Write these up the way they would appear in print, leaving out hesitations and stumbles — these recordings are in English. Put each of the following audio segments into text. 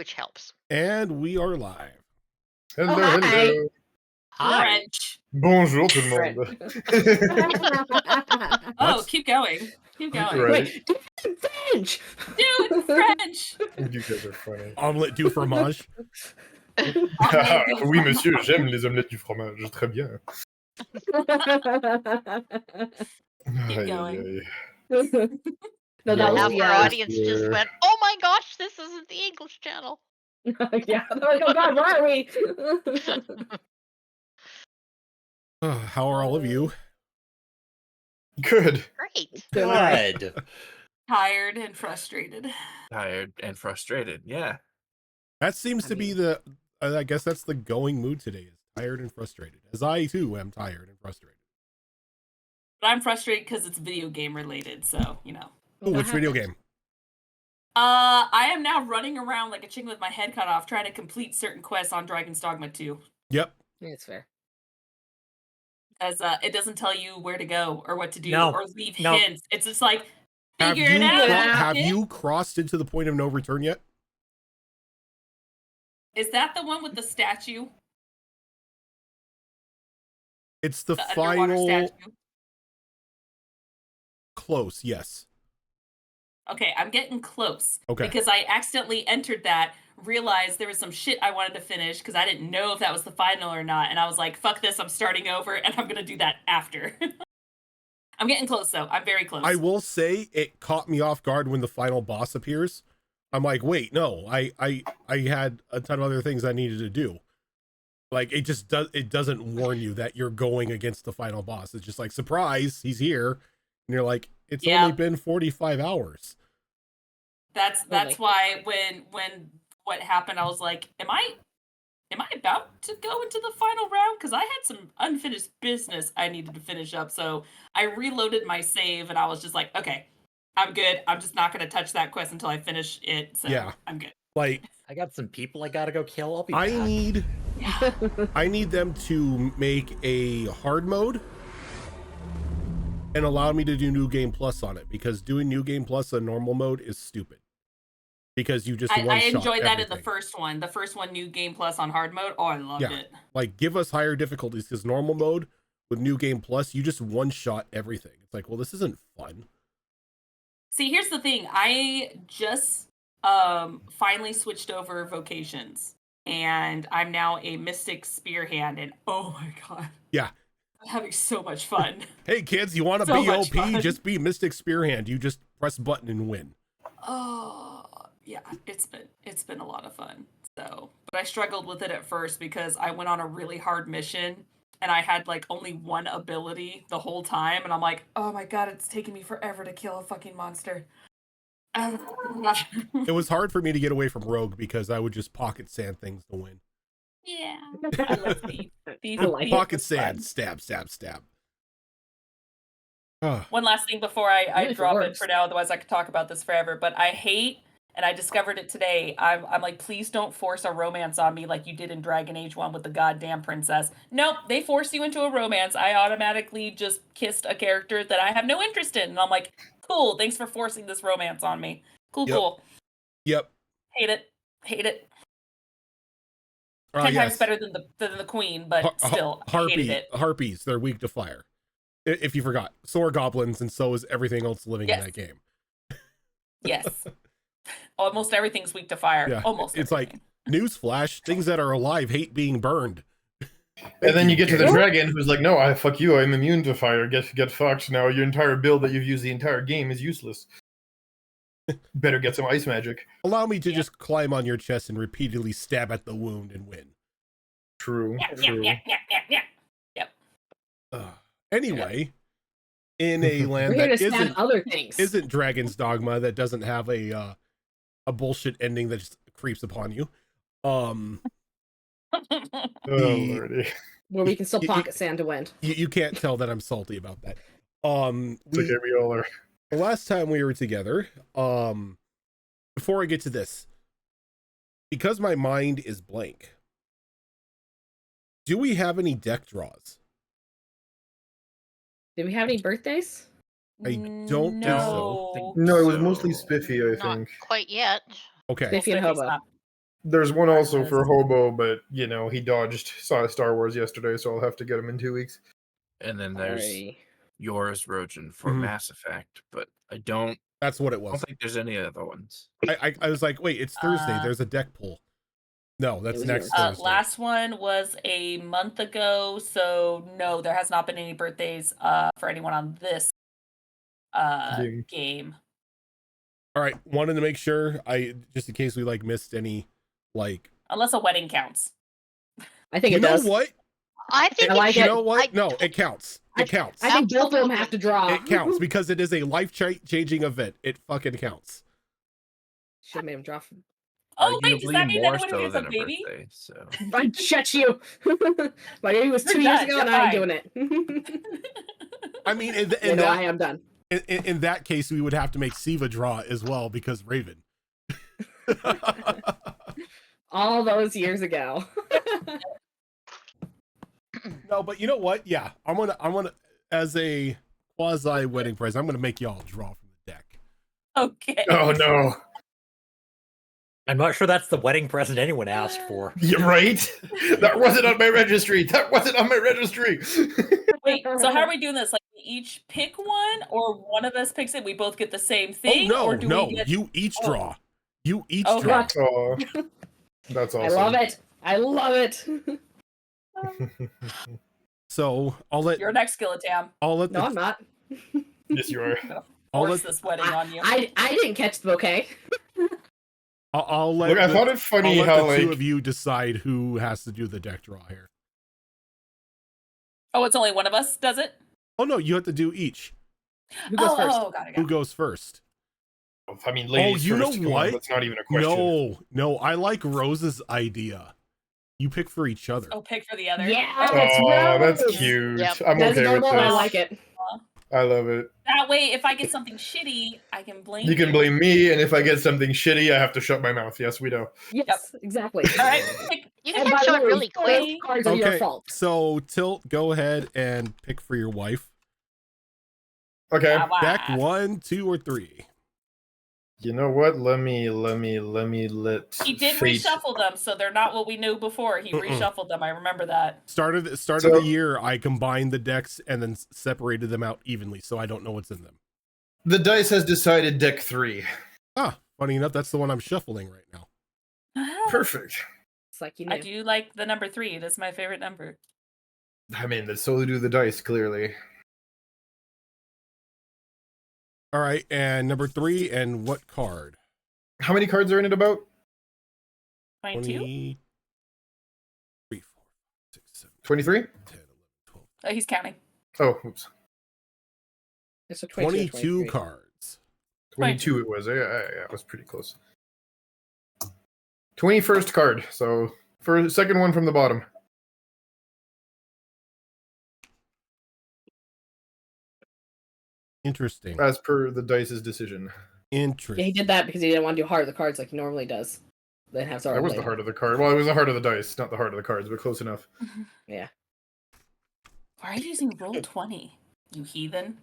which helps. And we are live. Hello, Oh, hi. hello. Hi. French. Bonjour tout le monde. Oh, keep going. Keep going. Right. Wait, do it in French. Do it French. You guys are funny. Omelette du fromage. Ah, oui, monsieur, j'aime les omelettes du fromage. Très bien. Aïe, going. aïe, aïe. No, Yeah, that was Half the, our audience yeah. just went, "Oh my gosh, this isn't the English channel." yeah. Oh God, where are we? How are all of you? Good. Great. Good. Tired and frustrated. Tired and frustrated. Yeah. That seems to be the, I guess that's the going mood today, is tired and frustrated. As I too am tired and frustrated. But I'm frustrated because it's video game related, so, you know. Ooh, which video game? I am now running around like a chicken with my head cut off trying to complete certain quests on Dragon's Dogma 2. Yep. It's fair. As it doesn't tell you where to go or what to do No. or leave No. hints. It's just like, Have figure it out. have you crossed into the point of no return yet? Is that the one with the statue? It's the underwater final statue? close, yes. Okay, I'm getting close. Okay. Because I accidentally entered that, realized there was some shit I wanted to finish because I didn't know if that was the final or not. And I was like, fuck this, I'm starting over and I'm going to do that after. I'm getting close though. I'm very close. I will say it caught me off guard when the final boss appears. I'm like, wait, no, I had a ton of other things I needed to do. Like it doesn't warn you that you're going against the final boss. It's just like, surprise, he's here. And you're like, it's only been 45 hours. That's why when what happened, I was like, am I about to go into the final round? Because I had some unfinished business I needed to finish up. So I reloaded my save and I was just like, okay, I'm good. I'm just not going to touch that quest until I finish it. So Yeah. I'm good. Like, I got some people I gotta go kill. I'll be I back. need them to make a hard mode and allow me to do New Game Plus on it, because doing New Game Plus on normal mode is stupid. Because you just I enjoyed that everything. in the first one. The first one, New Game Plus on hard mode. Oh, I loved it. Like, give us higher difficulties, because normal mode with New Game Plus, you just one-shot everything. It's like, well, this isn't fun. See, here's the thing. I just finally switched over vocations, and I'm now a Mystic Spearhand, and oh my god. Yeah. I'm having so much fun. Hey, kids, you want to So be much OP? fun. Just be Mystic Spearhand. You just press button and win. Oh, yeah, it's been a lot of fun. So, but I struggled with it at first because I went on a really hard mission and I had like only one ability the whole time, and I'm like, oh my god, it's taking me forever to kill a fucking monster. It was hard for me to get away from Rogue because I would just pocket sand things to win. Yeah, I love these. I like it. Pocket It's sand, fun. stab, stab, stab. One last thing before I Really drop it works. for now, otherwise I could talk about this forever. But I hate, and I discovered it today. I'm like, please don't force a romance on me like you did in Dragon Age 1 with the goddamn princess. Nope, they force you into a romance. I automatically just kissed a character that I have no interest in, and I'm like, cool, thanks for forcing this romance on me. Cool, Yep. cool. Yep. Hate it. Oh, 10 yes. times better than the queen, but still, I hated it. Harpies, they're weak to fire. If you forgot, so are goblins, and so is everything else living in that game. Yes. Almost everything's weak to fire. Yeah. Almost It's everything. like, newsflash, things that are alive hate being burned. And then you get to the dragon who's like, no, fuck you, I'm immune to fire. Get fucked. Now your entire build that you've used the entire game is useless. Better get some ice magic. Allow me to just climb on your chest and repeatedly stab at the wound and win. True. Yep. Anyway, in a land We're here that to stab other things. isn't Dragon's Dogma, that doesn't have a bullshit ending that just creeps upon you. Oh, The- lordy. Where we can still pocket sand to win. You can't tell that I'm salty about that. It's okay, we all are. The last time we were together, before I get to this, because my mind is blank, do we have any deck draws? Did we have any birthdays? I don't think so. No, it was mostly spiffy, I Not think. quite yet. Okay. Spiffy and Hobo. There's one also for Hobo, but you know he dodged Star Wars yesterday, so I'll have to get him in 2 weeks. And then there's Sorry. yours, Rojan, for Mhm. Mass Effect, but I don't That's what it was. think there's any other ones. I was like, wait, it's Thursday. There's a deck pull. No, that's was next yours. Thursday. Last one was a month ago, so no, there has not been any birthdays for anyone on this game. All right, wanted to make sure just in case we like missed any like. Unless a wedding counts. I think You it know does. what? I think I like You it. know what? No, it counts. It counts. I think both of them have to draw. It counts because it is a life-changing event. It fucking counts. Should have made him draw. Oh wait, does that mean that more when so he has a than a baby? birthday. So I shut you. My baby was 2 You're years done, ago, you're and I ain't fine. doing it. I mean, in I am done. in that case, we would have to make Siva draw as well because Raven. All those years ago. No, but you know what? Yeah, I'm gonna as a quasi wedding present, I'm gonna make y'all draw from the deck. Okay. Oh no! I'm not sure that's the wedding present anyone asked for. You're right. That wasn't on my registry. That wasn't on my registry. Wait, so how are we doing this? Like we each pick one, or one of us picks it? We both get the same Oh thing, no, or do no, we get? you each Oh. draw. You each Okay. draw. Oh, that's awesome. I love it. I love it. So I'll let You're next, Skeletam. I'll let No, the I'm not. Yes, you are. I'll Force let this wedding on you. I didn't catch the bouquet. I'll let Look, I the- thought it I'll funny let how the two like of you decide who has to do the deck draw here. Oh, it's only one of us does it? Oh no, you have to do each. Who goes first? Oh, got it. Who goes first? I mean, ladies you know first. Come on, what? that's not even a question. No, I like Rose's idea. You pick for each other. Oh, pick for the other. Yeah. Oh, that's Rose. cute. Yep. I'm That's okay with adorable. I this. like it. I love it. That way, if I get something shitty, I can blame You can blame me, and if I get something shitty, I have to shut my mouth. Yes, we know. Yes, exactly. All right. Pick, You And can by show the it way, really quick. those cards are your fault. so Tilt, go ahead and pick for your wife. Okay. Deck 1, 2, or 3. You know what? Let me He did fate- reshuffle them, so they're not what we knew before. He reshuffled them. I remember that. Start of So- the year, I combined the decks and then separated them out evenly, so I don't know what's in them. The dice has decided deck 3. Ah, funny enough, that's the one I'm shuffling right now. Perfect. It's like you I know. do like the number 3. That's my favorite number. I mean, that's so do the dice, clearly. All right, and number 3, and what card? How many cards are in it about? 22? 23, 4, 6, 7, 23? 10, 11, 12. Oh, he's counting. Oh, oops. It's a 22, 22 cards. 22 it was. Yeah, it was pretty close. 21st card. So, second one from the bottom. Interesting. As per the dice's decision. Yeah, Interesting. he did that because he didn't want to do heart of the cards like he normally does. Then have That was the heart of the card. Well, it was the heart of the dice, not the heart of the cards, but close enough. Yeah, Why are you using roll 20, you heathen?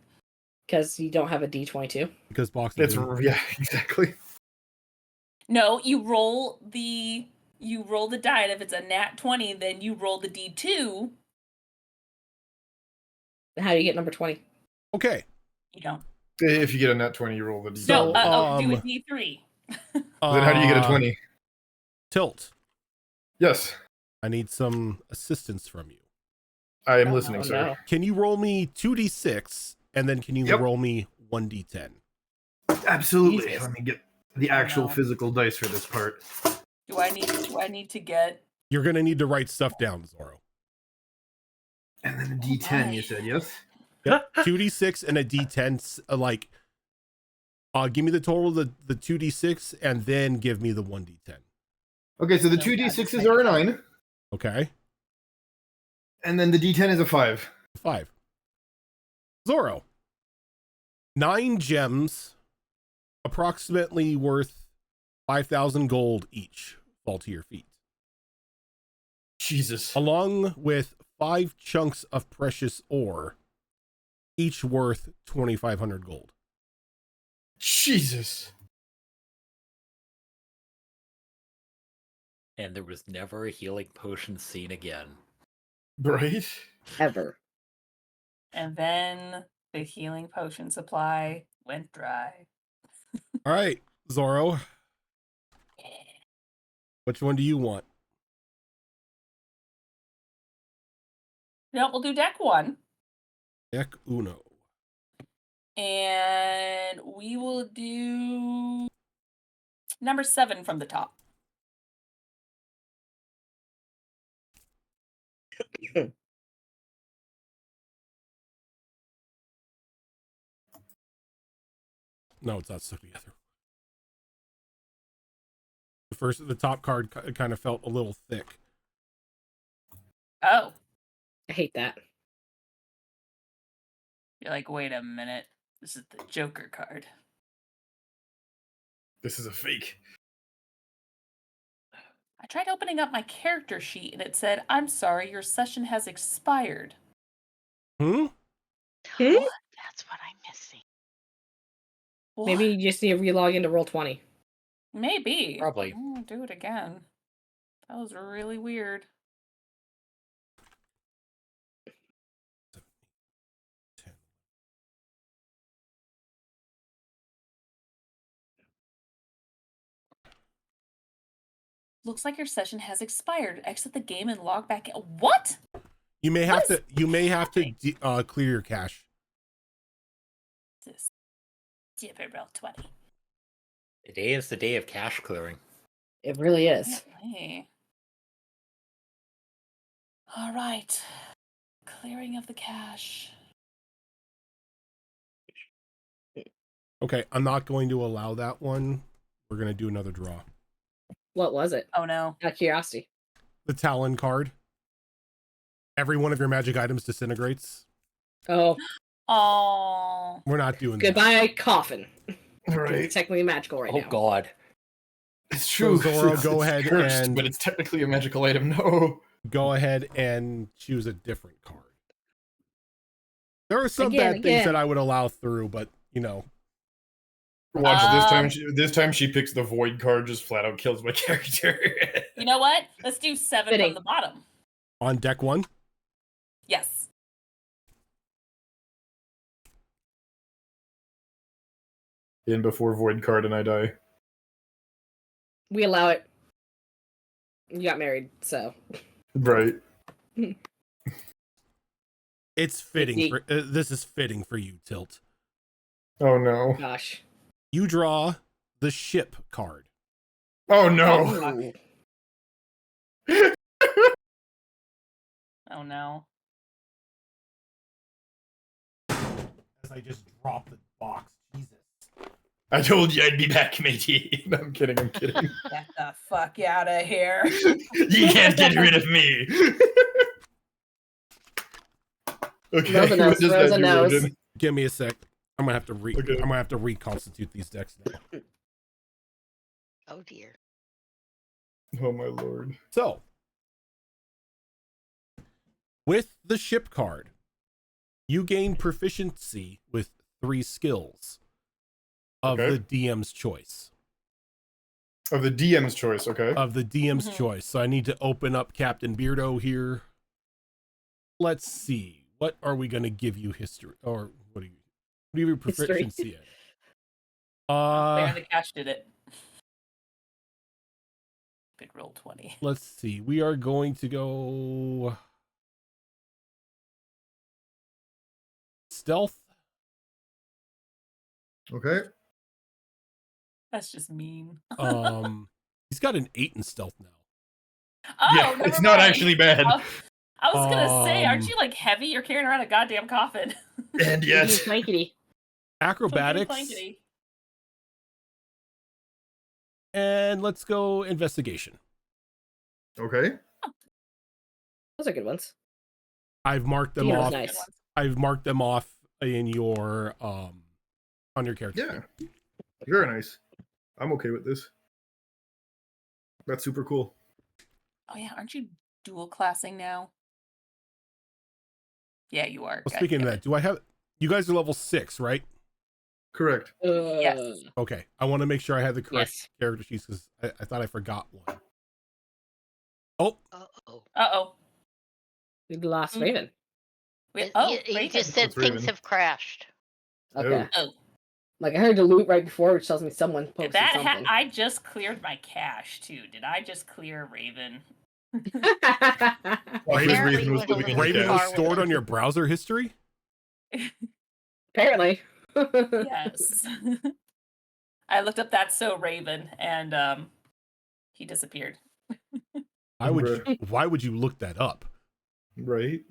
because you don't have a D22. Because boxing. It's yeah, exactly. No, you roll the die, and if it's a nat 20, then you roll the D2. How do you get number 20? Okay. You don't. If you get a nat 20, you roll the d. So, No, do a D3. Then how do you get a 20? Tilt. Yes, I need some assistance from you. I am Oh, listening, Oh, sir. no. Can you roll me 2d6 and then can you Yep. roll me 1d10? Absolutely. Jesus. Let me get the actual No. physical dice for this part. Do I need to get You're gonna need to write stuff down, Zoro. And then a Oh d10, my. you said, yes? Yep. 2d6 and a d10. Give me the total of the 2d6 and then give me the 1d10. Okay, so the No, two God, just d6s make are a it up. 9, Okay. and then the d10 is a 5. 5. Zoro. 9 gems, approximately worth 5,000 gold each, fall to your feet. Jesus. Along with 5 chunks of precious ore, each worth 2,500 gold. Jesus. and there was never a healing potion seen again. Right? Ever. And then the healing potion supply went dry. All right, Zorro, which one do you want? No, we'll do deck 1. Deck Uno. And we will do number 7 from the top. No, it's not stuck together. The top card kind of felt a little thick. Oh, I hate that. you're like, wait a minute. This is the Joker card. This is a fake. I tried opening up my character sheet and it said, I'm sorry, your session has expired. Hmm? Hmm? What? That's what I'm missing. Maybe What? you just need to relog into Roll20. Maybe. Probably. Do it again. That was really weird. Looks like your session has expired. Exit the game and log back in. What? You may What have is to. You may have to clear your cache. This stupid roll 20. Today is the day of cache clearing. It really is. Hey. All right. Clearing of the cache. Okay, I'm not going to allow that one. We're gonna do another draw. What was it? Oh no. Out of curiosity. The Talon card. Every one of your magic items disintegrates. Oh, Oh. We're not doing that. goodbye, coffin. Right. It's technically magical right Oh now. god. It's true. Zorro, It's go ahead cursed, and- but it's technically a magical item. No. Go ahead and choose a different card. There are some Again, bad things again. that I would allow through, but you know. Watch this time she picks the void card, just flat out kills my character. You know what? Let's do 7 Fitting. from the bottom. On deck 1, Yes. In before void card and I die. We allow it. You got married, so. Right. it's fitting. Indeed. For, this is fitting for you, Tilt. Oh no. Gosh. You draw the ship card. Oh no. Ooh. Oh no. As I just drop the box. Jesus. I told you I'd be back, matey. No, I'm kidding. I'm kidding. Get the fuck out of here. You can't get rid of me. Okay. Rosa knows, what does that Rosa do, knows. Roden? Give me a sec. I'm gonna have to Okay. I'm gonna have to reconstitute these decks now. Oh dear. Oh my lord. So, with the ship card, you gain proficiency with 3 skills of Okay. the DM's choice. Of the DM's choice, okay. Of the DM's Mhm. choice. So I need to open up Captain Beardo here. Let's see. What are we going to give you history? Or what do you have your History. proficiency in? Where the cache did it. Big roll 20. Let's see. We are going to go stealth. Okay. That's just mean. He's got an 8 in stealth now. Oh, Yeah, never it's not mind. actually bad. I was gonna say, aren't Um, you like heavy? You're carrying around a goddamn coffin. And yet. Blankety. Acrobatics. Blankety. And let's go investigation. Okay. Those are good ones. I've marked them Dino's off. nice. I've marked them off in your on your character. Yeah. Very nice. I'm okay with this. That's super cool. Oh yeah, aren't you dual classing now? Yeah, you are. Well, speaking of that, do I have you guys are level 6, right? Correct. Yes. Okay. I want to make sure I have the correct Yes. character sheets because I thought I forgot one. Oh, Uh-oh. Uh-oh. We lost Mm. Raven. You Raven. just said It's things Raven. have crashed. Okay. Oh. Like I heard the loot right before, which tells me someone Did posted that something. I just cleared my cache too. Did I just clear Raven? Apparently Raven was went a living in little your Raven far was cache. with stored it. on your browser history? Apparently. Yes. I looked up That's So Raven and he disappeared. Why would you look that up? Right?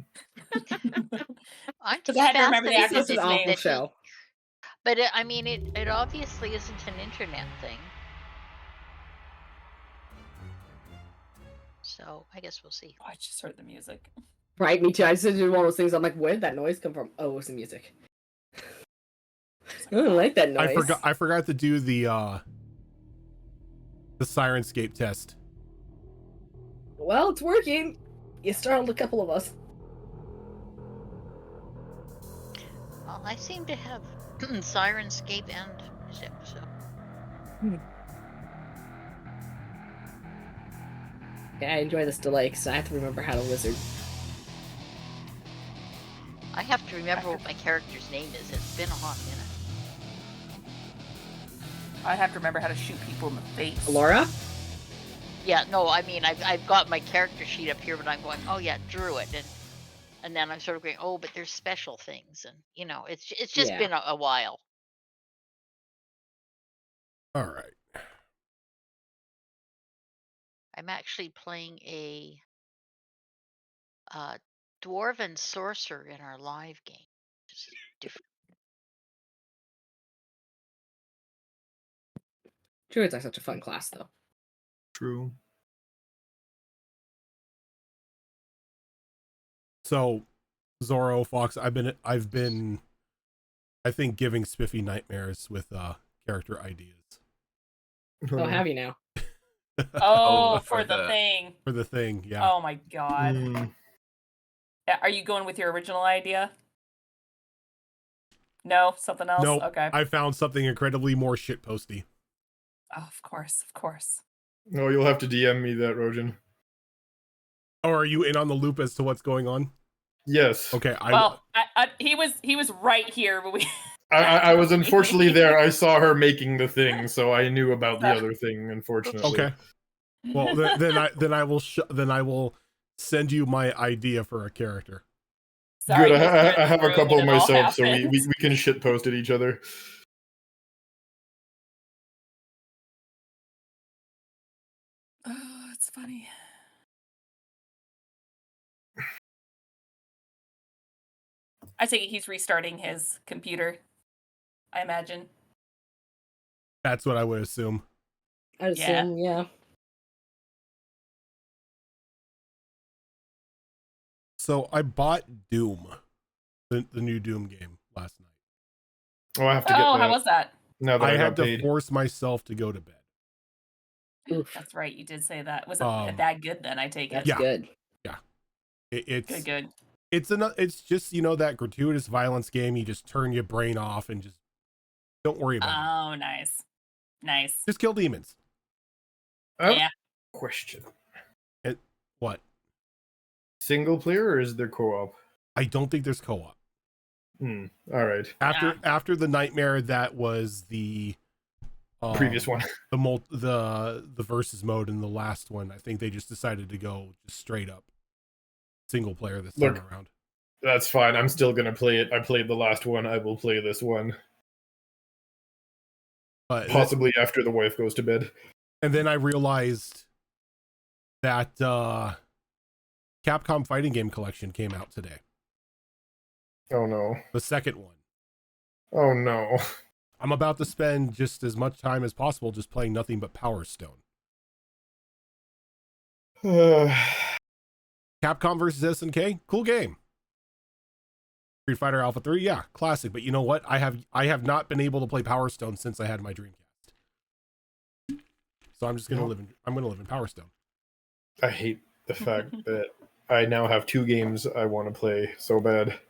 I'm Because just I had to remember the fascinated actor's Such an that name. awful that he. show. But I mean, it obviously isn't an internet thing. So I guess we'll see. Oh, I just heard the music. Right, me too. I just did one of those things. I'm like, where did that noise come from? Oh, it's the music. I don't like that noise. I forgot to do the Sirenscape test. Well, it's working. You startled a couple of us. Well, I seem to have Sirenscape and Zip, so Yeah, I enjoy this delay because I have to remember how to wizard. I have to remember what my character's name is. It's been a hot minute. I have to remember how to shoot people in the face. Laura? Yeah, no, I mean I've got my character sheet up here, but I'm going, oh yeah, Druid, and then I'm sort of going, oh, but there's special things, and you know, it's just Yeah. been a while. All right. I'm actually playing a dwarven sorcerer in our live game, which is different. Druids are such a fun class, though. True. So, Zorro Fox, I've been I think giving Spiffy nightmares with character ideas. Oh, have you now? Oh, for for the the- thing. For the thing, yeah. Oh my god. Mm, Are you going with your original idea? No, something else? Nope. Okay. I found something incredibly more shitposty. Oh, of course, of course. no, you'll have to DM me that, Rojan. Oh, are you in on the loop as to what's going on? Yes. Okay, Well, he was right here when we. I was unfortunately there. I saw her making the thing, so I knew about the other thing. Unfortunately. okay. Well, then I will send you my idea for a character. Sorry, Good. Mr. I have a Rogan, couple it all myself, so we happened. can shit post at each other. Oh, it's funny. I think he's restarting his computer. I imagine. That's what I would assume. I'd Yeah. assume, yeah. So I bought Doom, the new Doom game last night. Oh, I have to get Oh, that. how was that? Now that I I had got to paid. force myself to go to bed. Oof. That's right. You did say that. Was it that good then? I take it. That's Yeah. good. It's Good. it's just, you know, that gratuitous violence game. You just turn your brain off and just don't worry about it. Oh, nice. Nice. Just kill demons. I have Yeah. a question. What? Single player or is there co-op? I don't think there's co-op. All right. After the nightmare that was the Previous one. the versus mode in the last one, I think they just decided to go just straight up single player this time Look. around. That's fine. I'm still gonna play it. I played the last one. I will play this one. But Possibly after the wife goes to bed. and then I realized that Capcom Fighting Game Collection came out today. Oh no. The second one. Oh no. I'm about to spend just as much time as possible just playing nothing but Power Stone. Capcom versus SNK, cool game. Street Fighter Alpha 3, yeah, classic. But you know what? I have not been able to play Power Stone since I had my Dreamcast. So I'm just gonna live in Power Stone. I hate the fact that I now have 2 games I want to play so bad.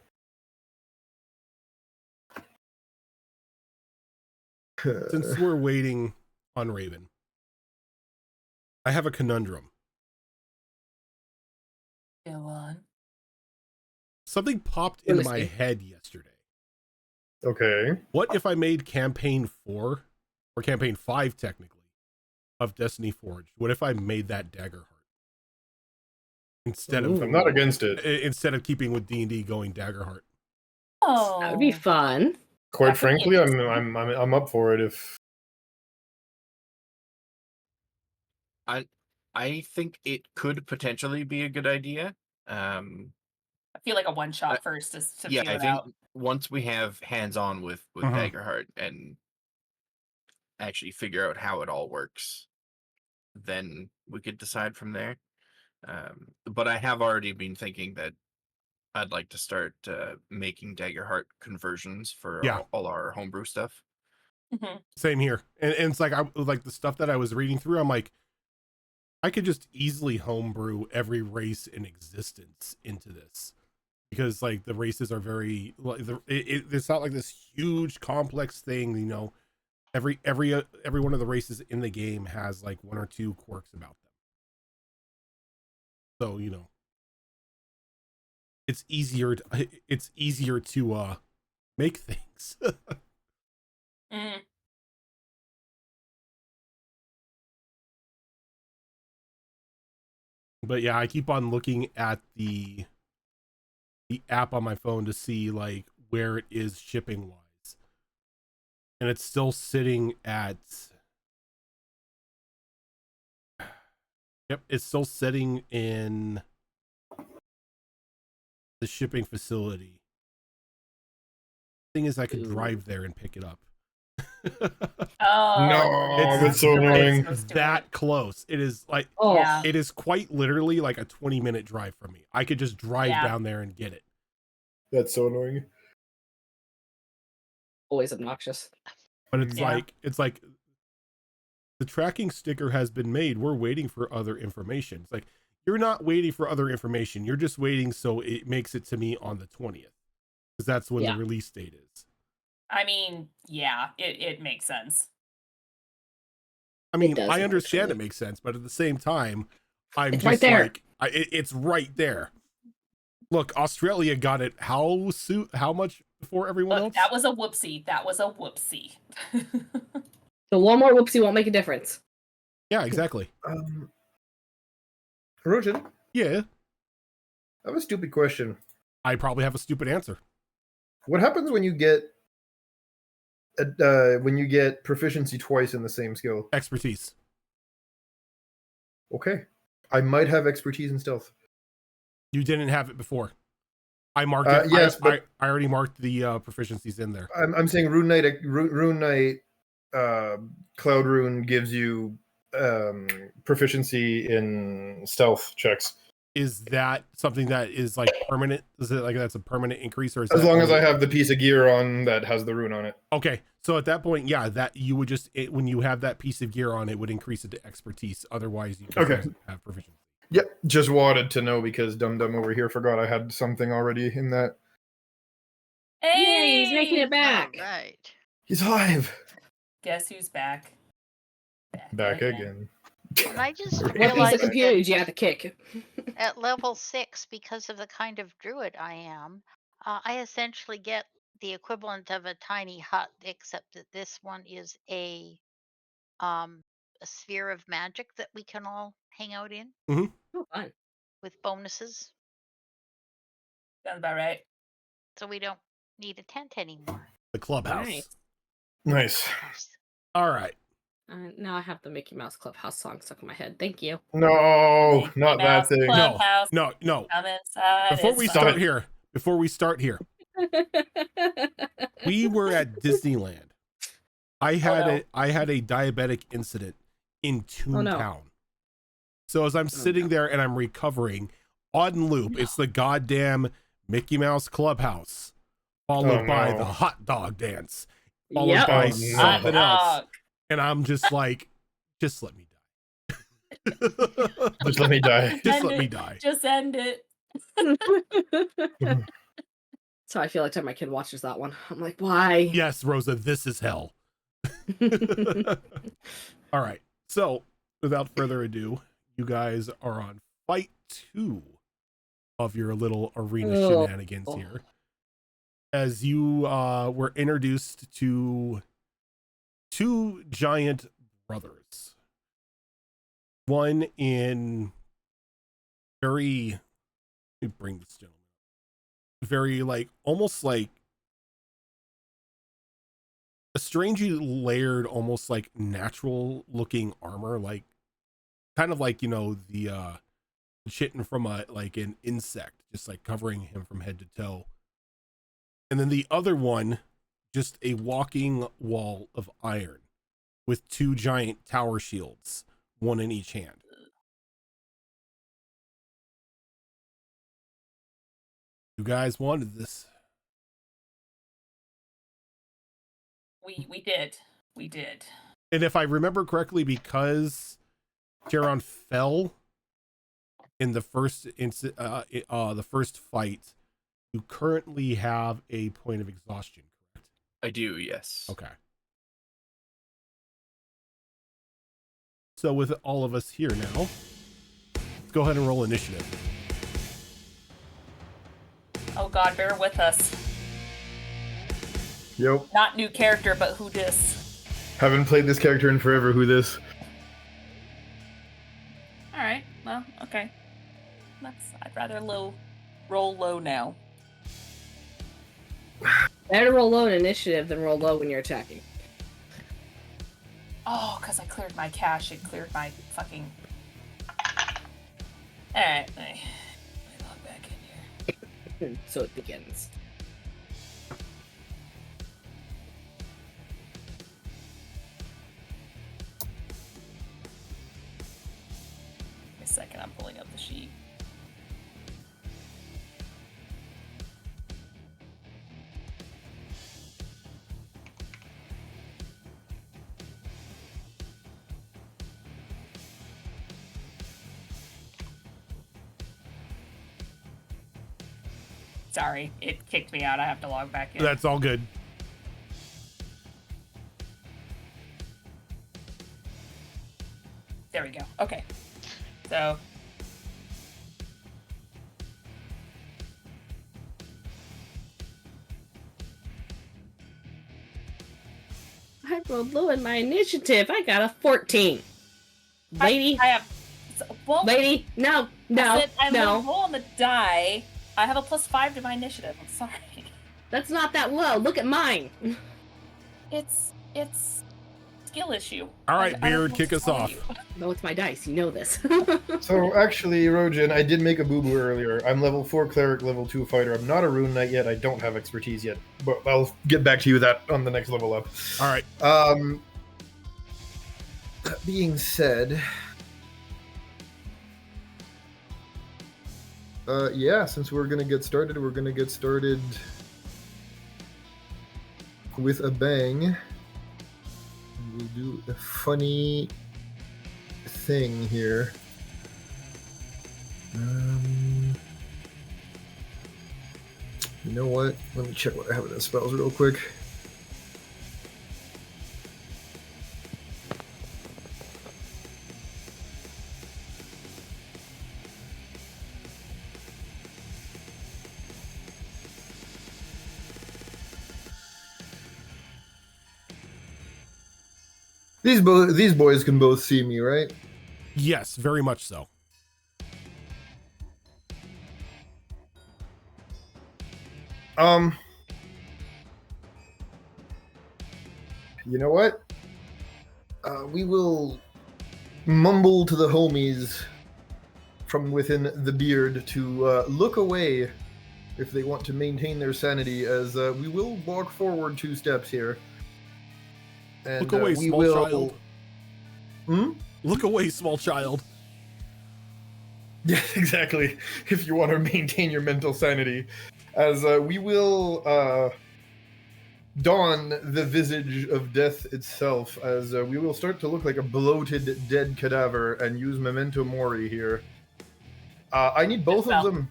Since we're waiting on Raven, I have a conundrum. Go on. Something popped Let into me my see. head yesterday. Okay. What if I made campaign 4 or campaign 5 technically of Destiny Forge? What if I made that Daggerheart instead Ooh. I'm not against it. instead of keeping with D&D going Daggerheart? Oh, That would be fun. Quite That could be frankly, interesting. I'm up for it if I think it could potentially be a good idea. I feel like a one shot I- first just to Yeah, feel I it think out. once we have hands on with Mhm. Daggerheart and actually figure out how it all works, then we could decide from there. But I have already been thinking that I'd like to start making Daggerheart conversions for Yeah. all our homebrew stuff. Mhm. Same here. And it's like I like the stuff that I was reading through, I'm like, I could just easily homebrew every race in existence into this. Because like the races are very like it's not like this huge complex thing, you know. Every one of the races in the game has like one or two quirks about them. So, you know, it's easier to make things. Mhm. But yeah, I keep on looking at the app on my phone to see like where it is shipping wise. And it's still sitting at it's still sitting in the shipping facility. Thing is I could drive there and pick it up. Oh, no, that's so you're right, annoying. supposed It's to that it. close. It is like Oh, Yeah. it is quite literally like a 20-minute drive from me. I could just drive Yeah. down there and get it. That's so annoying. always obnoxious. But it's Yeah. like the tracking sticker has been made. We're waiting for other information. It's like you're not waiting for other information. You're just waiting so it makes it to me on the 20th. Because that's when Yeah. the release date is. I mean, yeah, it makes sense. I mean, does, I understand it unfortunately. makes sense, but at the same time, I'm It's just right there. like it's right there. Look, Australia got it how much before everyone Look, else? that was a whoopsie. That was a whoopsie. So one more whoopsie won't make a difference. Yeah, exactly. Rojan, Yeah, I have a stupid question. I probably have a stupid answer. What happens when you get proficiency twice in the same skill? Expertise. Okay, I might have expertise in stealth. You didn't have it before. I marked it. Yes, I but already marked the proficiencies in there. I'm saying Rune Knight, Cloud Rune gives you proficiency in stealth checks. Is that something that is like permanent? Is it like that's a permanent increase, or is As that long as only- I have the piece of gear on that has the rune on it. Okay, so at that point, yeah, that you would just when you have that piece of gear on, it would increase it to expertise. Otherwise, you just Okay. have proficiency. Yep, just wanted to know because Dum Dum over here forgot I had something already in that. Yay, he's making it back. All right. He's alive. Guess who's back? Back again. And I just What What piece realized of computer that did you have to kick? at level 6, because of the kind of druid I am, I essentially get the equivalent of a tiny hut, except that this one is a sphere of magic that we can all hang out in Oh, fun. with bonuses. Sounds about right. So we don't need a tent anymore. The clubhouse. Nice. Nice. Nice. All right. Now I have the Mickey Mouse Clubhouse song stuck in my head. Thank you. No, Mickey not that Mouse thing. Clubhouse. No. Come inside. Before it's we fun. start here, we were at Disneyland. I had no. I had a diabetic incident in Oh, no. Toontown. So as I'm sitting there and I'm recovering on loop, it's the goddamn Mickey Mouse Clubhouse, followed by no. the hot dog dance, followed Yep. by Oh, no. something else, Dog. and I'm just like, just let me die. Just let me die. Just End let me it. die. Just end it. So I feel like time my kid watches that one. I'm like, why? Yes, Rosa, this is hell. All right. So, without further ado, you guys are on fight 2 of your little arena Oh. shenanigans here. As you were introduced to two giant brothers. One in very, let me bring this gentleman up. Very like, almost like a strangely layered, almost like natural looking armor, like kind of like, you know, the chitin from a like an insect, just like covering him from head to toe. And then the other one, just a walking wall of iron with two giant tower shields, one in each hand. You guys wanted this. We did. We did. And if I remember correctly, because Charon fell in the first the first fight, you currently have a point of exhaustion, correct? I do, yes. Okay. So with all of us here now, let's go ahead and roll initiative. Oh God, bear with us. Yep. Not new character, but who dis? Haven't played this character in forever. Who this? All right. Well, okay. I'd rather roll low now. Better roll low in initiative than roll low when you're attacking. Oh, because I cleared my cache. It cleared my fucking. Alright. Let me log back in here. So it begins. Wait a second, I'm pulling up the sheet. Sorry, it kicked me out. I have to log back in. That's all good. There we go. Okay. So. I rolled low in my initiative. I got a 14. Lady, I have. Well, lady, no, no, I no. roll on the die. I have a +5 to my initiative. I'm sorry. That's not that low. Look at mine. It's skill issue. All right, I don't Beard, know kick what us to tell off. you. No, it's my dice. You know this. So actually, Rojin, I did make a boo-boo earlier. I'm level 4 cleric, level 2 fighter. I'm not a rune knight yet. I don't have expertise yet, but I'll get back to you that on the next level up. All right. That being said, yeah, since we're gonna get started with a bang. We'll do a funny thing here. You know what? Let me check what I have in the spells real quick. These boys can both see me, right? Yes, very much so. You know what? We will mumble to the homies from within the beard to look away if they want to maintain their sanity, as we will walk forward 2 steps here. And, Look away, we small will... child. Look away, small child. Yeah, exactly. If you want to maintain your mental sanity, as we will don the visage of death itself, as we will start to look like a bloated, dead cadaver and use memento mori here. I need both of them.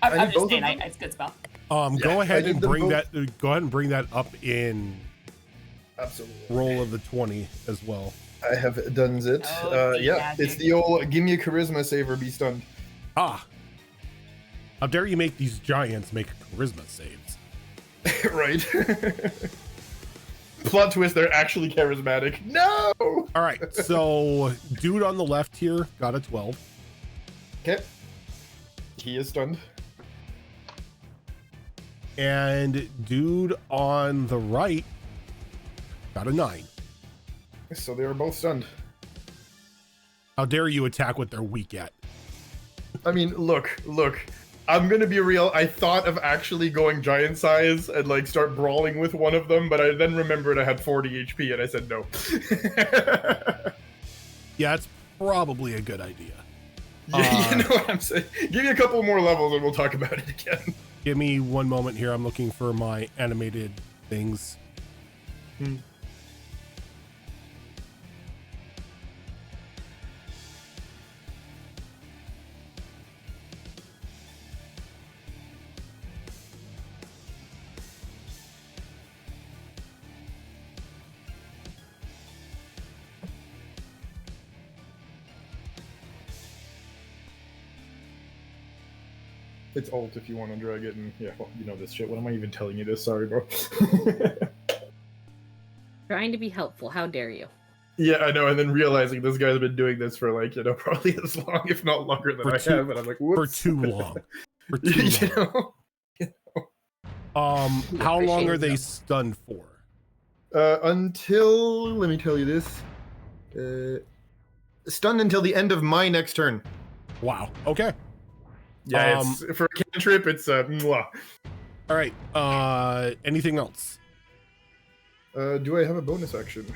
I'm just saying, it's a good spell. Go ahead and bring both. that. Go ahead and bring that up in Absolutely. roll of the 20 as well. I have done it. Oh, Yeah, it's the old give me a charisma save or be stunned. Ah. How dare you make these giants make charisma saves? Right. Plot twist, they're actually charismatic. No! All right, so dude on the left here got a 12. Okay. He is stunned. And dude on the right got a 9. So they were both stunned. How dare you attack what they're weak at? I mean, look. I'm gonna be real. I thought of actually going giant size and like start brawling with one of them, but I then remembered I had 40 HP and I said no. Yeah, it's probably a good idea. You know what I'm saying? Give me a couple more levels and we'll talk about it again. Give me one moment here. I'm looking for my animated things. It's alt if you want to drag it, and yeah, well, you know this shit. What am I even telling you this? Sorry, bro. Trying to be helpful. How dare you? Yeah, I know, and then realizing this guy's been doing this for like, probably as long, if not longer than I have, and I'm like, whoops. For too long. For too long. How long are they stunned for? Until, let me tell you this. Stunned until the end of my next turn. Wow. Okay. Yeah, for a cantrip, it's mwah. All right. Anything else? Do I have a bonus action?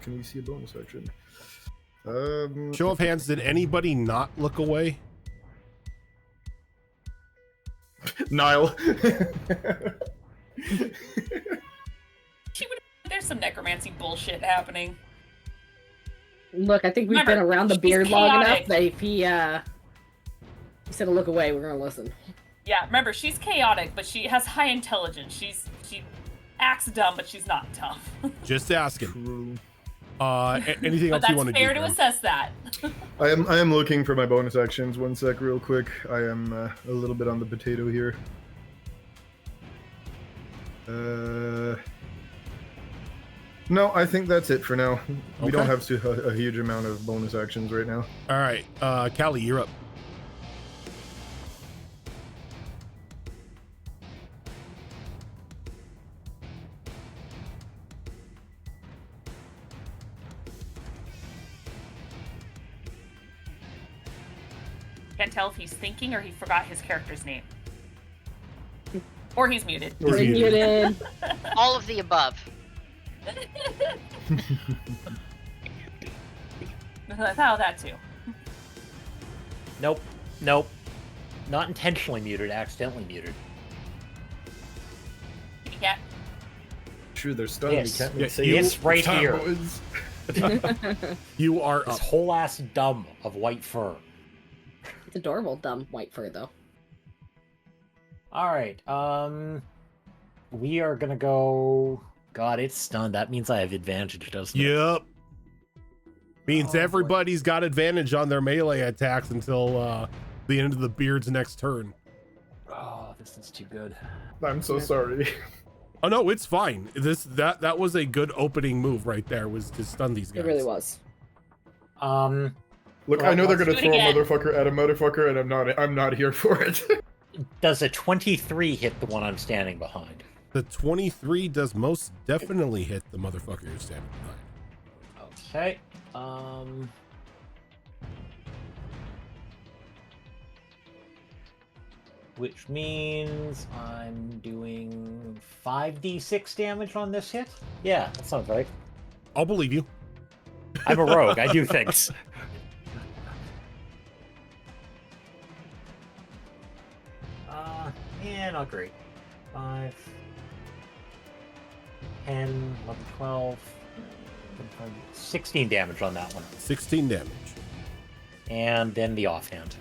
Can we see a bonus action? Show of hands, did anybody not look away? Nile. There's some necromancy bullshit happening. Look, I think we've Remember, been around the she's beard long enough chaotic. that if he said to look away, we're gonna listen. Yeah, remember, she's chaotic, but she has high intelligence. She acts dumb, but she's not dumb. Just asking. True. Anything But else you that's want to do? fair to Grim? assess that. I am looking for my bonus actions. One sec, real quick. I am a little bit on the potato here. No, I think that's it for now. We don't have a huge amount of bonus actions right now. All right. Callie, you're up. Can't tell if he's thinking or he forgot his character's name. Or he's muted. Or We're muted. All of the above. Oh, that too. Nope. Not intentionally muted, accidentally muted. You can't. True, they're stunned. Yes. We can't Yeah, say it's it. right Time, here. boys. You are This up. whole ass dumb of white fur. It's adorable, dumb white fur though. Alright, we are gonna go... God, it's stunned. That means I have advantage, doesn't it? Yep. Means Oh, boy. everybody's got advantage on their melee attacks until the end of the beard's next turn. Oh, this is too good. I'm so sorry. Oh no, it's fine. That was a good opening move right there, was to stun these guys. It really was. Look, Well, I know they're let's gonna do it throw a again. motherfucker at a motherfucker, and I'm not here for it. Does a 23 hit the one I'm standing behind? The 23 does most definitely hit the motherfucker you're standing behind. Okay. Which means I'm doing 5d6 damage on this hit? Yeah, that sounds right. I'll believe you. I'm a rogue. I do things. Yeah, not great. 5, 10, 11, 12, 16 damage on that one. 16 damage. And then the offhand.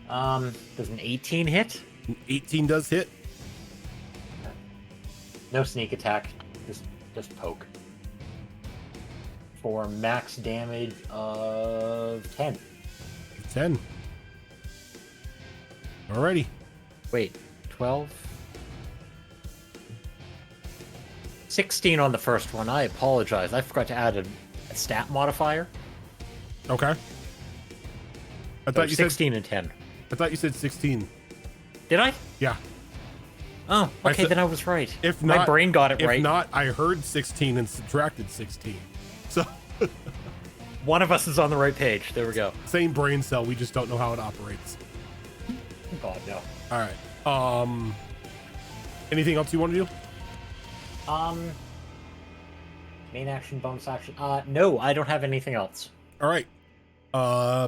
Does an 18 hit? 18 does hit. No sneak attack. Just poke. for max damage of 10. 10. Alrighty. Wait, 12? 16 on the first one. I apologize. I forgot to add a stat modifier. Okay. I So thought you said 16 and 10. I thought you said 16. Did I? Yeah. Oh, I okay, said- then I was right. If My not, brain got it if right. not, I heard 16 and subtracted 16. So One of us is on the right page. There we go. same brain cell, we just don't know how it operates. God, no. All right. Anything else you want to do? Main action, bonus action. No, I don't have anything else. All right.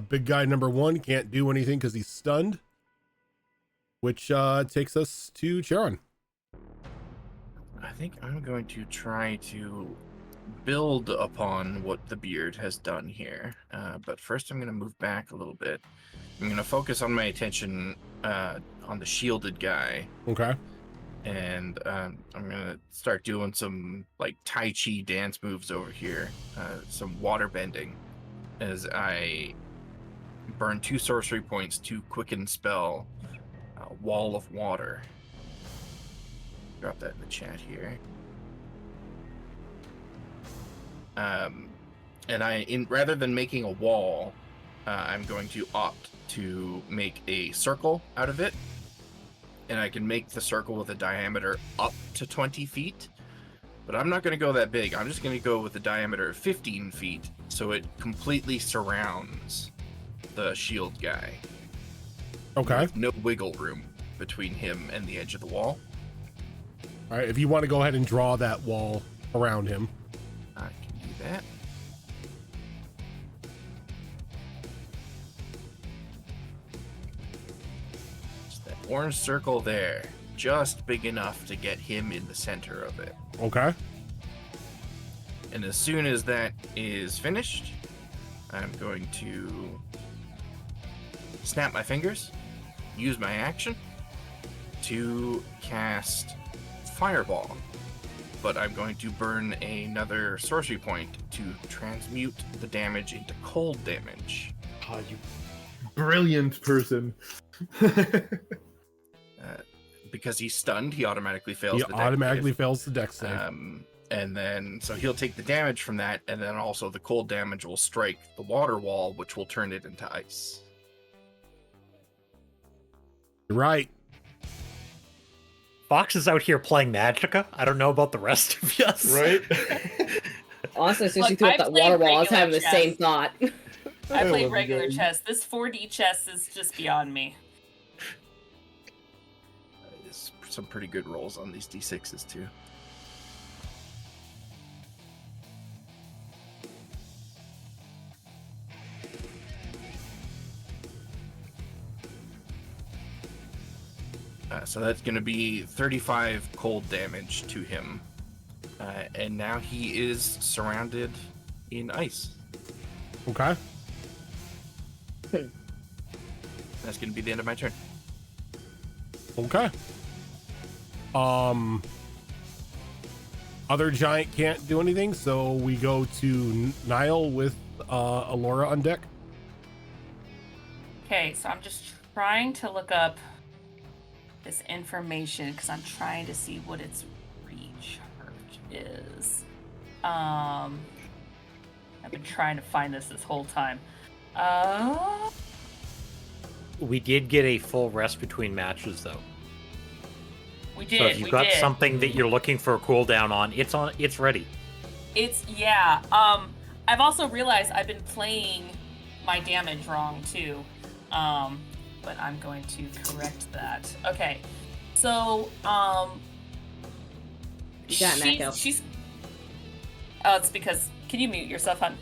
Big guy number 1 can't do anything because he's stunned, which takes us to Charon. I think I'm going to try to build upon what the beard has done here. But first I'm going to move back a little bit. I'm going to focus on my attention on the shielded guy. Okay. And I'm going to start doing some like Tai Chi dance moves over here. Some water bending as I burn 2 sorcery points to quicken spell Wall of Water. Drop that in the chat here. And rather than making a wall, I'm going to opt to make a circle out of it. And I can make the circle with a diameter up to 20 feet. But I'm not going to go that big. I'm just going to go with a diameter of 15 feet. So it completely surrounds the shield guy. Okay. With no wiggle room between him and the edge of the wall. All right. If you want to go ahead and draw that wall around him. I can do that. Just that orange circle there. Just big enough to get him in the center of it. Okay. And as soon as that is finished, I'm going to snap my fingers, use my action to cast Fireball. But I'm going to burn another sorcery point to transmute the damage into cold damage. Oh, you brilliant person. Because he's stunned, he automatically fails He the dex automatically save. fails the dex save. And then, so he'll take the damage from that, and then also the cold damage will strike the water wall, which will turn it into ice. You're right. Fox is out here playing Magicka. I don't know about the rest of us. Right? Honestly, since Look, you threw up I that played water wall, I was regular having the chess. same thought. I play love regular the game. chess. This 4D chess is just beyond me. There's some pretty good rolls on these d6s too. So that's going to be 35 cold damage to him. And now he is surrounded in ice. Okay. That's going to be the end of my turn. Okay. Other giant can't do anything, so we go to Niall with Alora on deck. Okay, so I'm just trying to look up this information because I'm trying to see what its recharge is. I've been trying to find this whole time. We did get a full rest between matches, though. We did. So if you've got something that you're looking for a cooldown on, it's ready. It's yeah. I've also realized I've been playing my damage wrong too. But I'm going to correct that. Okay. So You got an echo. she's oh, it's because can you mute yourself, hon?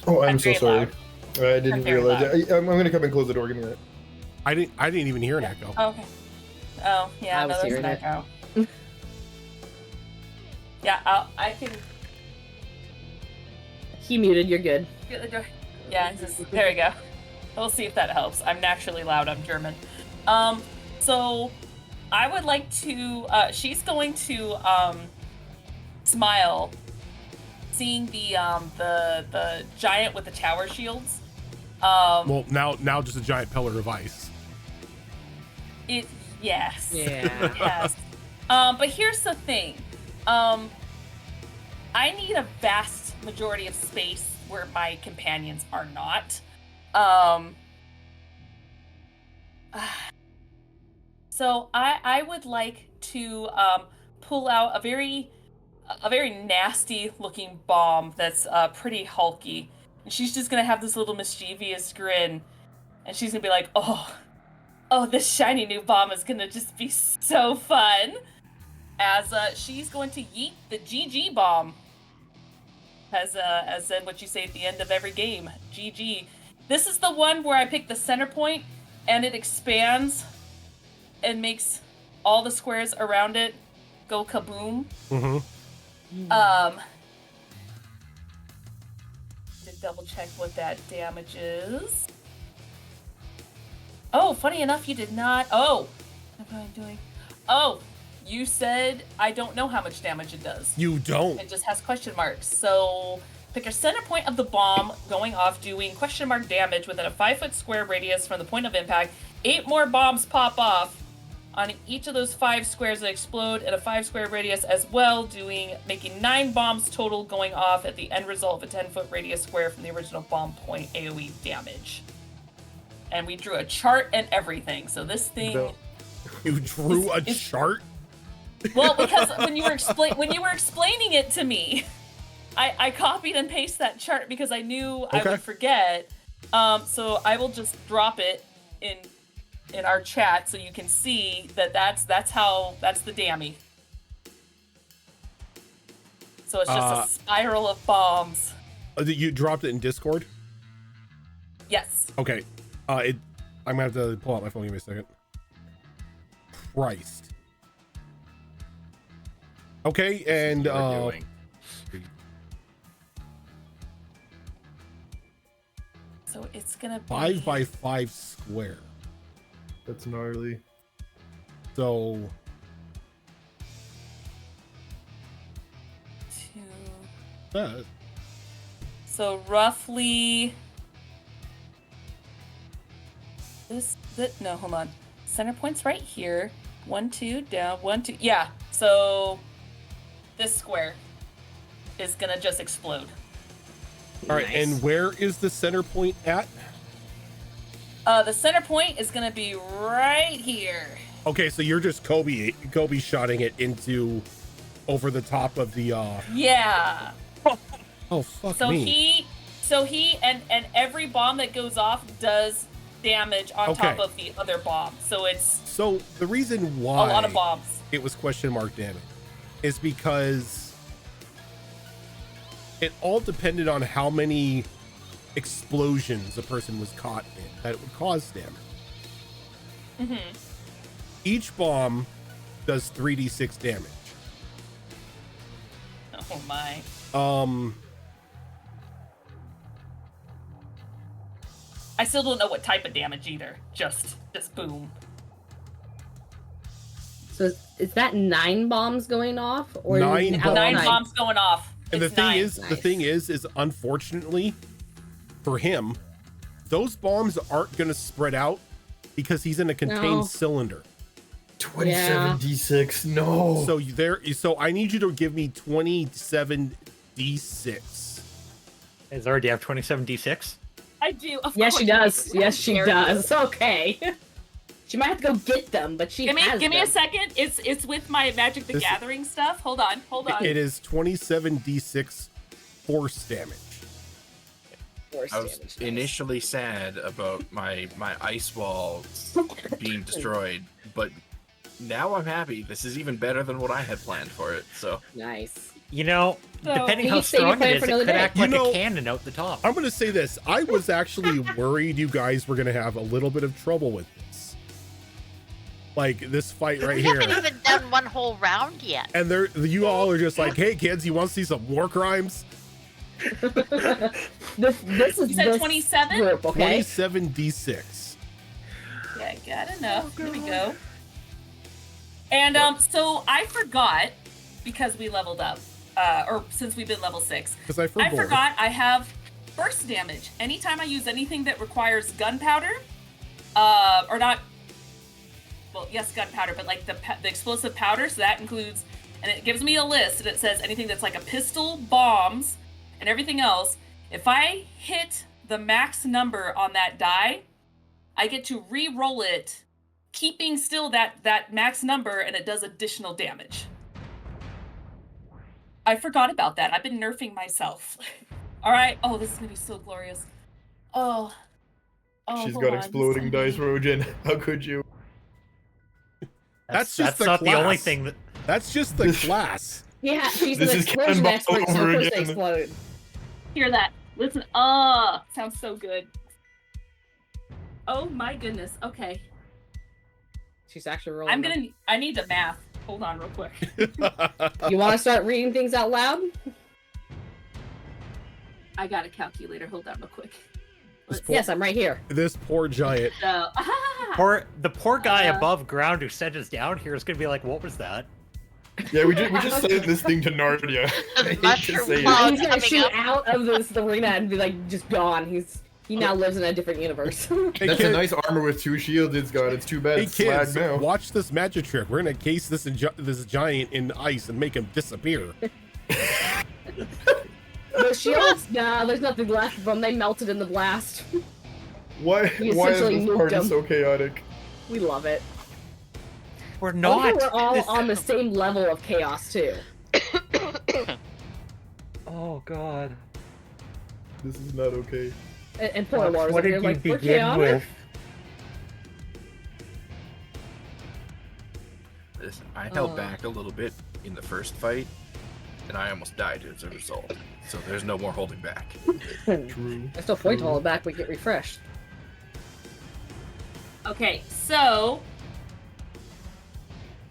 Oh, I'm I'm so very sorry. loud. I didn't I'm very realize loud. it. I'm going to come and close the door. Give me that. I didn't even hear an echo. Oh, okay. Oh, yeah, I no, was there's an hearing it. echo. Yeah, I can He muted, you're good. get the door. Yeah, there we go. We'll see if that helps. I'm naturally loud. I'm German. So I would like to. She's going to smile seeing the giant with the tower shields. Well, now just a giant pillar of ice. Yes. Yeah. Yes. But here's the thing. I need a vast majority of space where my companions are not. So I would like to pull out a very nasty looking bomb that's pretty hulky. And she's just gonna have this little mischievous grin, and she's gonna be like, oh, this shiny new bomb is gonna just be so fun. As she's going to yeet the GG bomb. As in what you say at the end of every game, GG. This is the one where I pick the center point, and it expands and makes all the squares around it go kaboom. Mm-hmm. To double check what that damage is. Oh, funny enough, you did not. Oh, what am I doing? Oh, you said I don't know how much damage it does. You don't. It just has question marks. So pick a center point of the bomb going off, doing question mark damage within a 5-foot square radius from the point of impact. 8 more bombs pop off on each of those 5 squares that explode in a 5-square radius as well, making 9 bombs total going off at the end result of a 10-foot radius square from the original bomb point AoE damage. And we drew a chart and everything. So this thing. No. You drew a chart? Well, because when you were explaining it to me, I copied and pasted that chart because I knew I would forget. So I will just drop it in our chat so you can see that's the dammy. So it's just a spiral of bombs. You dropped it in Discord? Yes. Okay. I'm gonna have to pull out my phone. Give me a second. Christ. Okay, and so it's gonna be 5 by 5 square. That's gnarly. So 2. So roughly no, hold on. Center point's right here. 1, 2, down, 1, 2. Yeah. So this square is gonna just explode. all right, Nice. and where is the center point at? The center point is gonna be right here. Okay, so you're just Kobe shotting it into over the top of the Yeah. Oh fuck So me. he and every bomb that goes off does damage on top of the other bomb. So it's So the reason a why lot of bombs. it was question mark damage is because it all depended on how many explosions a person was caught in that it would cause damage. Mm-hmm. Each bomb does 3d6 damage. Oh my. I still don't know what type of damage either. Just boom. So is that 9 bombs going off, or Nine out of 9 Bombs. bombs going off. And It's the thing 9. is, the thing is unfortunately for him, those bombs aren't going to spread out because he's in a contained No. cylinder. 27d6. No. So I need you to give me 27d6. Does already have 27d6? I do. Of Yes, course. she does. Yes, she Dare does. Okay. She might have to go get them, but she Give me has a them. second. It's with my Magic the This- Gathering stuff. Hold on. It is 27d6 force damage. Force I was damage. initially sad about my ice wall being destroyed, but now I'm happy. This is even better than what I had planned for it. So Nice. You know, So- depending You how can save your strong plan it is, for it another could day. act You like know- a cannon out the top. I'm going to say this. I was actually worried you guys were going to have a little bit of trouble with this. Like this fight right we here. haven't even done one whole round yet. And you all are just like, hey kids, you want to see some war crimes? This is You said this 27? group, okay? 27d6. Yeah, I got enough. There we go. And so I forgot because we leveled up. or since we've been level 6. Because I I forgot I have burst damage. Anytime I use anything that requires gunpowder, or not, well, yes, gunpowder, but like the explosive powder, so that includes, and it gives me a list, and it says anything that's like a pistol, bombs, and everything else. If I hit the max number on that die, I get to re-roll it, keeping still that max number, and it does additional damage. I forgot about that. I've been nerfing myself. All right. Oh, this is gonna be so glorious. Oh. She's hold got on. exploding dice, Rojan. How could you? That's just the not the only class. thing that. That's just the class. Yeah, she's This an is explosion Cannonball expert, so of over course they again. explode. Hear that? Listen. Sounds so good. Oh my goodness. Okay. She's actually rolling. I need to math. Hold on real quick. You want to start reading things out loud? I got a calculator. Hold on real quick. Yes, I'm right here. This poor giant. So, The poor guy above ground who sent us down here is gonna be like, what was that? Yeah, we just sent this thing to Narnia. I hate to Mushroom say it. cloud. He's gonna coming shoot up. out of the arena and be like just gone. He now lives in a different universe. Hey, That's a kid, nice armor with 2 shields it's got. It's too bad hey it's slag kids, now. watch this magic trick. We're gonna encase this giant in ice and make him disappear. The shields, nah, there's nothing left of them. They melted in the blast. Why We is essentially this nuked party them. so chaotic? We love it. We're Not. not. We're all on the same level of chaos too. Oh god. This is not okay. And poor Laura's What over here did you like, we're begin chaotic. with? Listen, I held back a little bit in the first fight, and I almost died as a result. So there's no more holding back. True. There's no point to hold it back. We get refreshed. okay, so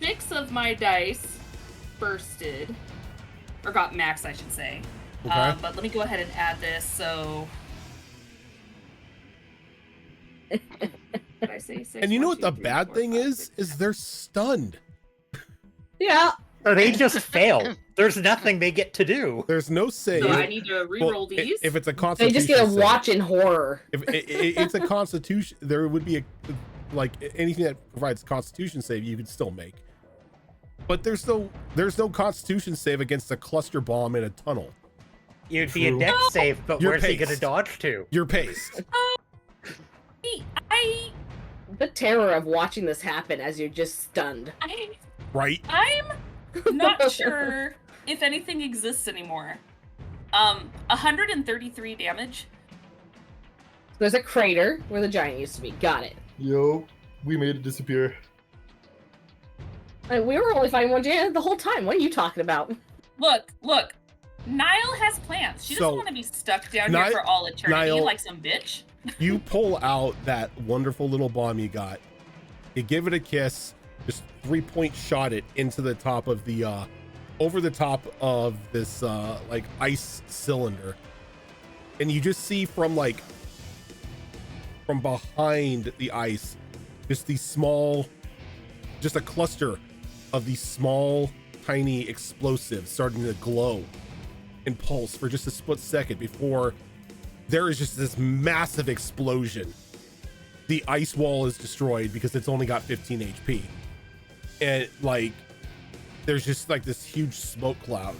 6 of my dice bursted, or got maxed, I should say. Okay. But let me go ahead and add this. So, did I say 6? And you know 1, what the 2, 3, bad 4, thing 5, is? 6, Is they're stunned. Yeah. Or they just fail. There's nothing they get to do. There's no save. So I need to re-roll Well, these. if it's a They constitution just get a save. watch in horror. If it's a constitution, there would be like anything that provides a constitution save you could still make. But there's no constitution save against a cluster bomb in a tunnel. You'd be a True. deck save, but You're where's he gonna paced. dodge to? You're paced. I The terror of watching this happen as you're just stunned. Right? I'm not sure if anything exists anymore. 133 damage. There's a crater where the giant used to be. Got it. Yo, we made it disappear. We were only fighting one giant the whole time. What are you talking about? Look. Nile has plans. She doesn't So, want to be stuck down Ni- here for all eternity Nile- like some bitch. You pull out that wonderful little bomb you got. You give it a kiss. Just 3-point shot it into the top of the over the top of this like ice cylinder, and you just see from behind the ice just these small, just a cluster of these small tiny explosives starting to glow and pulse for just a split second before there is just this massive explosion. The ice wall is destroyed because it's only got 15 HP. And like, there's just like this huge smoke cloud.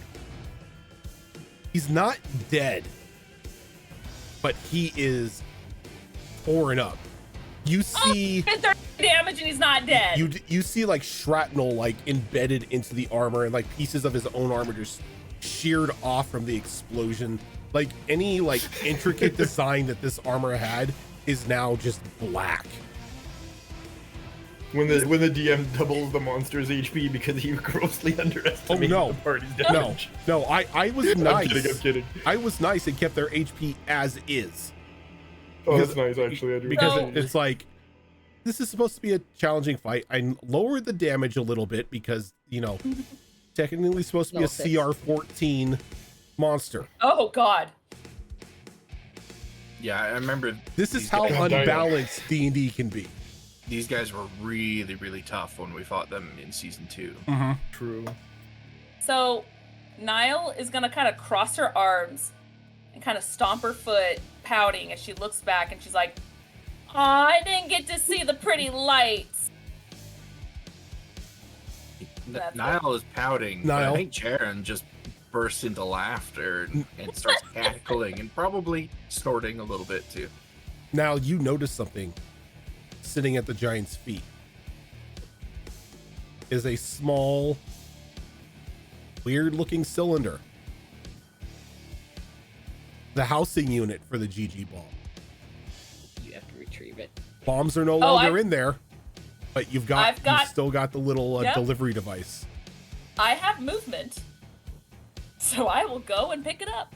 He's not dead, but he is pouring up. You see, And 30 damage and he's not dead. you see like shrapnel like embedded into the armor, and like pieces of his own armor just sheared off from the explosion. Like any like intricate design that this armor had is now just black. When the DM doubles the monster's HP because he grossly underestimated the party's damage. No, I was nice. I'm kidding. I was nice and kept their HP as is. Oh, Because- that's nice, actually. I do Because appreciate it. it's like, this is supposed to be a challenging fight. I lowered the damage a little bit because, you know, technically supposed to be a CR14 monster. Oh god. Yeah, I remember. This is these how guys- unbalanced D&D can be. These guys were really, really tough when we fought them in season 2. True. So Niall is gonna kind of cross her arms and kind of stomp her foot, pouting as she looks back, and she's like, "Aw, I didn't get to see the pretty lights." That's Niall is pouting. But Niall. I think Jaren just bursts into laughter and starts cackling and probably snorting a little bit too. Now you notice something sitting at the giant's feet is a small, weird looking cylinder. The housing unit for the GG bomb. You have to retrieve it. Bombs are no longer in there, but you've still got the little Yep. delivery device. I have movement, so I will go and pick it up.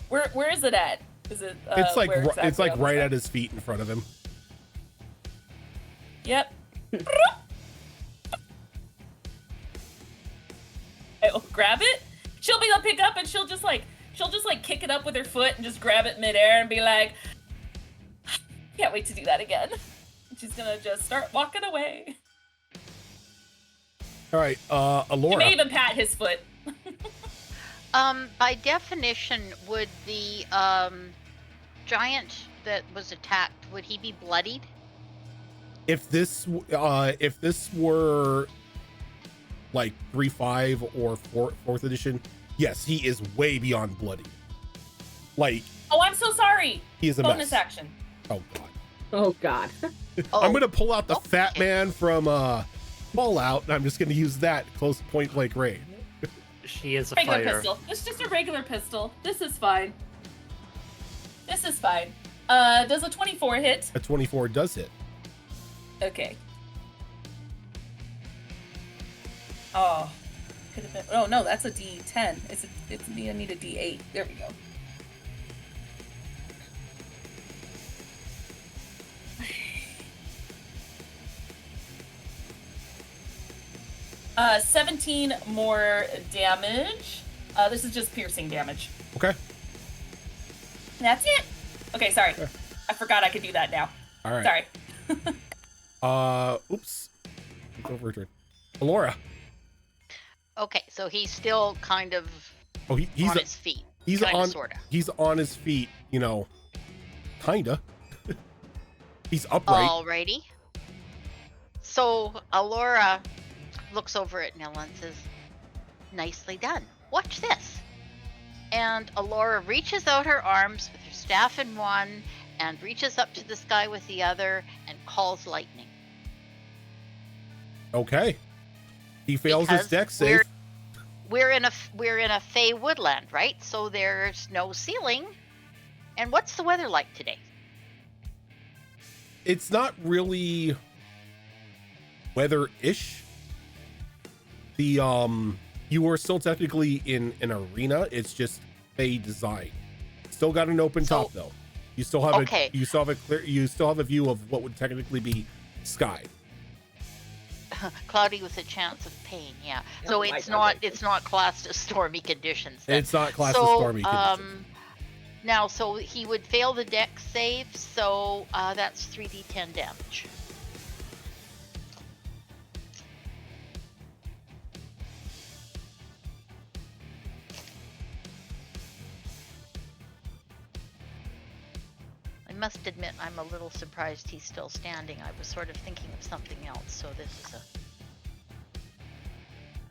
Where is it at? Is it? It's like where exactly it's like on the right side? at his feet in front of him. Yep. I'll grab it. She'll be able to pick up, and she'll just like kick it up with her foot and just grab it midair and be like, "Can't wait to do that again." And she's gonna just start walking away. All right, She Alora. may even pat his foot. By definition, would the giant that was attacked, would he be bloodied? If this were like 3.5 or 4th edition, yes, he is way beyond bloody. Like, Oh, I'm so sorry. he is a Bonus mess. action. Oh god. Oh God. Oh, I'm gonna pull out the fat okay. man from Fallout, and I'm just gonna use that close point blank range. She is a Regular fighter. pistol. It's just a regular pistol. This is fine. This is fine. Does a 24 hit? A 24 does hit. Okay. Oh, could have been. Oh no, that's a D10. I need a D8. There we go. Uh, 17 more damage. This is just piercing damage. Okay. That's it. Okay, sorry. Okay. I forgot I could do that now. All right. Sorry. Oops. It's over turn. Alora. Okay, so he's still kind of Oh, he's on his feet. he's kinda, on sorta. he's on his feet. You know, kinda. He's upright. Alrighty. So Alora looks over at Nilla and says, "Nicely done. Watch this." And Alora reaches out her arms with her staff in one and reaches up to the sky with the other and calls lightning. Okay. He fails his Because deck save. We're in a Fey woodland, right? So there's no ceiling. And what's the weather like today? It's not really weather-ish. The you are still technically in an arena. It's just Fey design. Still got an open So- top though. You still have Okay. you still have a view of what would technically be sky. Cloudy with a chance of pain, yeah. Oh So my it's not classed as stormy conditions. then. It's not classed as So, stormy conditions. Now, so he would fail the deck save, so that's 3d10 damage. I must admit, I'm a little surprised he's still standing. I was sort of thinking of something else, so this is a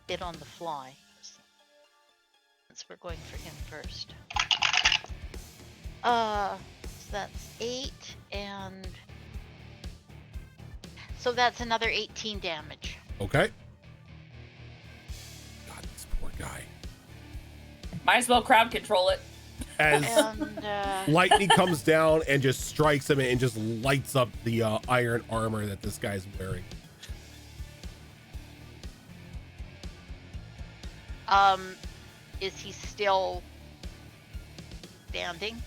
bit on the fly. Since we're going for him first. So that's 8, and so that's another 18 damage. Okay. God, this poor guy. Might as well crowd control it. As And lightning comes down and just strikes him and just lights up the iron armor that this guy's wearing. is he still standing?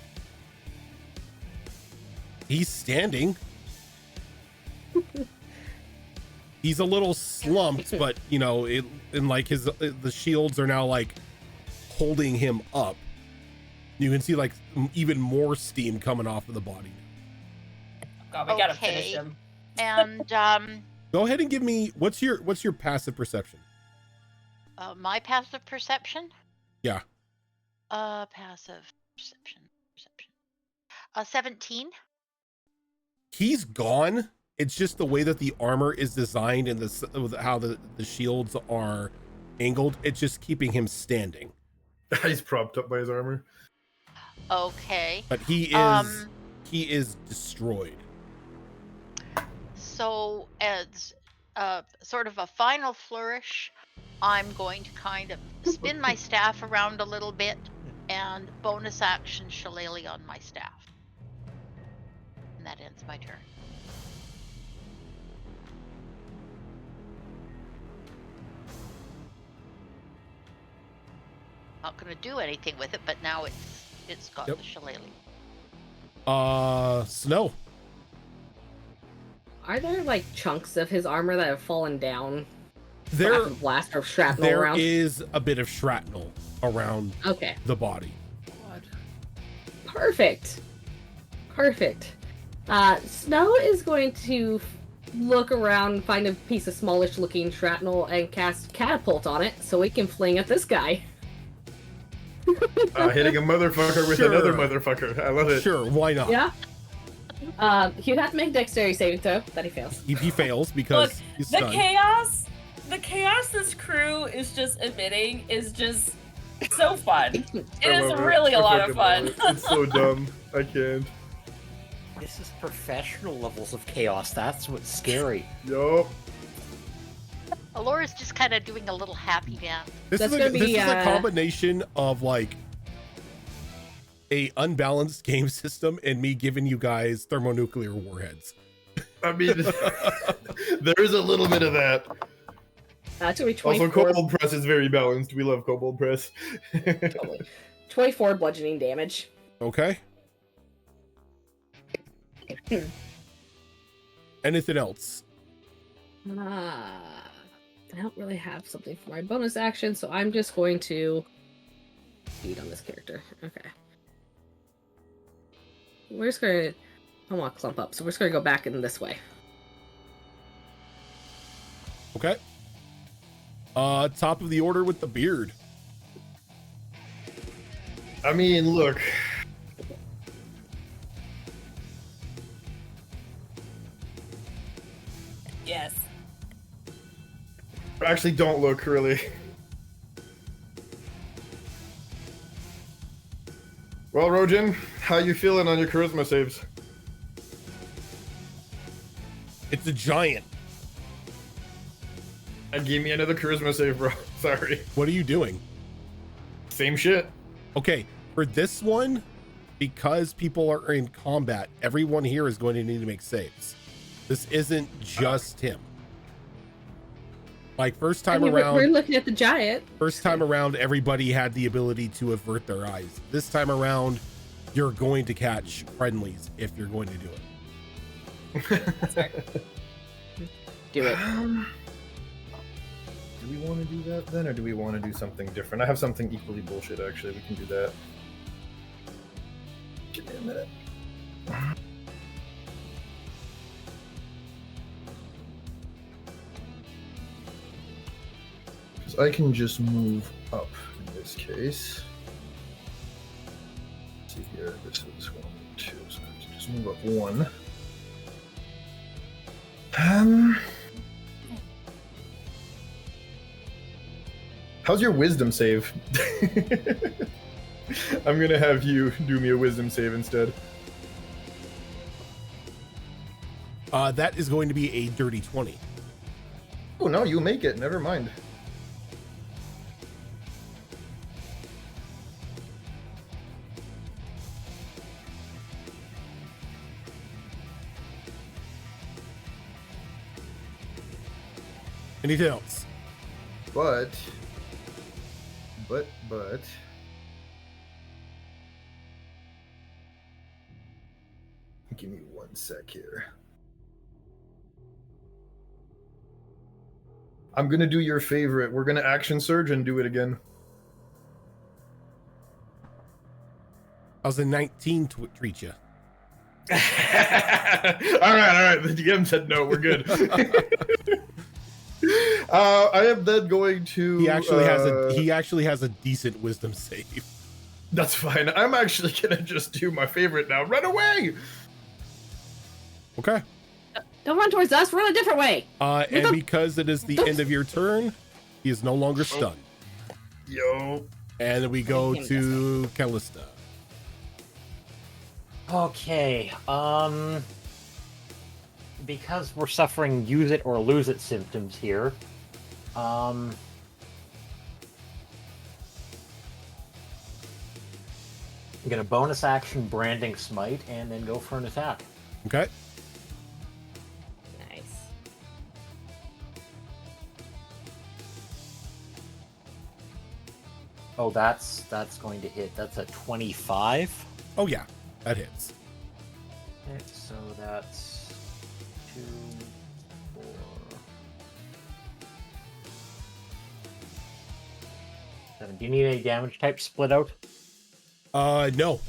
He's standing. He's a little slumped, but you know, and like the shields are now like holding him up. You can see like even more steam coming off of the body. God, we gotta Okay. finish him. And Go ahead and give me what's your passive perception? My passive perception? Yeah. Passive perception. 17. He's gone. It's just the way that the armor is designed and with how the shields are angled. It's just keeping him standing. He's propped up by his armor. Okay. But he is destroyed. So as sort of a final flourish, I'm going to kind of spin my staff around a little bit and bonus action shillelagh on my staff. And that ends my turn. Not going to do anything with it, but now it's got Yep. the shillelagh. Snow. Are there like chunks of his armor that have fallen down? There After the blast or shrapnel there around? is a bit of shrapnel around Okay. the body. Perfect. Perfect. Snow is going to look around, find a piece of smallish looking shrapnel, and cast catapult on it so we can fling at this guy. Hitting a motherfucker with Sure. another motherfucker. I love it. Sure, why not? Yeah. He'd have to make dexterity saving throw. That he fails. He fails because Look, he's the stunned. chaos this crew is just emitting is just so fun. It I is love really I a lot of fucking fun. love it. It's so dumb. I can't. This is professional levels of chaos. That's what's scary. Yup. Alora's just kind of doing a little happy dance. This That's is gonna this be, is a combination of like a unbalanced game system and me giving you guys thermonuclear warheads. I mean, there is a little bit of that. That's gonna be Also, 24. Kobold Press is very balanced. We love Kobold Press. Totally. 24 bludgeoning damage. Okay. Anything else? I don't really have something for my bonus action, so I'm just going to beat on this character. Okay. We're just gonna. I want to clump up, so we're just gonna go back in this way. Okay. Top of the order with the beard. I mean, look. Yes. Actually, don't look, really. Well, Rojin, how you feeling on your charisma saves? It's a giant. Give me another charisma save, bro. Sorry. What are you doing? Same shit. Okay, for this one, because people are in combat, everyone here is going to need to make saves. This isn't just him. Like first time around, we're looking at the giant. first time around, everybody had the ability to avert their eyes. This time around, you're going to catch friendlies if you're going to do it. Do it. Do we want to do that then, or do we want to do something different? I have something equally bullshit, actually. We can do that. Give me a minute. Because I can just move up in this case. Let's see here. This is 1, 2, so I can just move up 1. How's your wisdom save? I'm gonna have you do me a wisdom save instead. That is going to be a dirty 20. Oh no, you make it. Never mind. Anything else? But. Give me 1 sec here. I'm gonna do your favorite. We're gonna action surge and do it again. How's a 19 treat you? all right. The DM said no. We're good. I am then going to. He actually has a decent wisdom save. That's fine. I'm actually gonna just do my favorite now. Run away! Okay. Don't run towards us. Run a different way. And because it is the end of your turn, he is no longer stunned. Yo. And then we go to Callista. Okay. Because we're suffering use it or lose it symptoms here. I'm gonna bonus action branding smite and then go for an attack. Okay. Nice. Oh, that's going to hit. That's a 25. Oh yeah, that hits. Okay, so that's 2, 4. 7. Do you need any damage type split out? No.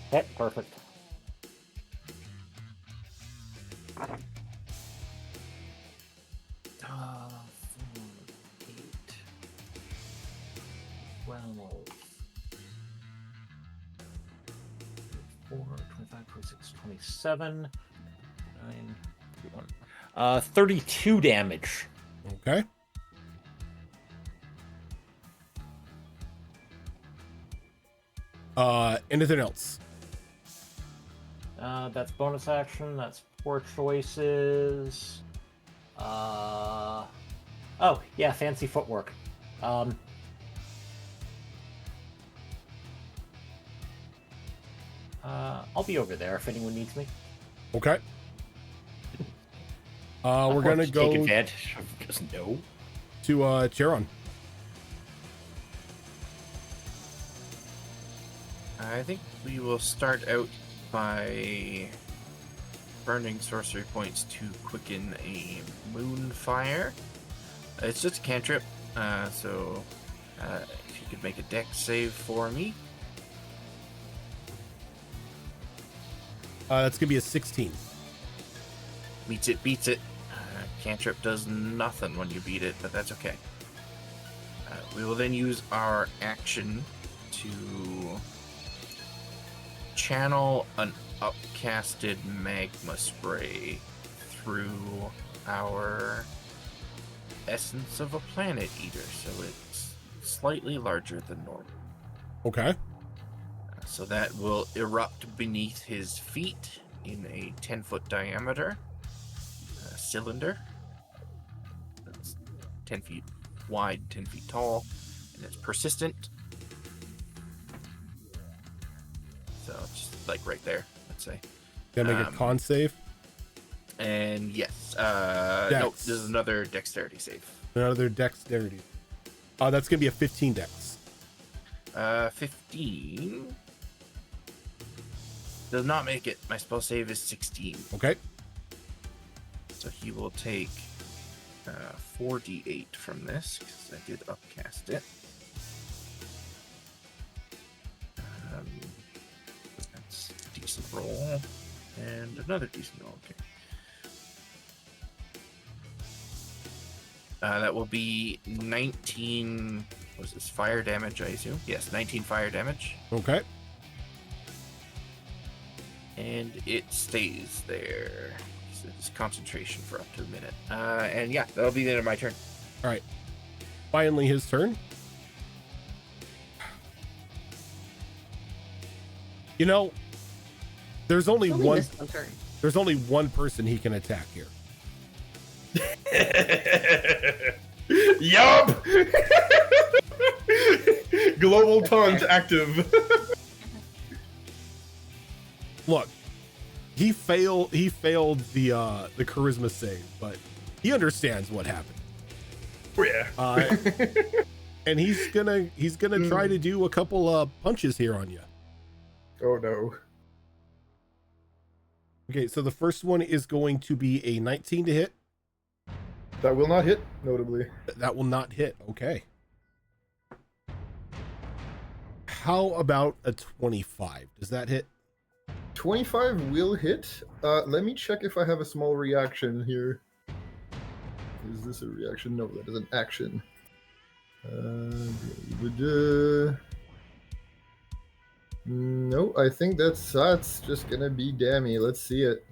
Okay, perfect. Uh, 4, 8, 12, 4, 25, 26, 27, 9, 31. 32 damage. Okay. Anything else? That's bonus action. That's 4 choices. Oh, yeah, fancy footwork. I'll be over there if anyone needs me. Okay. We're gonna go take advantage of just no. to Charon. I think we will start out by burning sorcery points to quicken a moonfire. It's just a cantrip, so if you could make a dex save for me. That's gonna be a 16. Meets it, beats it. Cantrip does nothing when you beat it, but that's okay. We will then use our action to channel an upcasted magma spray through our essence of a planet eater, so it's slightly larger than normal. Okay. So that will erupt beneath his feet in a 10-foot diameter cylinder. That's 10 feet wide, 10 feet tall, and it's persistent. So it's just like right there, let's say. Gonna make a con save. And yes, Dex. no, this is another dexterity save. Another dexterity. That's gonna be a 15 dex. 15 does not make it. My spell save is 16. Okay. So he will take 4d8 from this, because I did upcast it. That's a decent roll. And another decent roll, okay. That will be 19, what is this, fire damage, I assume? Yes, 19 fire damage. Okay. And it stays there. So it's concentration for up to a minute. And yeah, that'll be the end of my turn. All right. Finally, his turn. You know, there's only Only one. missed one turn. There's only one person he can attack here. Yup. Global taunt active. Look, he failed the charisma save, but he understands what happened. Oh, yeah. And he's gonna try to do a couple punches here on you. Oh no. Okay, so the first one is going to be a 19 to hit. That will not hit, notably. That will not hit. Okay. How about a 25? Does that hit? 25 will hit. Let me check if I have a small reaction here. Is this a reaction? No, that is an action. No, I think that's just gonna be dammy. Let's see it.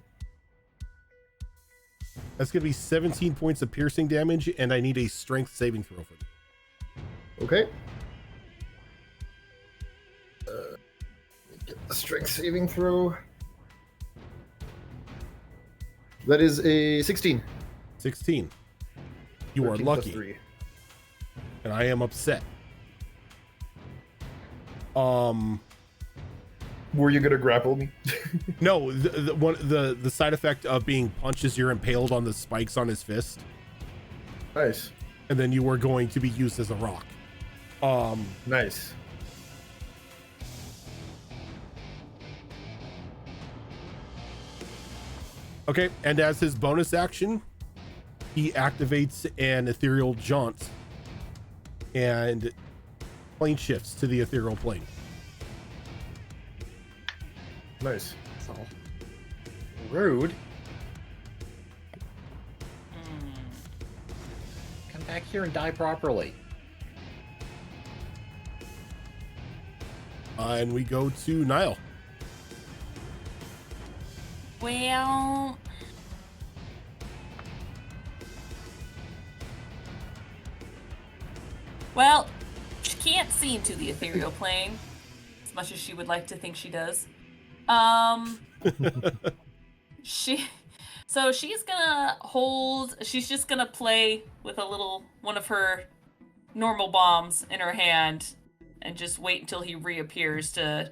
That's going to be 17 points of piercing damage, and I need a strength saving throw for that. Okay. Get the strength saving throw. That is a 16. 16. You are 13 plus lucky, 3. and I am upset. Were you gonna grapple me? No, the side effect of being punched is you're impaled on the spikes on his fist, Nice. and then you were going to be used as a rock. Nice. Okay, and as his bonus action, he activates an ethereal jaunt and plane shifts to the ethereal plane. Nice. So rude. Come back here and die properly. And we go to Nile. Well, she can't see into the ethereal plane as much as she would like to think she does. She's gonna hold. She's just gonna play with one of her normal bombs in her hand, and just wait until he reappears to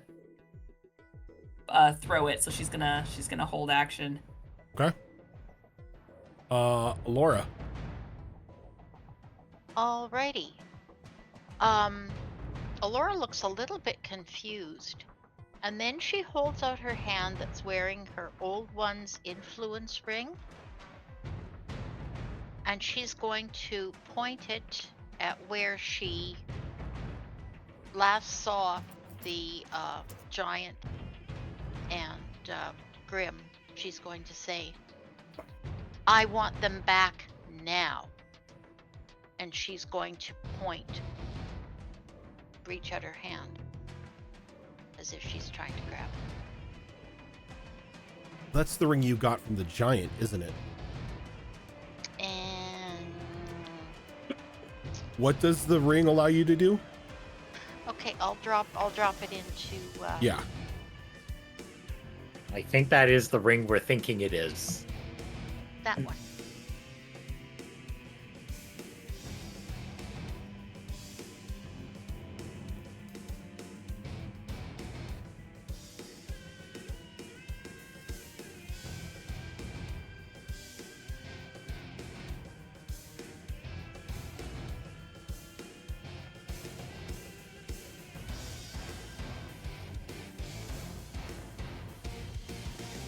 throw it. So she's gonna hold action. Okay. Laura. Alrighty. Alora looks a little bit confused, and then she holds out her hand that's wearing her old one's influence ring, and she's going to point it at where she last saw the giant and Grim. She's going to say, "I want them back now." And she's going to reach out her hand as if she's trying to grab it. That's the ring you got from the giant, isn't it? And What does the ring allow you to do? okay, I'll drop it into Yeah. I think that is the ring we're thinking it is. that one.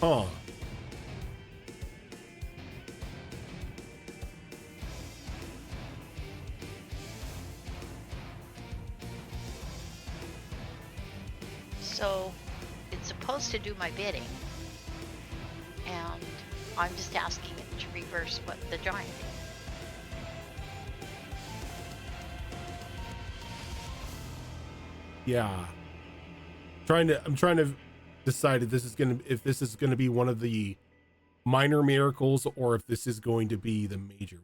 Huh. So it's supposed to do my bidding, and I'm just asking it to reverse what the giant did. Yeah. I'm trying to decide if this is gonna be one of the minor miracles or if this is going to be the major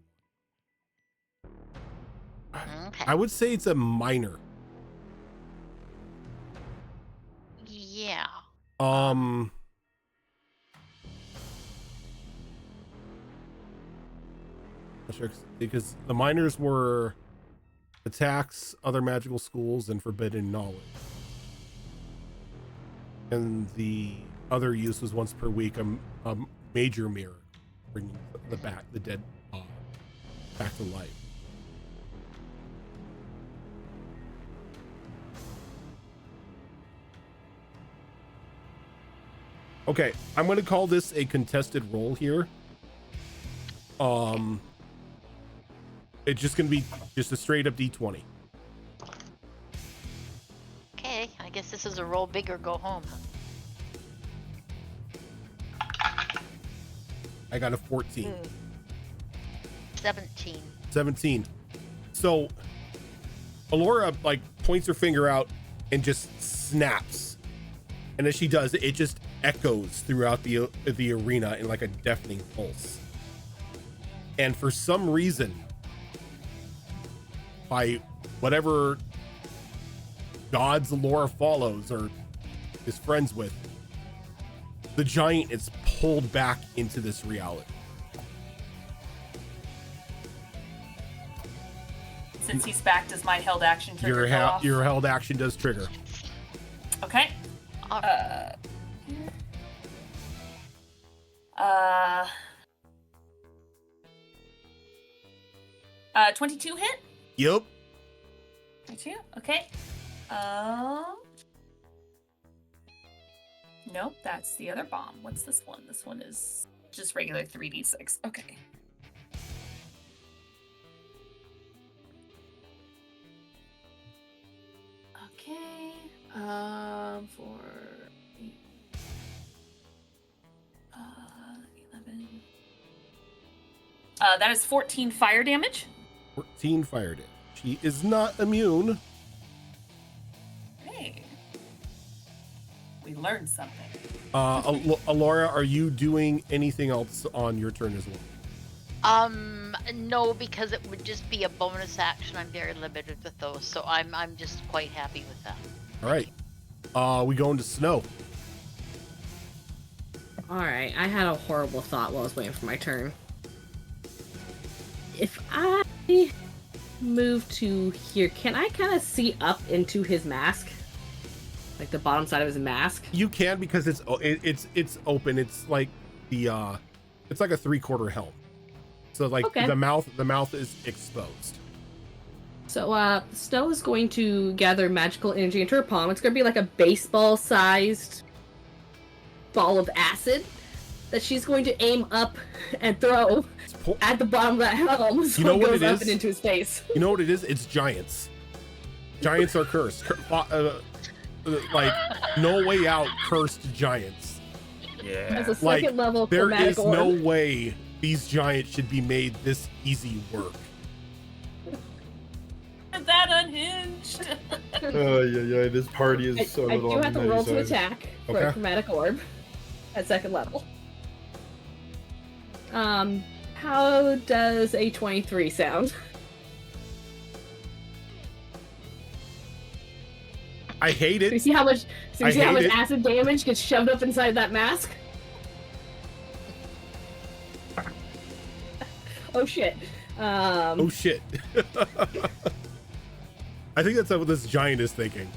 one. Okay. I would say it's a minor. Yeah. Because the minors were attacks, other magical schools, and forbidden knowledge. And the other use was once per week, a major mirror, bringing the dead back to life. Okay, I'm going to call this a contested roll here. It's just going to be just a straight up D20. Okay, I guess this is a roll big or go home. I got a 14. 17. 17. So Alora like points her finger out and just snaps. And as she does, it just echoes throughout the arena in like a deafening pulse. And for some reason, by whatever gods Alora follows or is friends with, the giant is pulled back into this reality. Since he's back, does my held action trigger go off? Your held action does trigger. Okay. Uh, 22 hit? Yep. 22? Okay. Nope, that's the other bomb. What's this one? This one is just regular 3d6. Okay. Okay. For 11. That is 14 fire damage. 14 fire damage. She is not immune. Hey. We learned something. Alora, are you doing anything else on your turn as well? No, because it would just be a bonus action. I'm very limited with those, so I'm just quite happy with that. All right. We go into Snow. Alright, I had a horrible thought while I was waiting for my turn. If I move to here, can I kind of see up into his mask? Like the bottom side of his mask? You can, because it's open. It's like it's like a 3/4 helm. So like Okay. the mouth is exposed. So Snow is going to gather magical energy into her palm. It's going to be like a baseball-sized ball of acid that she's going to aim up and throw at the bottom of that helm, so You know it what goes it up is? and into his face. You know what it is? It's giants. Giants are cursed. Like no way out. Cursed giants. Yeah. As a Like second level there chromatic is no orb. way these giants should be made this easy work. That unhinged. Yeah, this party is so I little do on have to the roll to many sides. attack for Okay. a chromatic orb at second level. How does a 23 sound? I hate Do you it. see how much? I hate it. Acid damage gets shoved up inside that mask? Oh shit! Oh shit. I think that's what this giant is thinking.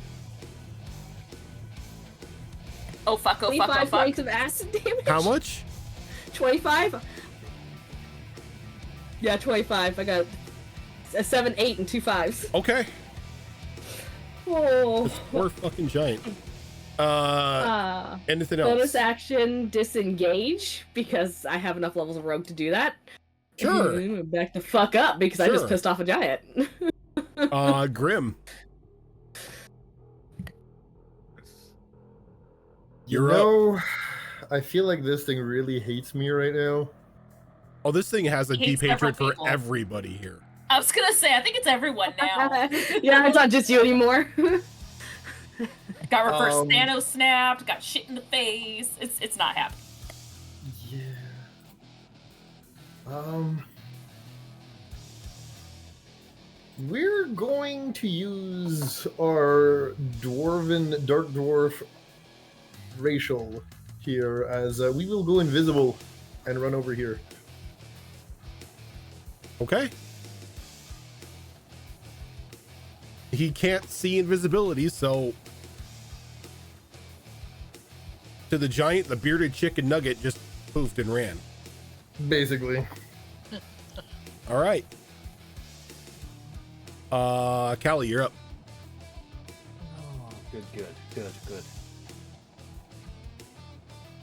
Oh fuck, oh fuck, 25 oh fuck. points of acid damage. How much? 25. Yeah, 25. I got a 7, 8, and 2 5s. Okay. Oh. This poor fucking giant. Anything else? Bonus action disengage because I have enough levels of rogue to do that. Sure. Back the fuck up because I just Sure. pissed off a giant. Grim. You You're up. know, I feel like this thing really hates me right now. Oh, this thing has a Hates deep hatred several for people. everybody here. I was gonna say, I think it's everyone now. Yeah, it's not just you anymore. Got reverse Um, nano snapped, got shit in the face. It's not happy. Yeah. We're going to use our dwarven dark dwarf racial here as we will go invisible and run over here. Okay. He can't see invisibility, so to the giant, the bearded chicken nugget just poofed and ran. Basically. All right. Callie, you're up. Oh, good.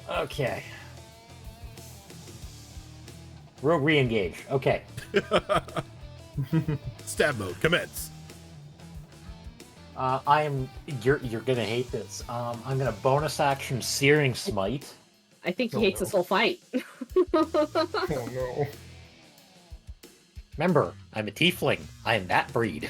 Okay. Rogue re-engage. Okay. Stab mode, commence. You're gonna hate this. I'm gonna bonus action Searing Smite. I think he Oh, hates no. this whole fight. Oh no. Remember, I'm a tiefling. I am that breed.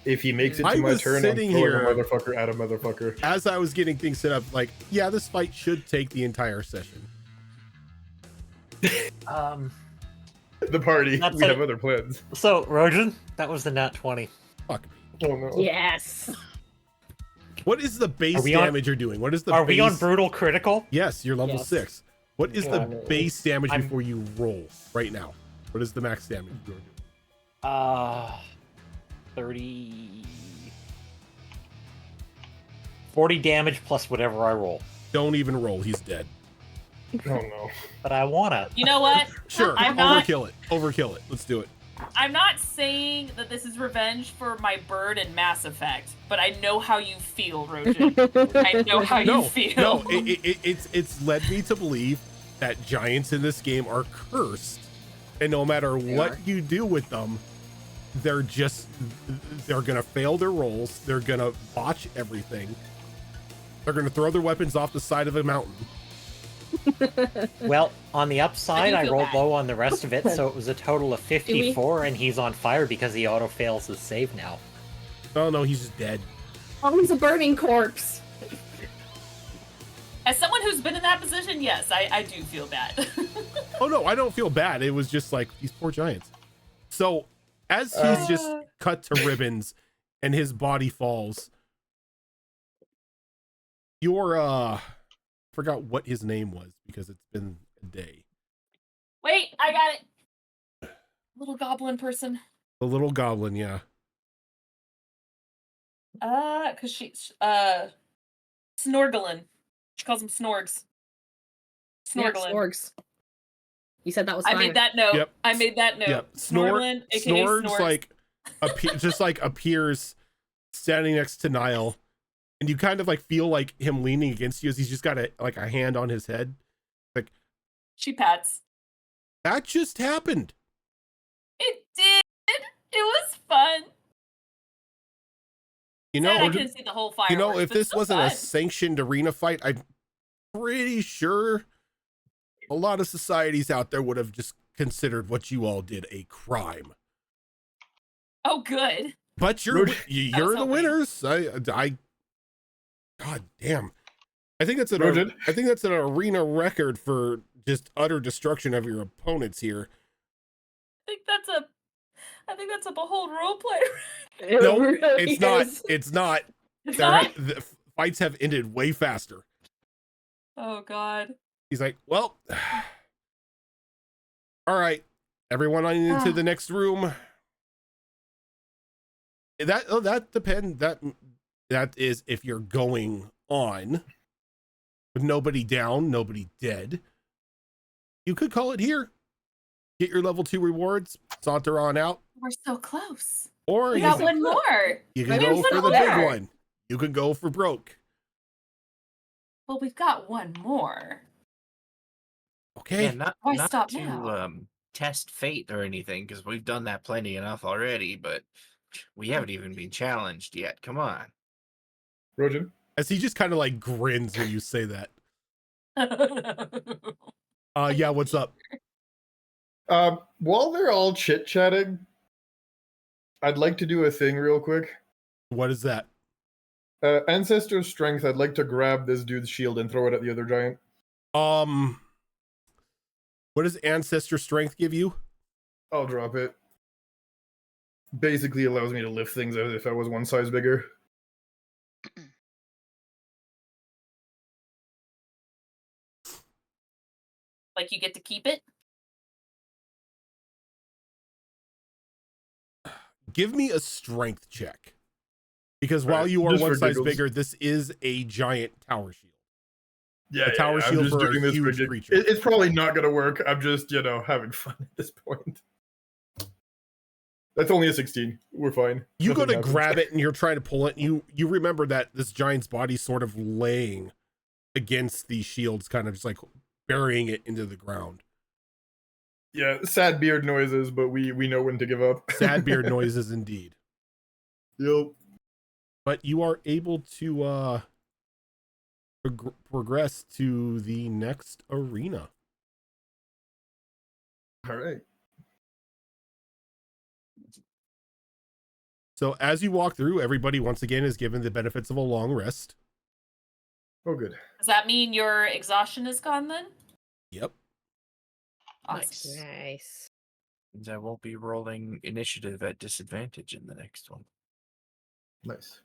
If he makes it I to my was turn, I'm sitting throwing here- a motherfucker at a motherfucker. As I was getting things set up, like, yeah, this fight should take the entire session. The party. That's We it. have other plans. So, Rojan, that was the nat 20. Fuck me. Oh no. Yes. What is the base Are we on- damage you're doing? What is the Are base? we on brutal critical? Yes, you're level Yes. 6. What is the Yeah, no, base damage I'm- before you roll right now? What is the max damage you're doing? 30... 40 damage plus whatever I roll. Don't even roll. He's dead. Oh no. But I wanna. You know what? Sure. I'm not- Overkill it. Overkill it. Let's do it. I'm not saying that this is revenge for my bird in Mass Effect, but I know how you feel, Rojan. I know how you feel. No, it's led me to believe that giants in this game are cursed, and no matter what you do with them, they're gonna fail their rolls. They're gonna botch everything. They're gonna throw their weapons off the side of a mountain. Well, on the upside, I feel rolled bad. low on the rest of it, so it was a total of 54, and he's on fire because he auto fails his save now. Oh no, he's just dead. Oh, he's a burning corpse. As someone who's been in that position, yes, I do feel bad. Oh no, I don't feel bad. It was just like these poor giants. So as he's just cut to ribbons and his body falls, your forgot what his name was because it's been a day. Wait, I got it. Little goblin person. The little goblin, yeah. Cause she's Snorglin. She calls him Snorgs. Yeah, Snorglin. Snorgs. You said that was I fine. made that note. Yep. I made that note. Yep. Snorglin, aka Snorgs Snorgs. like appears standing next to Niall, and you kind of like feel like him leaning against you as he's just got a hand on his head. Like, She pats. that just happened. It did. It was fun. You Sad I know, couldn't see the whole fireworks. you know, if but this still wasn't a fun. sanctioned arena fight, I'm pretty sure a lot of societies out there would have just considered what you all did a crime. Oh, good. But you're was the hoping. winners. I God damn. I think that's Rojan? I think that's an arena record for just utter destruction of your opponents here. I think that's a behold roleplay. It No, really it's not. is. It's not. It's There not? the fights have ended way faster. Oh God. He's like, well, all right, everyone on into the next room. That depends. That is if you're going on with nobody down, nobody dead. You could call it here. Get your level 2 rewards, saunter on out, We're so close. or We you got can, one more. you can Maybe go it's for the one big more. one. You can go for broke. Well, we've got one more. Okay. Yeah, not, Why not stop to now? test fate or anything, because we've done that plenty enough already, but we haven't even been challenged yet. Come on. Rojan? As he just kind of like grins when you say that. Yeah, what's up? While they're all chit-chatting, I'd like to do a thing real quick. What is that? Ancestor Strength, I'd like to grab this dude's shield and throw it at the other giant. What does ancestor strength give you? I'll drop it. Basically allows me to lift things as if I was one size bigger. Like you get to keep it? Give me a strength check. Because while Alright, you are just one for size giggles. bigger, this is a giant tower shield. Yeah, A tower I'm shield just for a doing this huge for creature. It's probably not going to work. I'm just, having fun at this point. That's only a 16. We're fine. You go Nothing to happens. grab it and you're trying to pull it. You remember that this giant's body's sort of laying against these shields, kind of just like burying it into the ground. Yeah, sad beard noises, but we know when to give up. Sad beard noises indeed. Yep. But you are able to progress to the next arena. All right. So as you walk through, everybody once again is given the benefits of a long rest. Oh, good. Does that mean your exhaustion is gone then? Yep. Awesome. Nice. Means I won't be rolling initiative at disadvantage in the next one. Nice.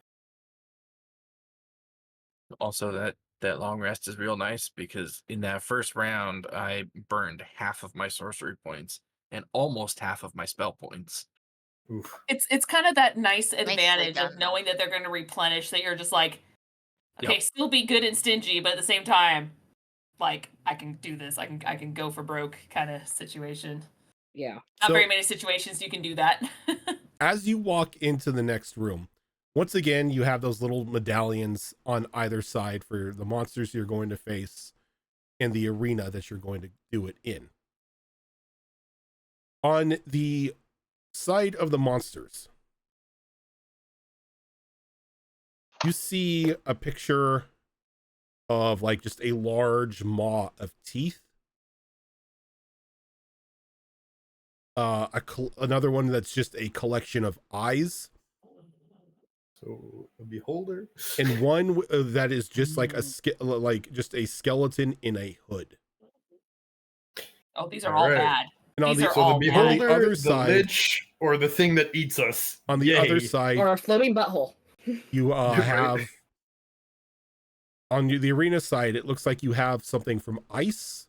Also, that long rest is real nice because in that first round, I burned half of my sorcery points and almost half of my spell points. Oof. It's kind of that nice advantage done, of knowing that they're going to replenish. That you're just like, okay, Yep. still be good and stingy, but at the same time, like I can do this. I can go for broke kind of situation. Yeah. Not So- very many situations you can do that. As you walk into the next room, once again, you have those little medallions on either side for the monsters you're going to face and the arena that you're going to do it in. On the side of the monsters, you see a picture of like just a large maw of teeth. Another one that's just a collection of eyes. So a beholder. And one that is just like just a skeleton in a hood. Oh, these are All all right. bad. And on These the, are So all the bad. beholder, other the side- lich, or the thing that eats us. on the Yay. other side, Or a floating butthole. you Right. have on the arena side, it looks like you have something from ice,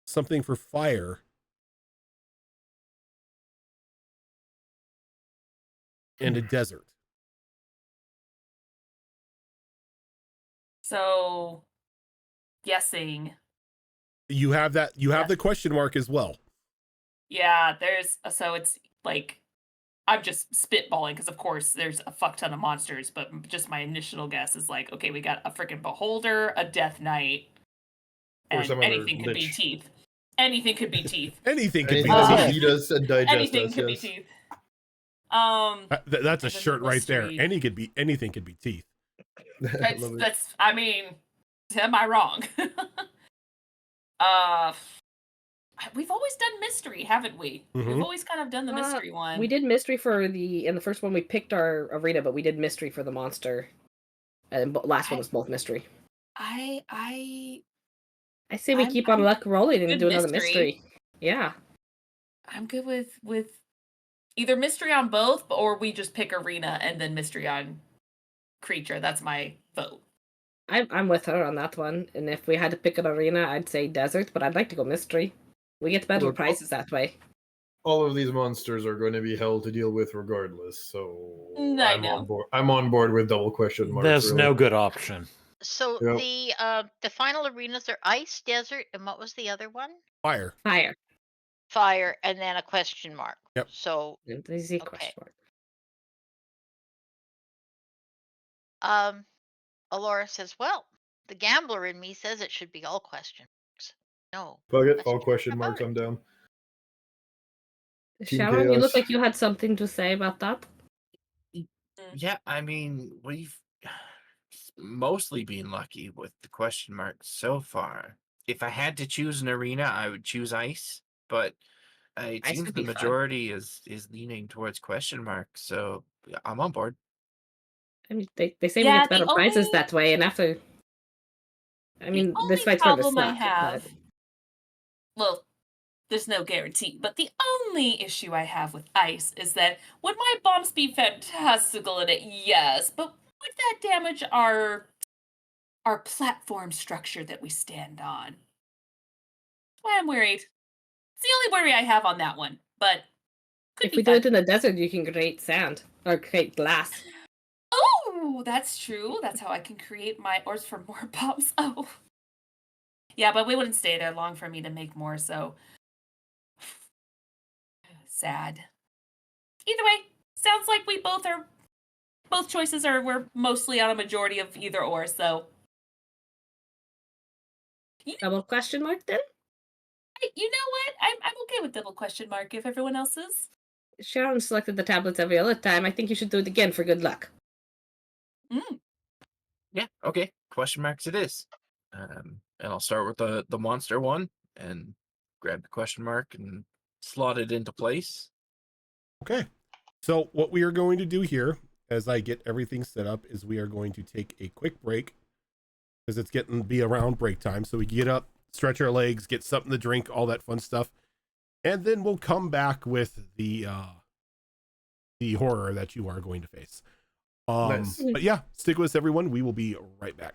something for fire, and a desert. So, guessing. You have that. You have Yeah. the question mark as well. Yeah, so it's like I'm just spitballing because of course there's a fuck ton of monsters, but just my initial guess is like, okay, we got a freaking beholder, a death knight, Or and some other anything could be lich. teeth. Anything could be teeth. Anything could Anything be. that Uh, will teeth. eat us and digest Anything us. could be Yes. teeth. That's a and then shirt the right there. mystery. Anything could be teeth. I love it. That's I mean, am I wrong? uh we've always done mystery, haven't we? We've Mhm. always kind of done the mystery one. We did mystery in the first one we picked our arena, but we did mystery for the monster. And last one was both mystery. I I say we I'm- keep on luck rolling and good do another mystery. mystery. Yeah. I'm good with either mystery on both, or we just pick arena and then mystery on creature. That's my vote. I'm with her on that one. And if we had to pick an arena, I'd say desert, but I'd like to go mystery. We get better Look, prizes that way. All of these monsters are going to be hell to deal with regardless. So I I'm know. on board. I'm on board with double question marks. There's really. no good option. So Yep. the final arenas are ice, desert, and what was the other one? Fire. Fire. Fire, and then a question mark. Yep. So And easy Okay. question mark. Alora says, well, the gambler in me says it should be all question marks. No. Fuck it. All questions question about marks. it. I'm down. Team Sharon, you look Chaos. like you had something to say about that. Yeah, I mean, we've mostly been lucky with the question marks so far. If I had to choose an arena, I would choose ice, but it Ice seems would the be fun. majority is leaning towards question marks, so yeah, I'm on board. I mean, they say Yeah, we get the better prizes only- that way, and after. I mean, the this only fight's going to problem I suck. have, But well, there's no guarantee, but the only issue I have with ice is that would my bombs be fantastical in it? Yes, but would that damage our platform structure that we stand on? That's why I'm worried. It's the only worry I have on that one, but could if be we do fun. it in the desert, you can create sand or create glass. Oh, that's true. That's how I can create my ores for more bombs. Oh. Yeah, but we wouldn't stay there long for me to make more, so sad. Either way, sounds like we both choices we're mostly on a majority of either or, so Double question mark then? you know what? I'm okay with double question mark if everyone else is. Sharon selected the tablets every other time. I think you should do it again for good luck. Yeah, okay. Question marks it is. And I'll start with the monster one and grab the question mark and slot it into place. Okay. So what we are going to do here, as I get everything set up, is we are going to take a quick break because it's getting to be around break time. So we get up, stretch our legs, get something to drink, all that fun stuff, and then we'll come back with the horror that you are going to face. Nice. But yeah, stick with us, everyone. We will be right back.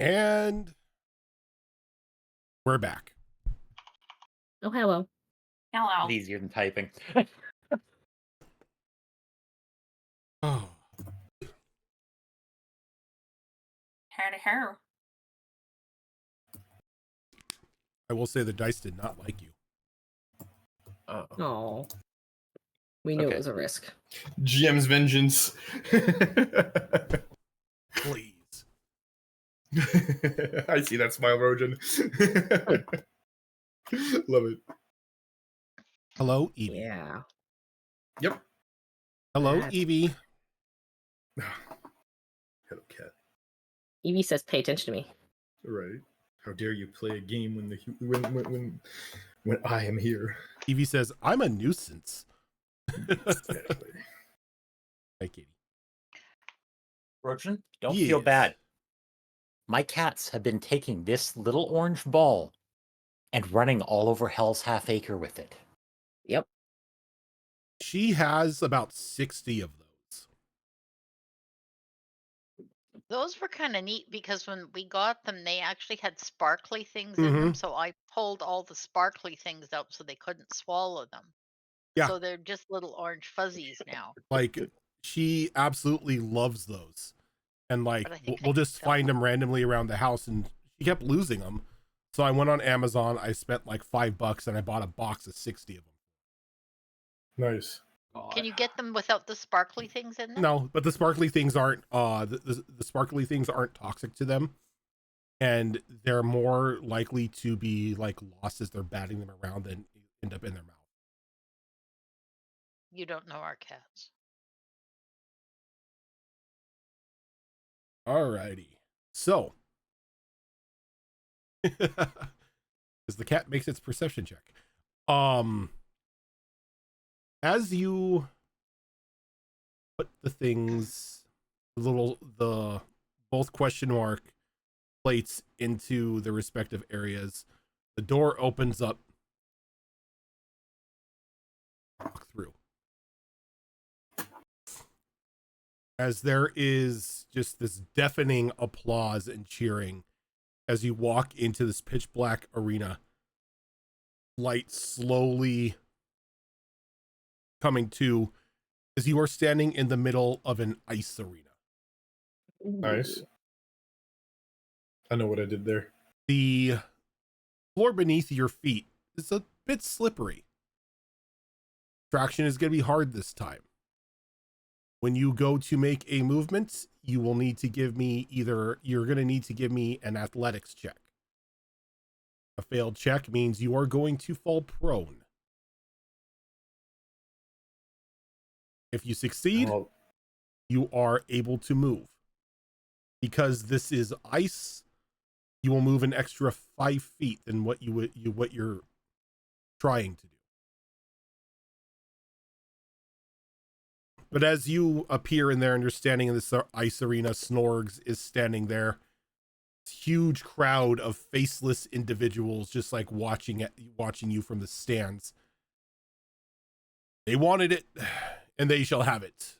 And we're back. Oh, hello. Hello. It's easier than typing. Oh, Howdy ho. I will say the dice did not like you. Oh. Oh. We knew Okay. it was a risk. GM's vengeance. Please. I see that smile, Rojan. Love it. Hello, Evie. Yeah. Yep. Hello, That's- Evie. Hello, cat. Evie says, "Pay attention to me." Right. How dare you play a game when I am here? Evie says, I'm a nuisance. Exactly. Hi, Katie. Rojan, don't feel Yes. bad. My cats have been taking this little orange ball and running all over Hell's Half Acre with it. Yep. She has about 60 of those. Those were kind of neat because when we got them, they actually had sparkly things in them. So I pulled all the sparkly things out so they couldn't swallow them. Yeah. So they're just little orange fuzzies now. Like, she absolutely loves those. And like, But I think I we'll can just sell find them. them randomly around the house, and she kept losing them. So I went on Amazon. I spent like $5 and I bought a box of 60 of them. Nice. Can you get them without the sparkly things in them? No, but the sparkly things aren't the sparkly things aren't toxic to them, and they're more likely to be like lost as they're batting them around than end up in their mouth. You don't know our cats. Alrighty. So as the cat makes its perception check. As you put the things, the both question mark plates into the respective areas, the door opens up. Walk through. As there is just this deafening applause and cheering as you walk into this pitch black arena, light slowly coming to as you are standing in the middle of an ice arena. Nice. I know what I did there. The floor beneath your feet is a bit slippery. Traction is going to be hard this time. When you go to make a movement, you will need to give me you're going to need to give me an athletics check. A failed check means you are going to fall prone. If you succeed, Oh, you are able to move. Because this is ice, you will move an extra 5 feet than what you're trying to do. But as you appear in there and you're standing in this ice arena, Snorgs is standing there. Huge crowd of faceless individuals just like watching you from the stands. They wanted it, and they shall have it.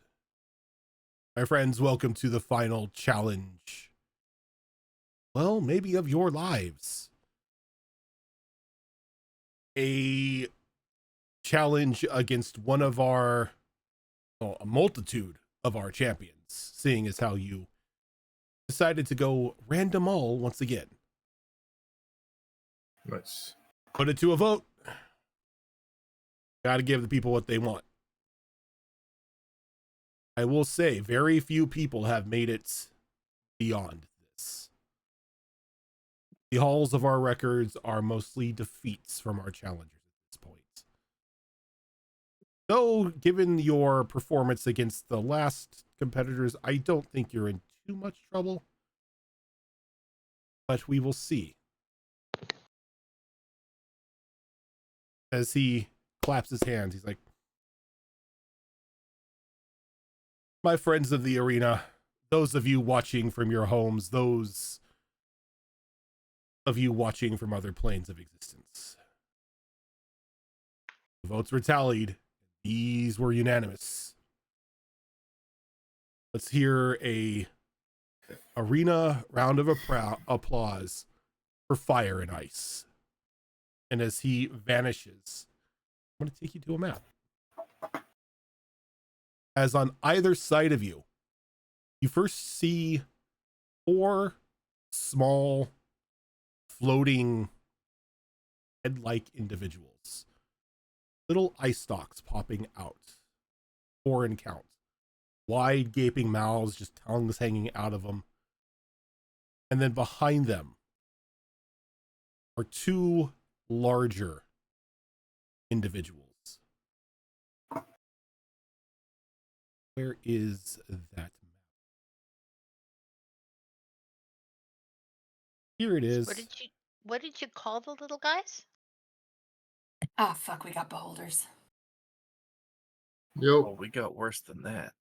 My friends, welcome to the final challenge. Well, maybe of your lives. A challenge against one of our, well, a multitude of our champions, seeing as how you decided to go random all once again. nice. Put it to a vote. Got to give the people what they want. I will say, very few people have made it beyond this. The halls of our records are mostly defeats from our challengers at this point. Though, given your performance against the last competitors, I don't think you're in too much trouble. But we will see. As he claps his hands, he's like, my friends of the arena, those of you watching from your homes, those of you watching from other planes of existence. The votes were tallied. These were unanimous. Let's hear a arena round of applause for Fire and Ice. And as he vanishes, I'm going to take you to a map. As on either side of you, you first see 4 small floating head-like individuals. Little ice stalks popping out. 4 in count. Wide gaping mouths, just tongues hanging out of them. And then behind them are 2 larger individuals. Where is that map? Here it is. What did you call the little guys? Ah, fuck, we got beholders. Yep. Oh, we got worse than that.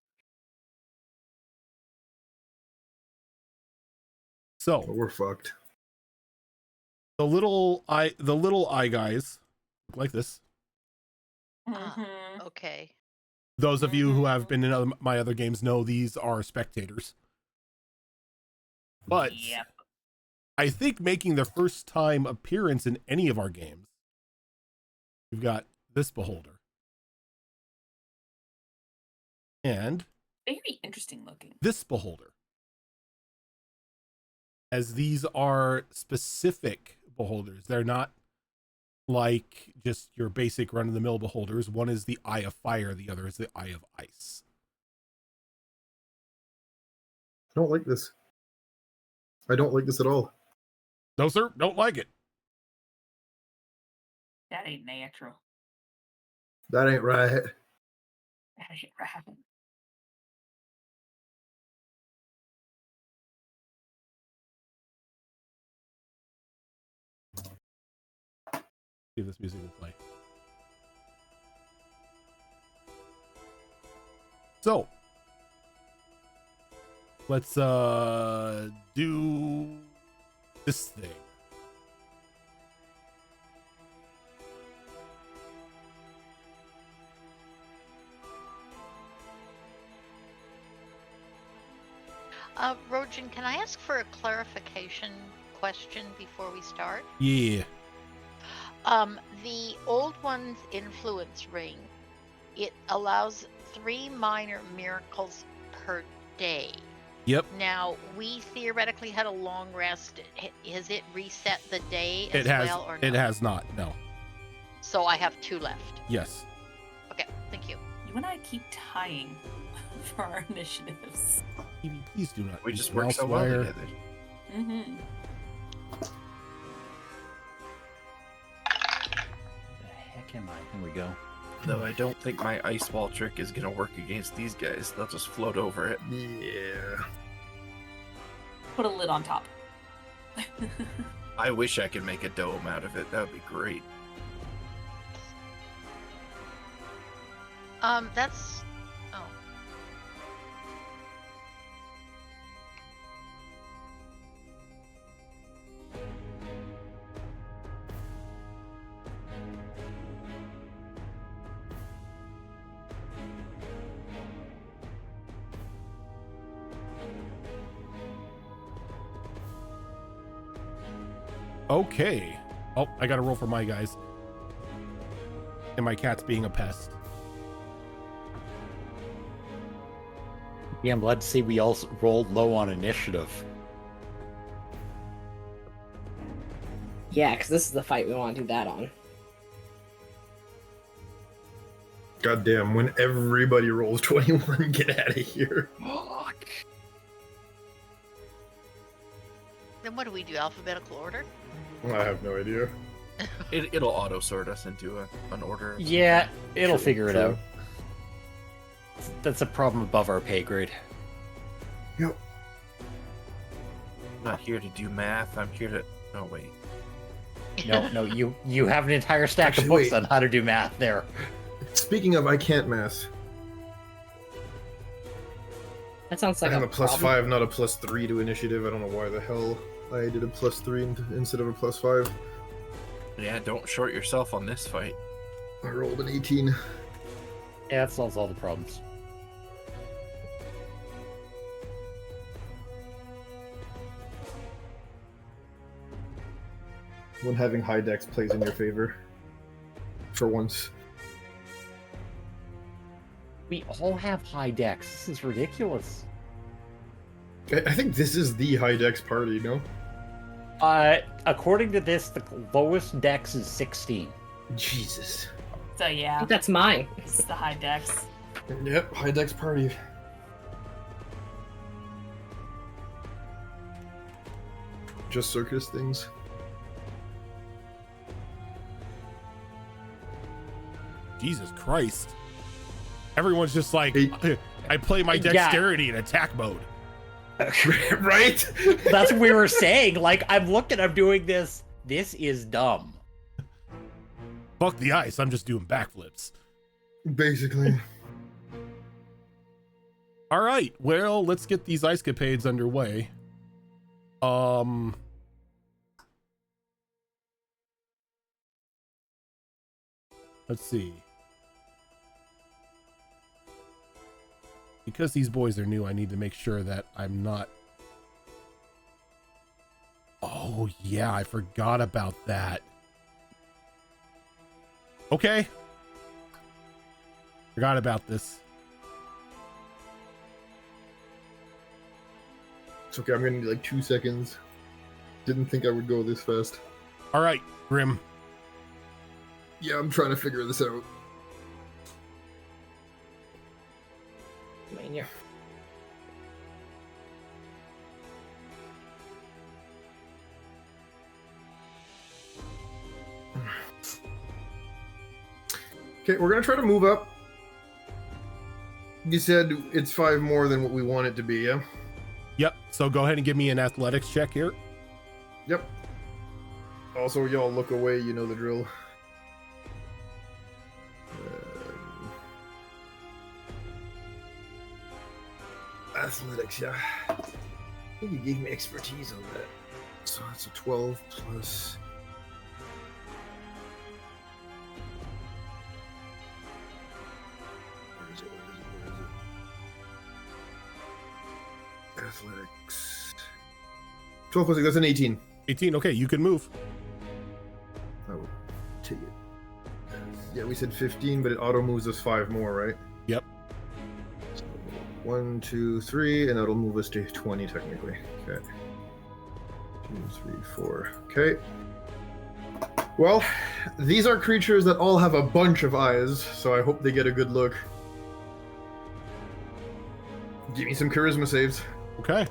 So We're fucked. the little eye guys look like this. Mm-hmm. Okay. Those of you who have been in my other games know these are spectators. But Yep. I think making their first time appearance in any of our games, we've got this beholder. And Very interesting looking. this beholder. As these are specific beholders. They're not like just your basic run-of-the-mill beholders. One is the Eye of Fire, the other is the Eye of Ice. I don't like this. I don't like this at all. No, sir, don't like it. That ain't natural. That ain't right. That ain't right. See if this music will play. So let's do this thing. Rojan, can I ask for a clarification question before we start? Yeah. The old one's influence ring, it allows 3 minor miracles per day. Yep. Now, we theoretically had a long rest. Has it reset the day It as has. well, or no? It has not. No. So I have 2 left. Yes. Okay, thank you. You and I keep tying for our initiatives. Evie, please do not. We use just mouse work so well wire. together. Mm-hmm. The heck am I? Here we go. Though I don't think my ice wall trick is gonna work against these guys. They'll just float over it. Yeah. Put a lid on top. I wish I could make a dome out of it. That would be great. That's... Oh. Okay. Oh, I got to roll for my guys. And my cat's being a pest. Yeah, I'm glad to see we all rolled low on initiative. Yeah, because this is the fight we want to do that on. Goddamn, when everybody rolls 21, get out of here. Then what do we do? Alphabetical order? I have no idea. It'll auto sort us into an order. Yeah, it'll figure it True. out. That's a problem above our pay grade. Yep. I'm not here to do math. I'm here to. Oh wait. No, you have an entire stack Actually, of books wait. on how to do math there. Speaking of, I can't math. That sounds I like have a problem. +5, not a +3 to initiative. I don't know why the hell I did a +3 instead of a +5. Yeah, don't short yourself on this fight. I rolled an 18. Yeah, that solves all the problems. when having high dex plays in your favor. For once. We all have high decks. This is ridiculous. I think this is the high dex party, no? According to this, the lowest dex is 16. Jesus. So I yeah, think that's mine. it's the high dex. Yep, high dex party. Just circus things. Jesus Christ. Everyone's just like, Hey. I play my Yeah. dexterity in attack mode. Right? That's what we were saying. Like, I'm looking, I'm doing this. This is dumb. Fuck the ice, I'm just doing backflips. Basically. All right, well, let's get these ice capades underway. Let's see. Because these boys are new, I need to make sure that I'm not... Oh, yeah, I forgot about that. Okay. Forgot about this. It's okay, I'm gonna need like 2 seconds. Didn't think I would go this fast. All right, Grim. Yeah, I'm trying to figure this out. Mania. Okay, we're gonna try to move up. You said it's 5 more than what we want it to be, yeah? Yep, so go ahead and give me an athletics check here. Yep. Also, y'all look away, you know the drill. Athletics, yeah. I think you gave me expertise on that. So that's a 12 plus... Where is it? Athletics. 12 plus, that's an 18. 18, okay, you can move. I will take it. Yeah, we said 15, but it auto moves us 5 more, right? Yep. So 1, 2, 3, and that'll move us to 20 technically. Okay. 2, 3, 4. Okay. Well, these are creatures that all have a bunch of eyes, so I hope they get a good look. Give me some charisma saves. Okay.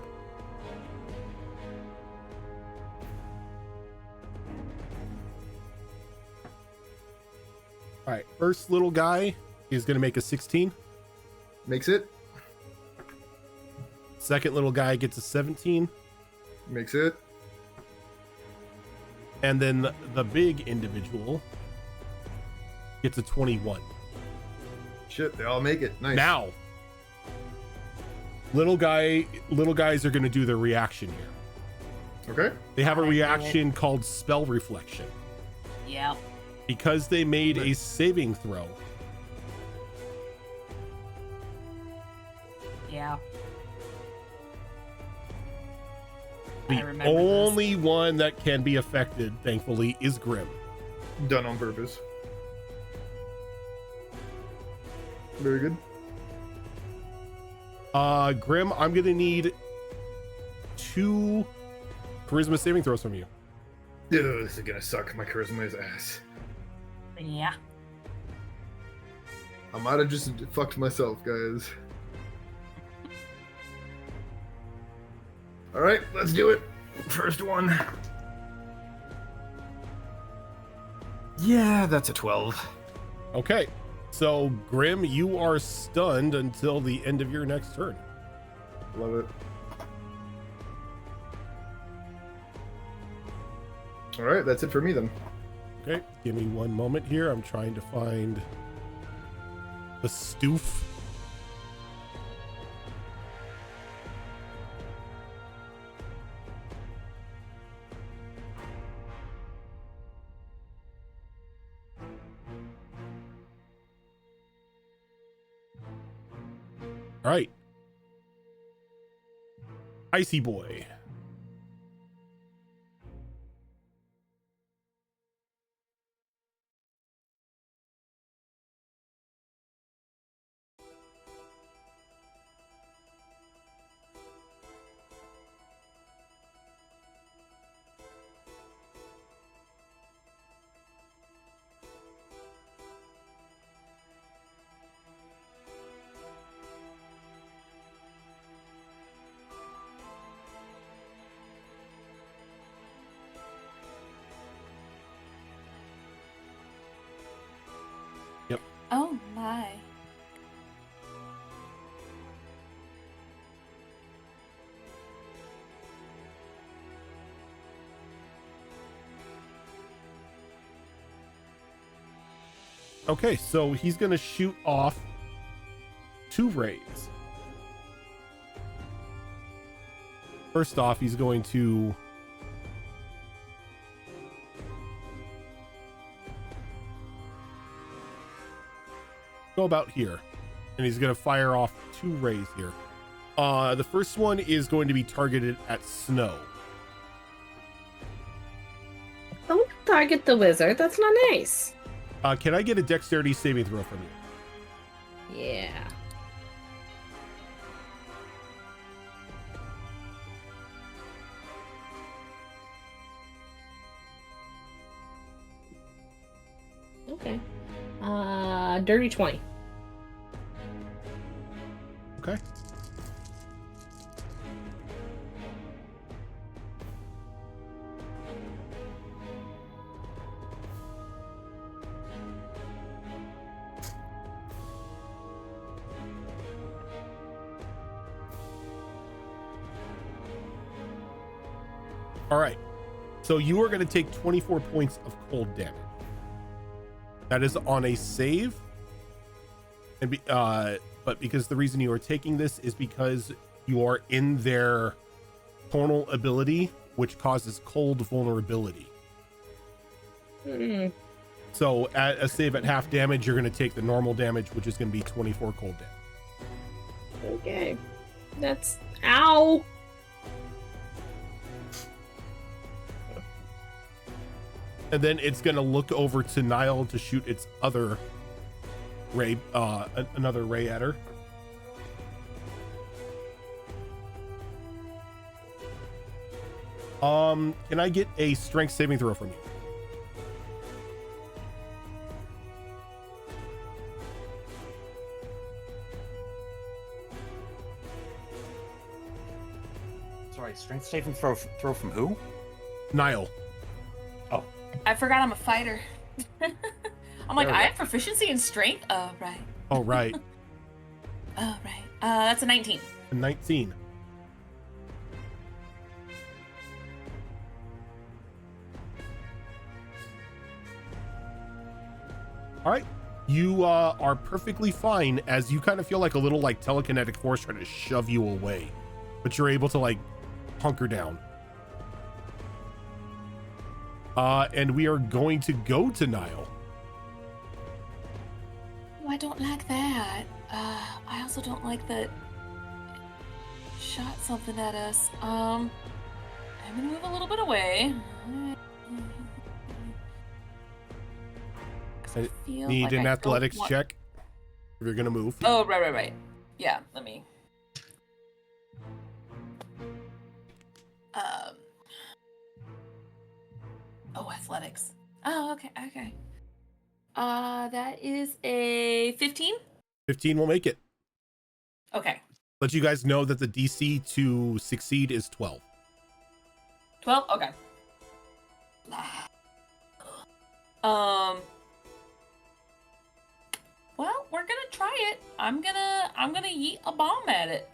All right, first little guy is going to make a 16. Makes it. Second little guy gets a 17. Makes it. And then the big individual gets a 21. Shit, they all make it. Nice. Now, little guys are going to do their reaction here. Okay. They have a I knew it. reaction called Spell Reflection. Yeah. Because they made a saving throw, Yeah. the I remember only one that can be affected, thankfully, is Grim. Done on purpose. Very good. Grim, I'm gonna need 2 charisma saving throws from you. Ugh, this is gonna suck. My charisma is ass. Yeah. I might have just fucked myself, guys. Alright, let's do it. First one. Yeah, that's a 12. Okay, so Grim, you are stunned until the end of your next turn. Love it. Alright, that's it for me then. Okay, give me one moment here. I'm trying to find the stoof. All right. Icy Boy. Oh my. Okay, so he's gonna shoot off 2 rays. First off, he's going to go about here, and he's gonna fire off 2 rays here. The first one is going to be targeted at Snow. Don't target the wizard. That's not nice. Can I get a dexterity saving throw from you? Yeah. Okay. Dirty 20. Okay. All right. So you are going to take 24 points of cold damage. That is on a save. And but because the reason you are taking this is because you are in their tonal ability, which causes cold vulnerability. So at a save at half damage, you're going to take the normal damage, which is going to be 24 cold damage. Okay. That's... Ow! And then it's going to look over to Nile to shoot its other ray, another ray at her. Can I get a strength saving throw from you? Sorry, strength saving throw from who? Nile. Oh. I forgot I'm a fighter. I'm like, There we I go. have proficiency in strength? Oh, right. Oh, right. Oh, right. That's a 19. A 19. All right. You are perfectly fine as you kind of feel like a little like telekinetic force trying to shove you away, but you're able to like hunker down. And we are going to go to Nile. Oh, I don't like that. I also don't like that it shot something at us. I'm gonna move a little bit away. I Feel need like an I don't athletics want- check if you're gonna move. Oh, right. Yeah, let me. Oh, athletics. Oh, okay. That is a 15. 15 will make it. Okay. Let you guys know that the DC to succeed is 12. 12? Okay. Well, we're gonna try it. I'm gonna yeet a bomb at it.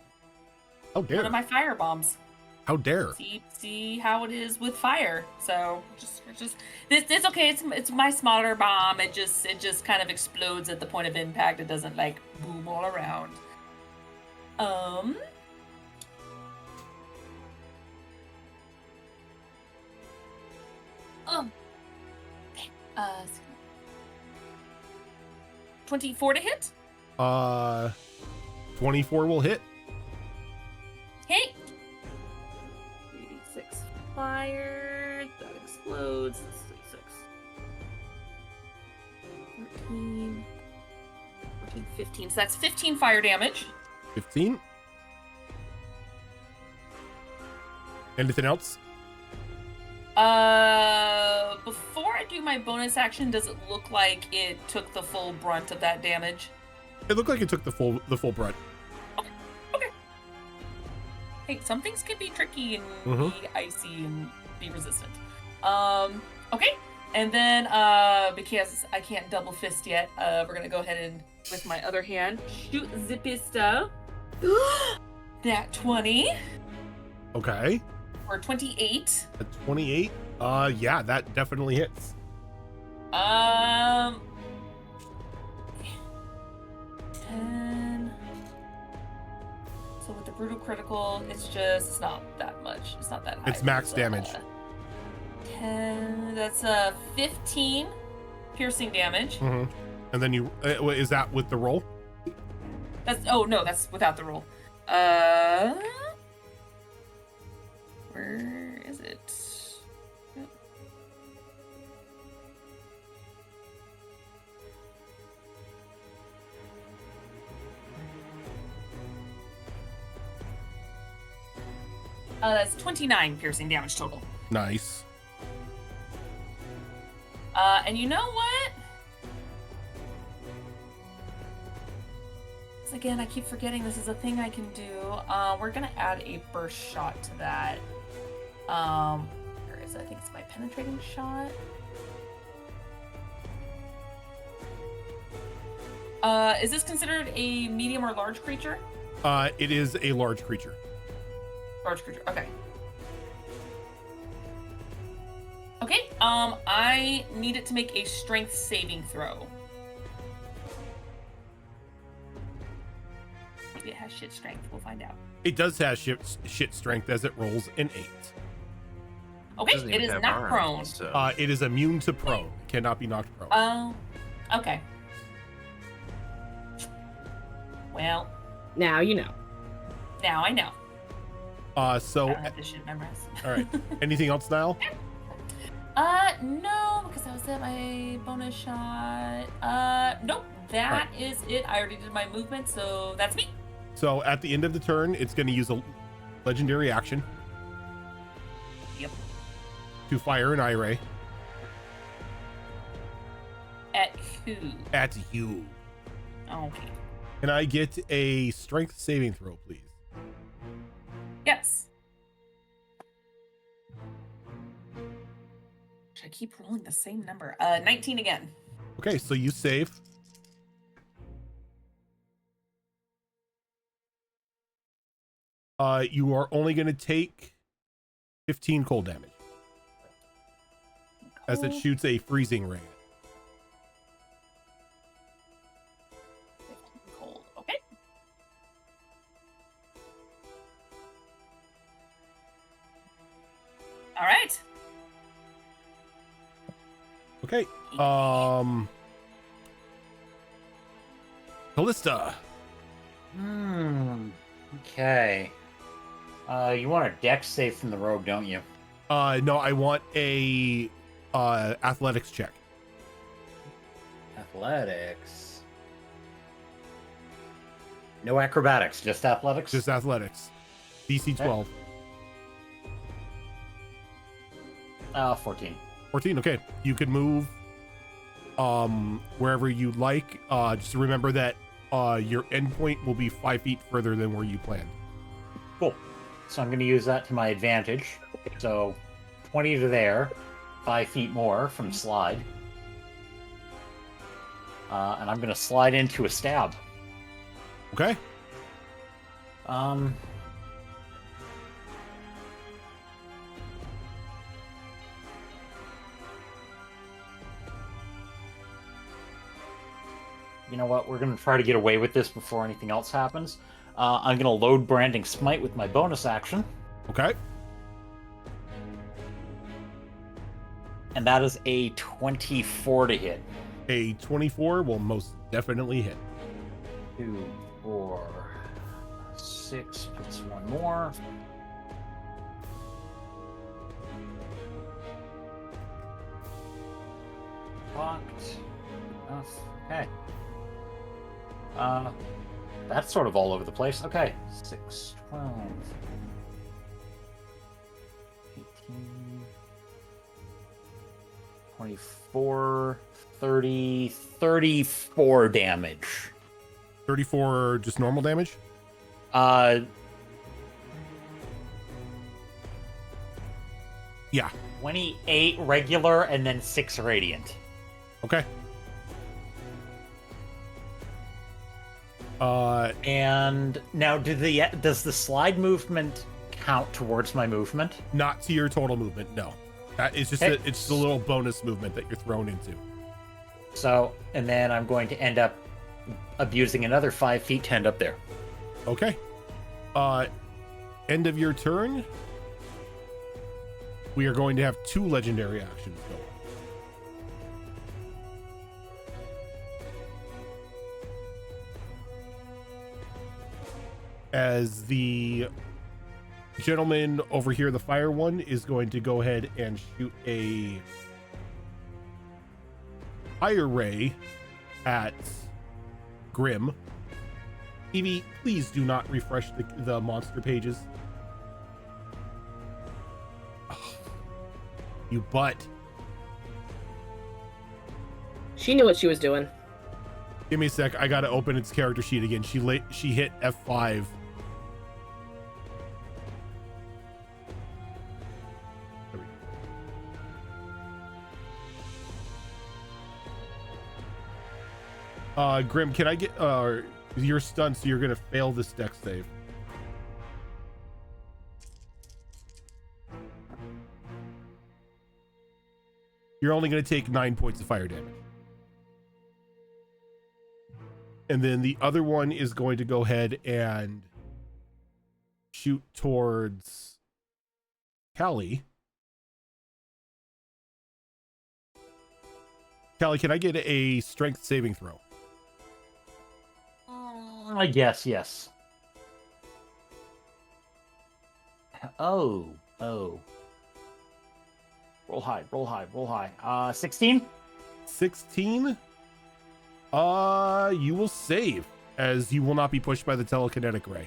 How One dare? of my fire bombs. How dare? See how it is with fire. So just it's okay. It's my smaller bomb. It just kind of explodes at the point of impact. It doesn't like boom all around. Uh, 24 to hit. 24 will hit. Hey. 86 fire. That explodes. That's 36. 13. 14, 15. So that's 15 fire damage. 15. Anything else? Before I do my bonus action, does it look like it took the full brunt of that damage? It looked like it took the full brunt. Okay. Hey, some things can be tricky and be icy and be resistant. Okay. And then, because I can't double fist yet, we're gonna go ahead and, with my other hand, shoot the pistol. That 20 Okay. or 28. A 28. Yeah, that definitely hits. 10. So with the brutal critical, it's not that much. It's not that high. It's max damage. 10. That's 15 piercing damage. Mm-hmm. And then you is that with the roll? That's without the roll. Where is it? That's 29 piercing damage total. Nice. And you know what? Again, I keep forgetting this is a thing I can do. We're gonna add a burst shot to that. Where is it? I think it's my penetrating shot. Is this considered a medium or large creature? It is a large creature. Large creature. Okay. Okay. I need it to make a strength saving throw. Maybe it has shit strength. We'll find out. It does have shit strength as it rolls an 8. Okay, Doesn't it even is have not arms, prone. So. It is immune to prone. It cannot be knocked prone. Okay. Well, Now you know. now I know. So I don't have this shit memorized. all right. Anything else, Niall? No, because I was at my bonus shot. Nope. That is it. I already did my movement, so that's me. So at the end of the turn, it's going to use a legendary action. Yep. To fire an eye ray At who? at you. Okay. Can I get a strength saving throw, please? Yes. Should I keep rolling the same number? 19 again. Okay, so you save. You are only going to take 15 cold damage as it Cool. shoots a freezing ray. 15 cold. Okay. All right. Okay. Callista. Okay. You want a dex save from the rogue, don't you? No, I want a athletics check. Athletics. No acrobatics, just athletics? Just athletics. DC 12. 14. 14. Okay. You can move wherever you like. Just remember that your endpoint will be 5 feet further than where you planned. Cool. So I'm going to use that to my advantage. So 20 to there, 5 feet more from slide. And I'm going to slide into a stab. Okay. You know what? We're going to try to get away with this before anything else happens. I'm going to load Branding Smite with my bonus action. Okay. And that is a 24 to hit. A 24 will most definitely hit. 2, 4, 6, plus one more. Locked. Enough. Okay. That's sort of all over the place. Okay. 6, 12, 18, 24, 30, 34 damage. 34 just normal damage? Yeah. 28 regular, and then 6 radiant. Okay. And now, does the slide movement count towards my movement? Not to your total movement, no. That is just Okay. it's a little bonus movement that you're thrown into. So, and then I'm going to end up abusing another 5 feet to end up there. Okay. End of your turn. We are going to have 2 legendary actions go. As the gentleman over here, the fire one, is going to go ahead and shoot a fire ray at Grim. Evie, please do not refresh the monster pages. Oh, you butt. She knew what she was doing. Give me a sec. I gotta open its character sheet again. She hit F5. There we go. Grim, can I get you're stunned, so you're gonna fail this dex save. You're only gonna take 9 points of fire damage. And then the other one is going to go ahead and shoot towards Callie. Callie, can I get a strength saving throw? Yes. Oh. Roll high. 16? 16? You will save, as you will not be pushed by the telekinetic ray.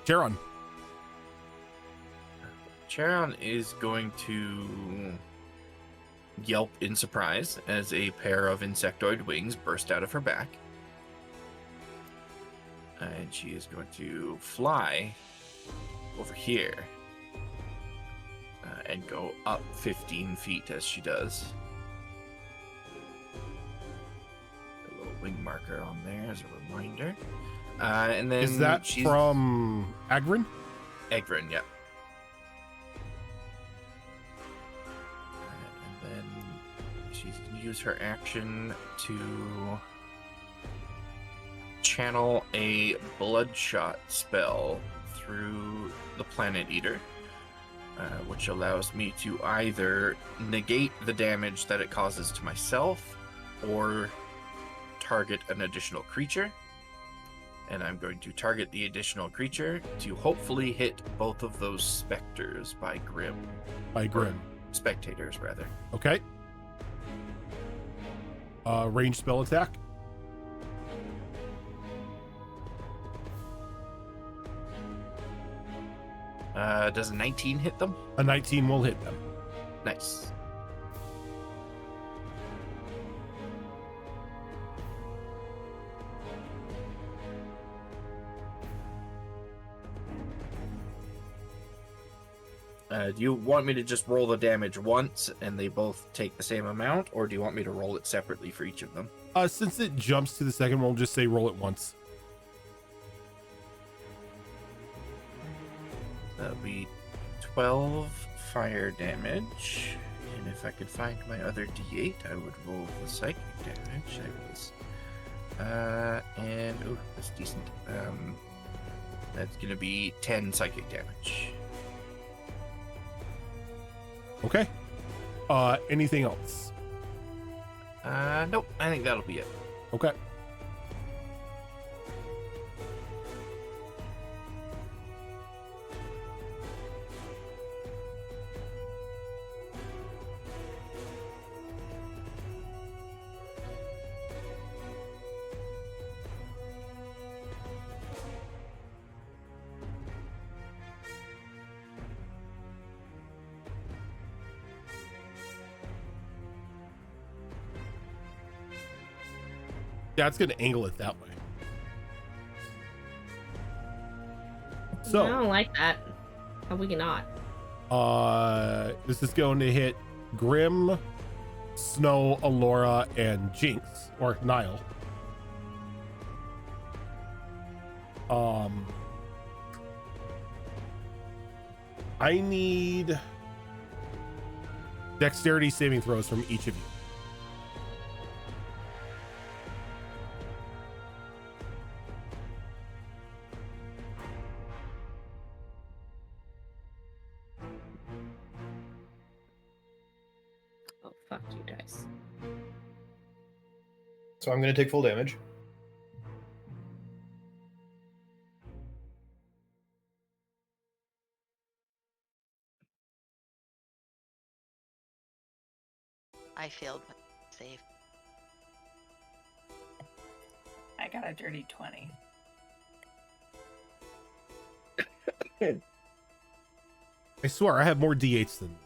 Charon. Charon is going to yelp in surprise as a pair of insectoid wings burst out of her back. And she is going to fly over here and go up 15 feet as she does. A little wing marker on there as a reminder. And then Is that from Agrin? Egrin, yeah. And then she's going to use her action to channel a bloodshot spell through the Planet Eater, which allows me to either negate the damage that it causes to myself or target an additional creature. And I'm going to target the additional creature to hopefully hit both of those specters by Grim. By Grim. Spectators, rather. Okay. Range spell attack. Does a 19 hit them? A 19 will hit them. Nice. Do you want me to just roll the damage once and they both take the same amount, or do you want me to roll it separately for each of them? Since it jumps to the second one, we'll just say roll it once. That'll be 12 fire damage. And if I could find my other d8, I would roll the psychic damage. Oh, that's decent. That's gonna be 10 psychic damage. Okay. Anything else? Nope, I think that'll be it. Okay. Yeah, it's going to angle it that way. So I don't like that. How we not? this is going to hit Grim, Snow, Alora, and Jinx, or Nile. I need dexterity saving throws from each of you. Oh, fuck you guys. So I'm going to take full damage. I failed my save. I got a dirty 20. I swear, I have more D8s than you.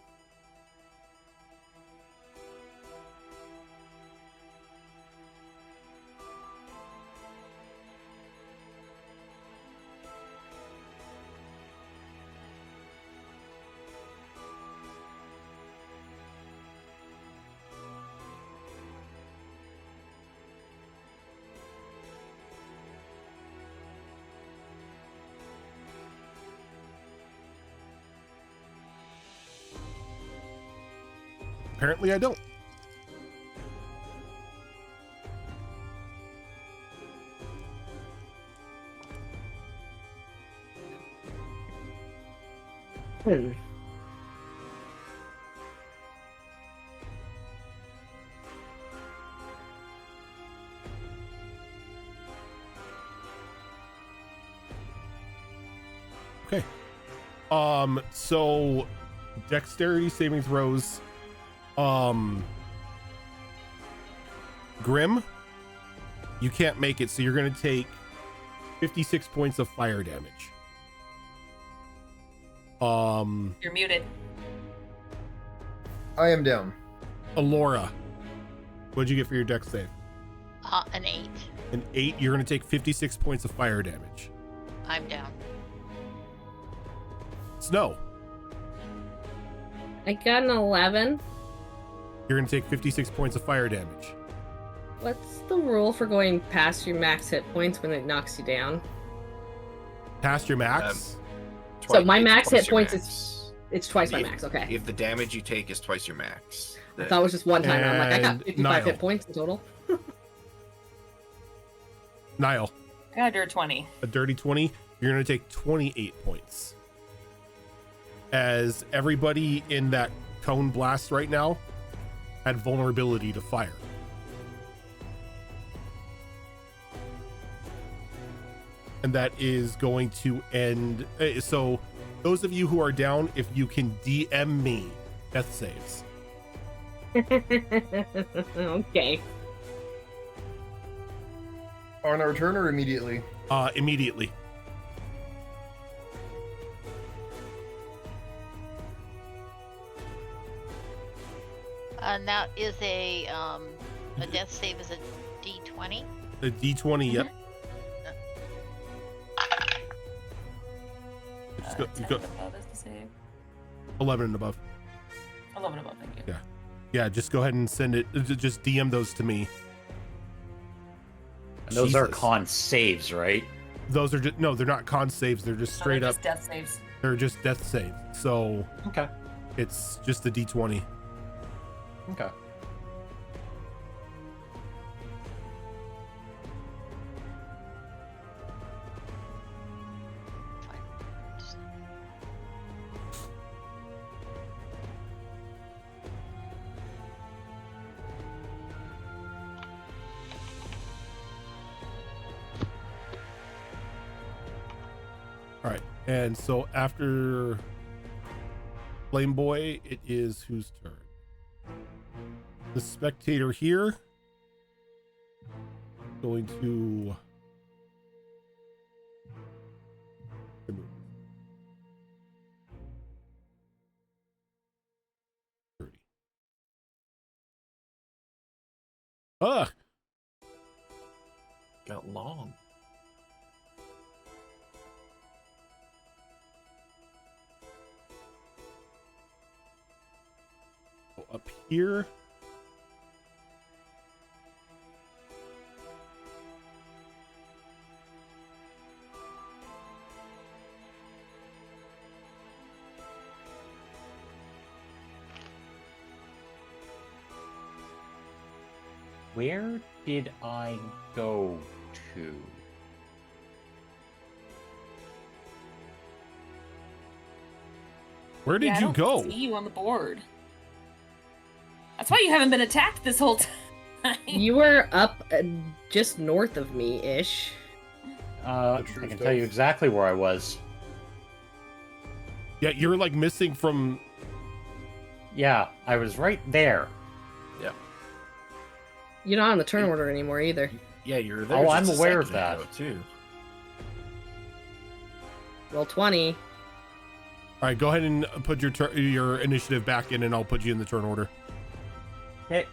Apparently I don't. Okay. So dexterity saving throws. Grim, you can't make it, so you're going to take 56 points of fire damage. You're muted. I am down. Alora, what'd you get for your dex save? An 8. An 8. You're going to take 56 points of fire damage. I'm down. Snow, I got an 11. you're going to take 56 points of fire damage. What's the rule for going past your max hit points when it knocks you down? Past your max? So my It's max twice hit your points max. it's twice my If- max. Okay. If the damage you take is twice your max. I thought it was just one time. I'm like, I got And 55 Niall. hit points in total. Niall, I got a dirty 20. a dirty 20. You're going to take 28 points. As everybody in that cone blast right now had vulnerability to fire. And that is going to end. So those of you who are down, if you can DM me death saves. Okay. On our turn or immediately? Immediately. Now is a death save is a D20. The D20, yep. Just go, 10 go and above is the save. 11 and above. 11 above, thank you. Yeah, just go ahead and send it. Just DM those to me. And those are Jesus. con saves, right? Those are just, no, they're not con saves. They're just So straight they're up. just death saves. They're just death saves. So Okay. it's just the D20. Okay. All right. And so after Flame Boy, it is whose turn? The spectator here going to Ah, Got long. here. Where did I go to? Where did I you don't go? see you on the board. That's why you haven't been attacked this whole time. You were up just north of me ish. I can tell you exactly where I was. Yeah, you're like missing from. Yeah, I was right there. You're not on the turn order anymore either. Yeah, you're there. Oh, I'm just a aware of second that. ago, too. Roll 20. All right, go ahead and put your initiative back in, and I'll put you in the turn order. Okay.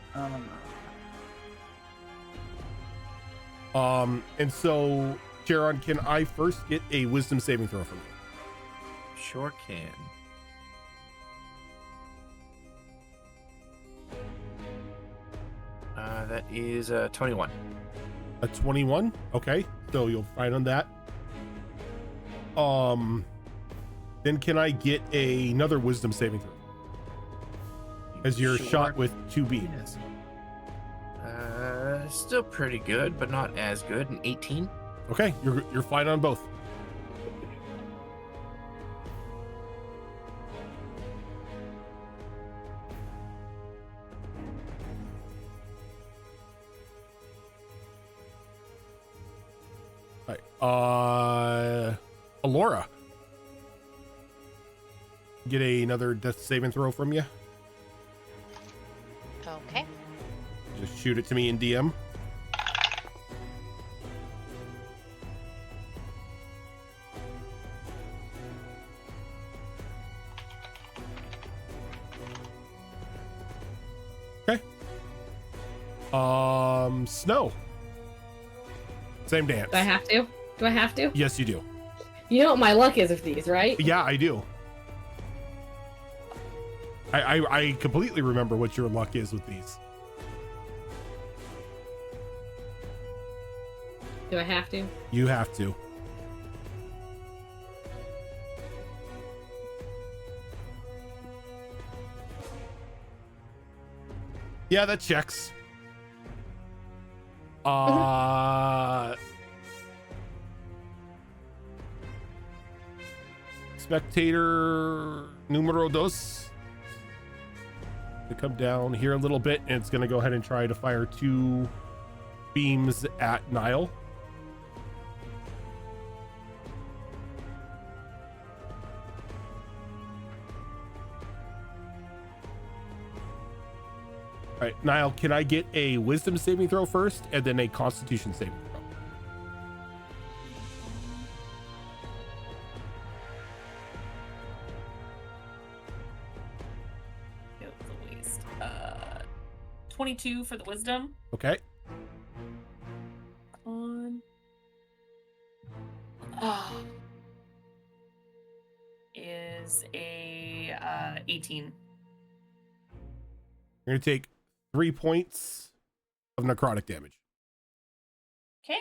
And so, Charon, can I first get a wisdom saving throw from you? Sure can. That is 21. A 21. Okay, so you'll find on that. Then can I get another wisdom saving throw? As you're Sure. shot with 2 beams. Still pretty good, but not as good. An 18. Okay, you're fine on both. All right. Alora. Get another death saving throw from you. Okay. Just shoot it to me in DM. Okay. Snow. Same dance. Do I have to? Do I have to? Yes, you do. You know what my luck is with these, right? Yeah, I do. I completely remember what your luck is with these. Do I have to? You have to. Yeah, that checks. Spectator numero dos. To come down here a little bit, and it's going to go ahead and try to fire 2 beams at Nile. All right, Nile, can I get a wisdom saving throw first and then a constitution saving throw? It was a waste. 22 for the wisdom. Okay. On. Is a 18. You're going to take 3 points of necrotic damage. Okay.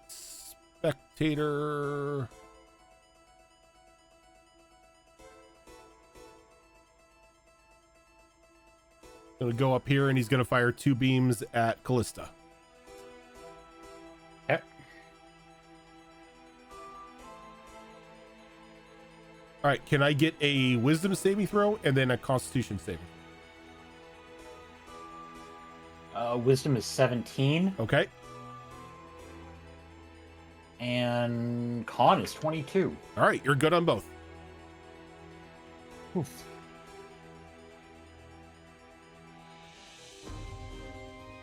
Spectator. Gonna go up here and he's gonna fire 2 beams at Callista. Okay. All right, can I get a wisdom saving throw and then a constitution saving? Wisdom is 17, Okay. and con is 22. All right, you're good on both. Oof.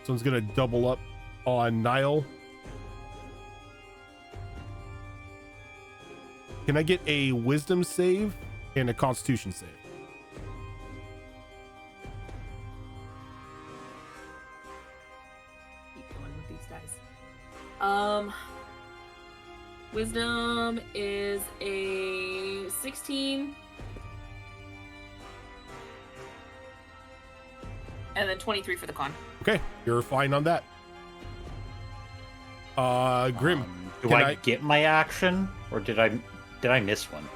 This one's gonna double up on Nile. Can I get a wisdom save and a constitution save? Keep going with these dice. Wisdom is a 16. And then 23 for the con. Okay, you're fine on that. Grim. Do can I get my action, or did I miss one?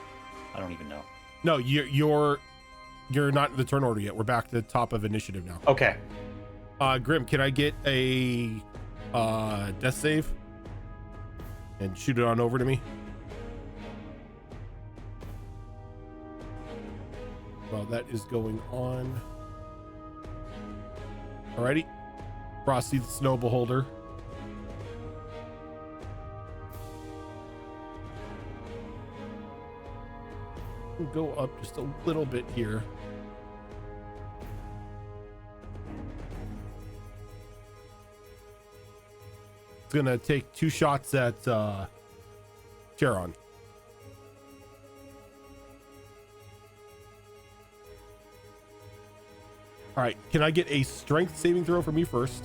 I don't even know. No, you're not in the turn order yet. We're back to the top of initiative now. Okay. Grim, can I get a death save? And shoot it on over to me. Well, that is going on. Alrighty. Frosty the Snow Beholder. We'll go up just a little bit here. It's gonna take 2 shots at Charon. All right, can I get a strength saving throw from you first?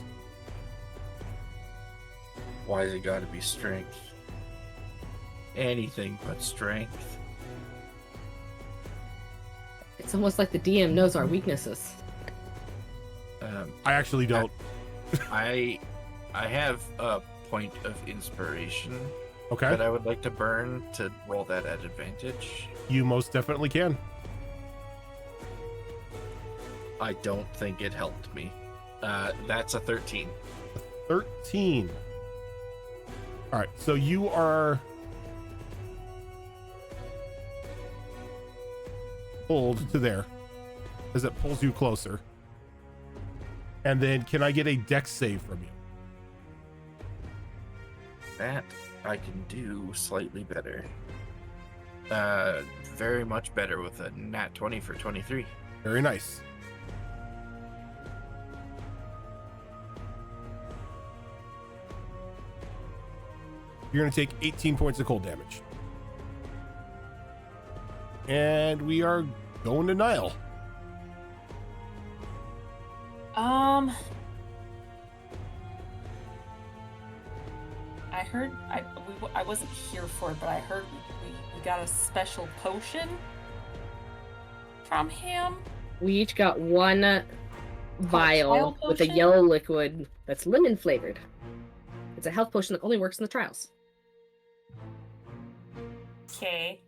Why has it got to be strength? Anything but strength. It's almost like the DM knows our weaknesses. I actually don't. I have a point of inspiration Okay, that I would like to burn to roll that at advantage. you most definitely can. I don't think it helped me. That's a 13. 13. All right, so you are pulled to there as it pulls you closer. And then can I get a dex save from you? That I can do slightly better. Very much better with a nat 20 for 23. Very nice. You're going to take 18 points of cold damage. And we are going to Nile. I heard I wasn't here for it, but I heard we got a special potion from him. We each got one vial trial with a potion? yellow liquid that's lemon flavored. It's a health potion that only works in the trials. Okay.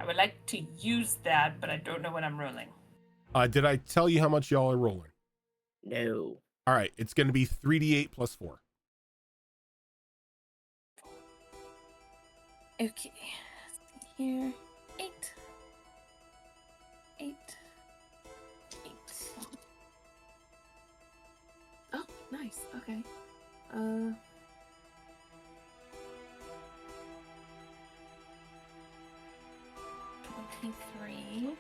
I would like to use that, but I don't know what I'm rolling. Did I tell you how much y'all are rolling? No. All right, it's going to be 3d8 plus 4. Okay. Here. 8. 8. 8. Oh, nice. Okay. 23.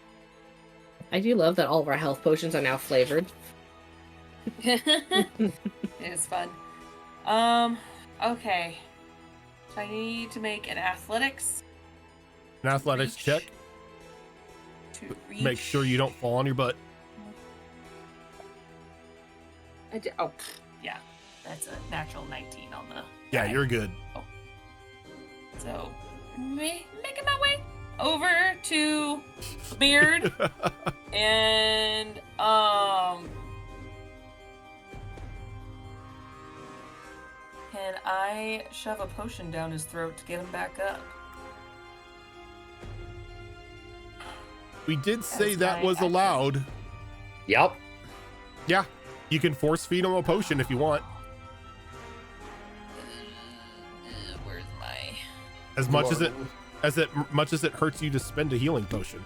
I do love that all of our health potions are now flavored. It's fun. Okay. So I need to make an athletics An athletics reach. check. To Make sure you don't fall on your butt. Oh, yeah. That's a natural 19 on the. Yeah, you're good. So, making my way over to Beard and can I shove a potion down his throat to get him back up? We did say As that my was action. allowed. Yep. Yeah, you can force feed him a potion if you want. Where's my As much as it hurts you to spend a healing potion.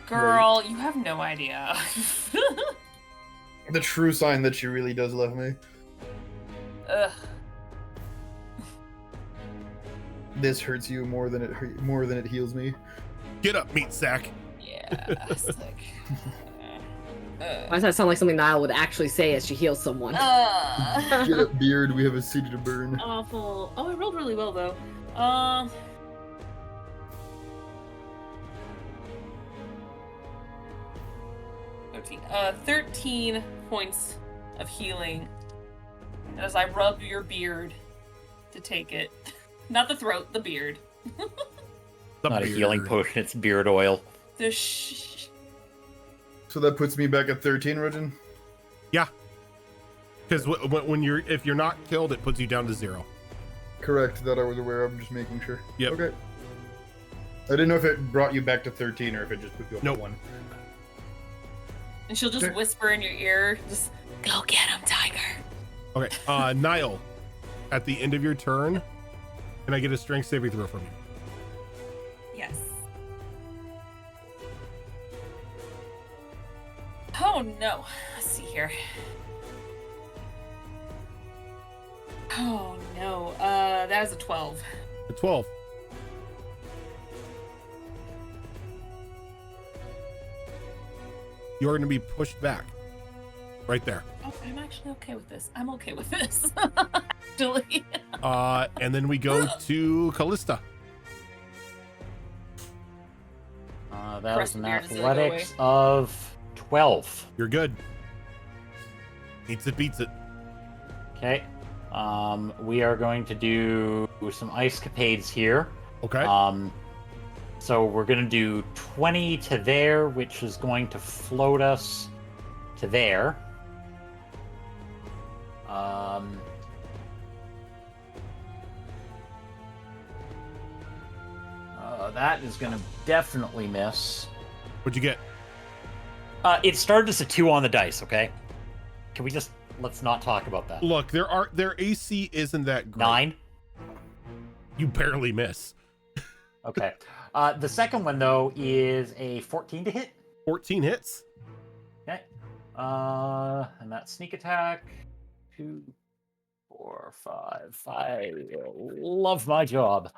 girl? You have no idea. The true sign that she really does love me. Ugh. This hurts you more than it heals me. Get up, meat sack. Yeah. It's like, Why does that sound like something Niall would actually say as she heals someone? Get up, Beard. We have a city to burn. Awful. Oh, I rolled really well though. 13 points of healing as I rub your beard to take it. Not the throat, the beard. The Not a beard. healing potion, it's beard oil. The sh. So that puts me back at 13, Rogen? Yeah. Because when if you're not killed, it puts you down to 0. Correct. That I was aware of. I'm just making sure. Yep. Okay. I didn't know if it brought you back to 13 or if it just put you up Nope. to 1. And she'll just Okay. whisper in your ear, just go get him, Tiger. Okay. Niall, at the end of your turn, can I get a strength saving throw from you? Yes. Oh no. Let's see here. Oh no. That is a 12. A 12. You're going to be pushed back. Right there. Oh, I'm actually okay with this. I'm okay with this. Actually. And then we go to Callista. That was Crushed an beard is gonna go athletics of 12. You're good. Eats it, beats it. Okay. We are going to do some ice capades here. Okay. So we're going to do 20 to there, which is going to float us to there. That is going to definitely miss. What'd you get? It started as a 2 on the dice, okay? Can we just, let's not talk about that. Look, their AC isn't that great. 9? You barely miss. Okay. The second one, though, is a 14 to hit. 14 hits. Okay. And that's sneak attack. 2, 4, 5. I love my job.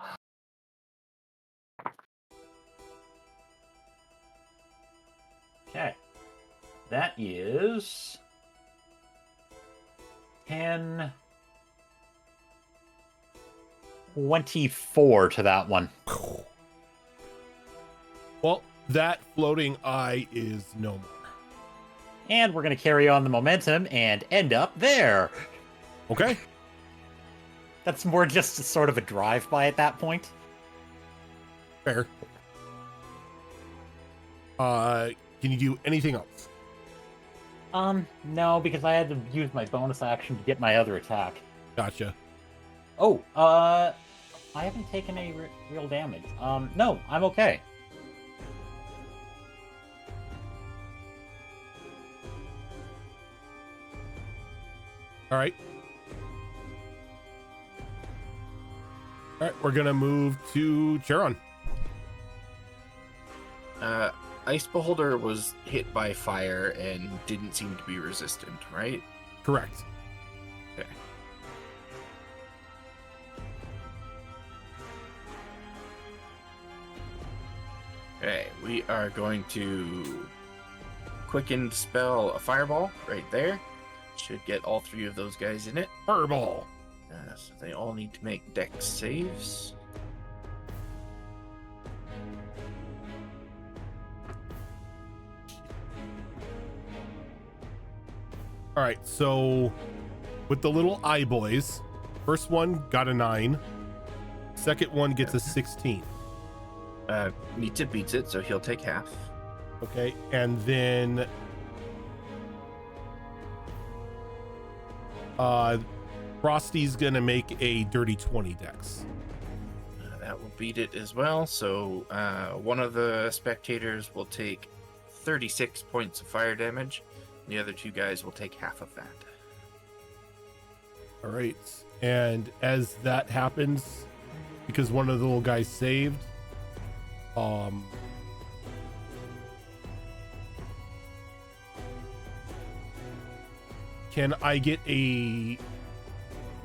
Okay. That is 10, 24 to that one. Well, that floating eye is no more. And we're going to carry on the momentum and end up there. Okay. That's more just sort of a drive-by at that point. Fair. Can you do anything else? No, because I had to use my bonus action to get my other attack. Gotcha. Oh, I haven't taken any real damage. No, I'm okay. All right. All right, we're gonna move to Charon. Ice Beholder was hit by fire and didn't seem to be resistant, right? Correct. Okay. Okay, we are going to quicken spell a fireball right there. Should get all 3 of those guys in it. Fireball. So they all need to make dex saves. All right, so with the little eye boys, first one got a 9. Second one gets a 16. Meets it, beats it, so he'll take half. Okay, and then Frosty's gonna make a dirty 20 dex. That will beat it as well. So one of the spectators will take 36 points of fire damage. And the other 2 guys will take half of that. All right, and as that happens, because one of the little guys saved, can I get a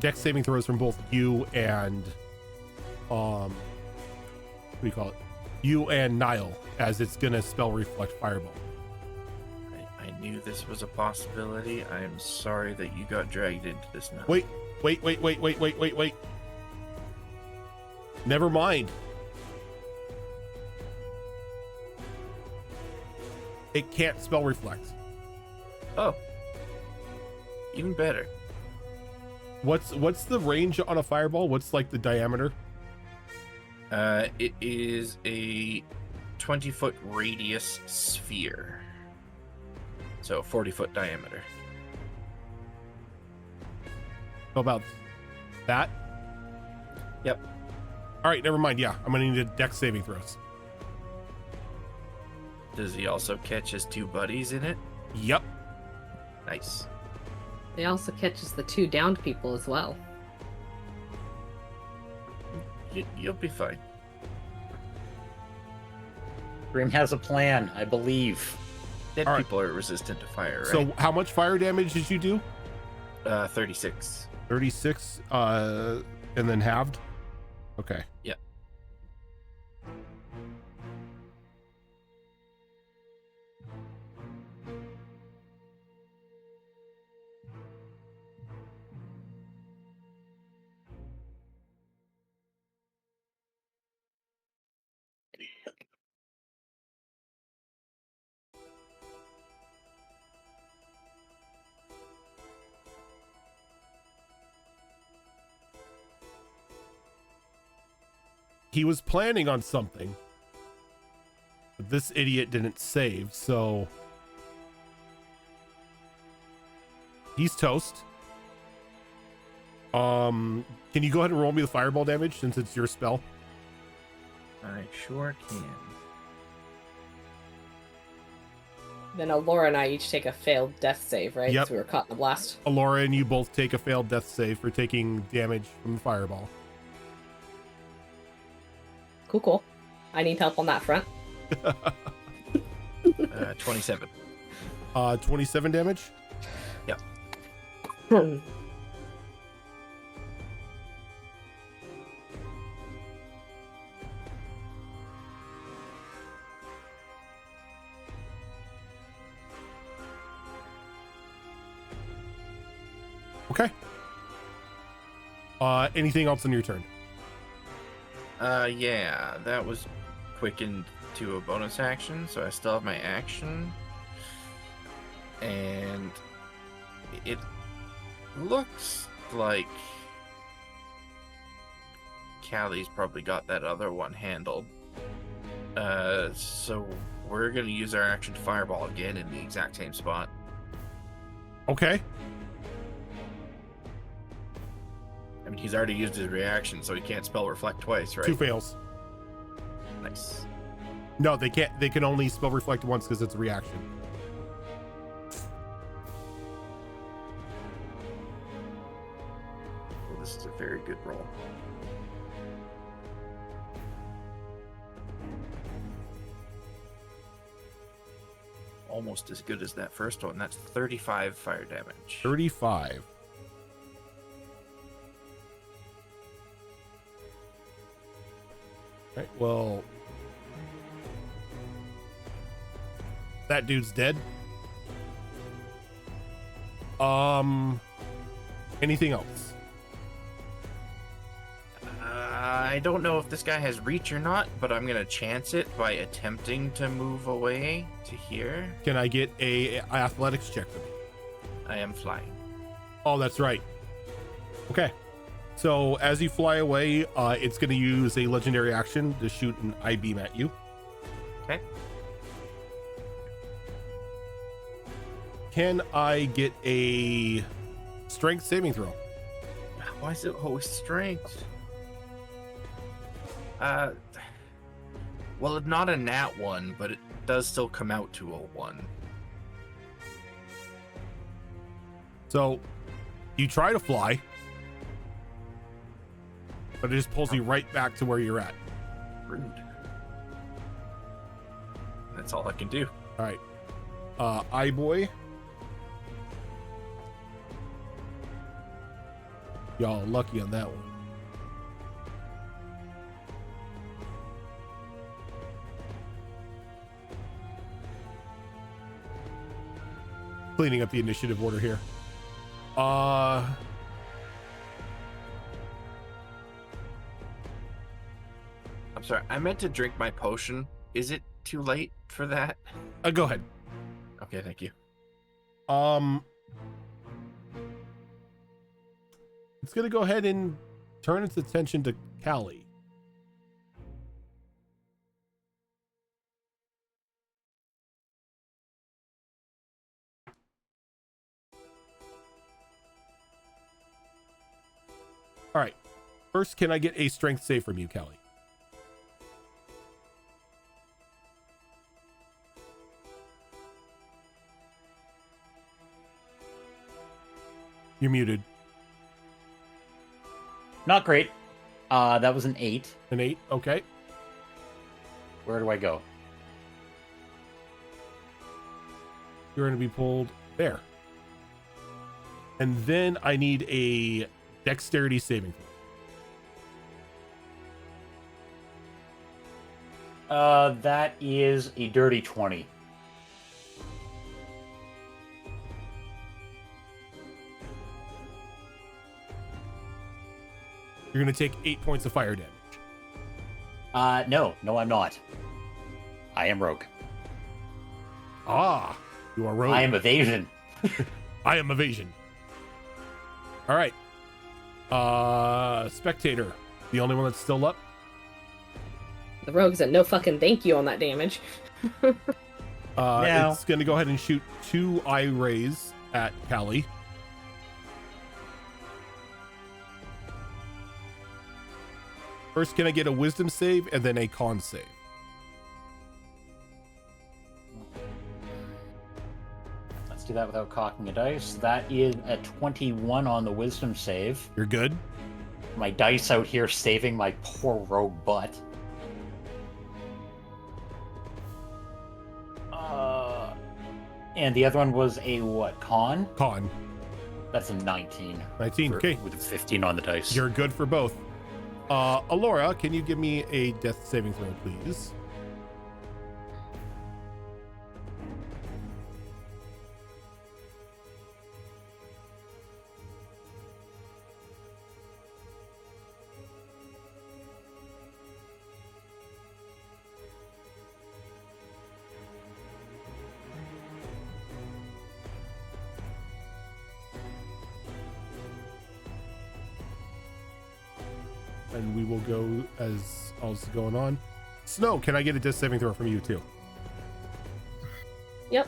dex saving throws from both you and what do you call it? You and Niall, as it's gonna spell reflect fireball. I knew this was a possibility. I am sorry that you got dragged into this now. Wait. Never mind. It can't spell reflect. Oh. Even better. What's the range on a fireball? What's like the diameter? It is a 20-foot radius sphere. So 40-foot diameter. So about that? Yep. All right, never mind. Yeah, I'm gonna need a dex saving throws. Does he also catch his two buddies in it? Yep. Nice. It also catches the 2 downed people as well. You'll be fine. Grim has a plan, I believe. Dead All right. people are resistant to fire, right? So how much fire damage did you do? 36. 36, and then halved? Okay. Yep. He was planning on something, but this idiot didn't save, so he's toast. Can you go ahead and roll me the fireball damage since it's your spell? I sure can. Then Laura and I each take a failed death save, right? Yep. So we were caught in the blast. Alora and you both take a failed death save for taking damage from the fireball. Cool. I need help on that front. 27. 27 damage? Yep. Okay. Anything else on your turn? Yeah, that was quickened to a bonus action, so I still have my action. And it looks like Callie's probably got that other one handled. So we're gonna use our action to fireball again in the exact same spot. Okay. I mean, he's already used his reaction, so he can't spell reflect twice, right? 2 fails. Nice. No, they can't. They can only spell reflect once because it's a reaction. Well, this is a very good roll. Almost as good as that first one. That's 35 fire damage. 35. Right, well, that dude's dead. Anything else? I don't know if this guy has reach or not, but I'm gonna chance it by attempting to move away to here. Can I get a athletics check for me? I am flying. Oh, that's right. Okay. So as you fly away, it's going to use a legendary action to shoot an I-beam at you. Okay. Can I get a strength saving throw? Why is it always strength? Well, it's not a nat 1, but it does still come out to a 1. So you try to fly, but it just pulls you right back to where you're at. Rude. That's all I can do. All right. I-boy. Y'all lucky on that one. Cleaning up the initiative order here. I'm sorry, I meant to drink my potion. Is it too late for that? go ahead. Okay, thank you. It's gonna go ahead and turn its attention to Callie. All right. First, can I get a strength save from you, Kelly? You're muted. Not great. That was an 8. An 8. Okay. Where do I go? You're going to be pulled there. And then I need a dexterity saving throw. That is a dirty 20. You're going to take 8 points of fire damage. No, I'm not. I am rogue. Ah, you are rogue. I am evasion. I am evasion. All right. Spectator, the only one that's still up. The rogue's a no fucking thank you on that damage. Now- It's going to go ahead and shoot 2 eye rays at Callie. First, can I get a wisdom save and then a con save? Let's do that without cocking a dice. That is a 21 on the wisdom save. You're good. My dice out here saving my poor rogue butt. And the other one was a what? Con? Con. That's a 19. 19, okay. With a 15 on the dice. You're good for both. Alora, can you give me a death saving throw, please? And we will go as all's going on. Snow, can I get a death saving throw from you too? Yep.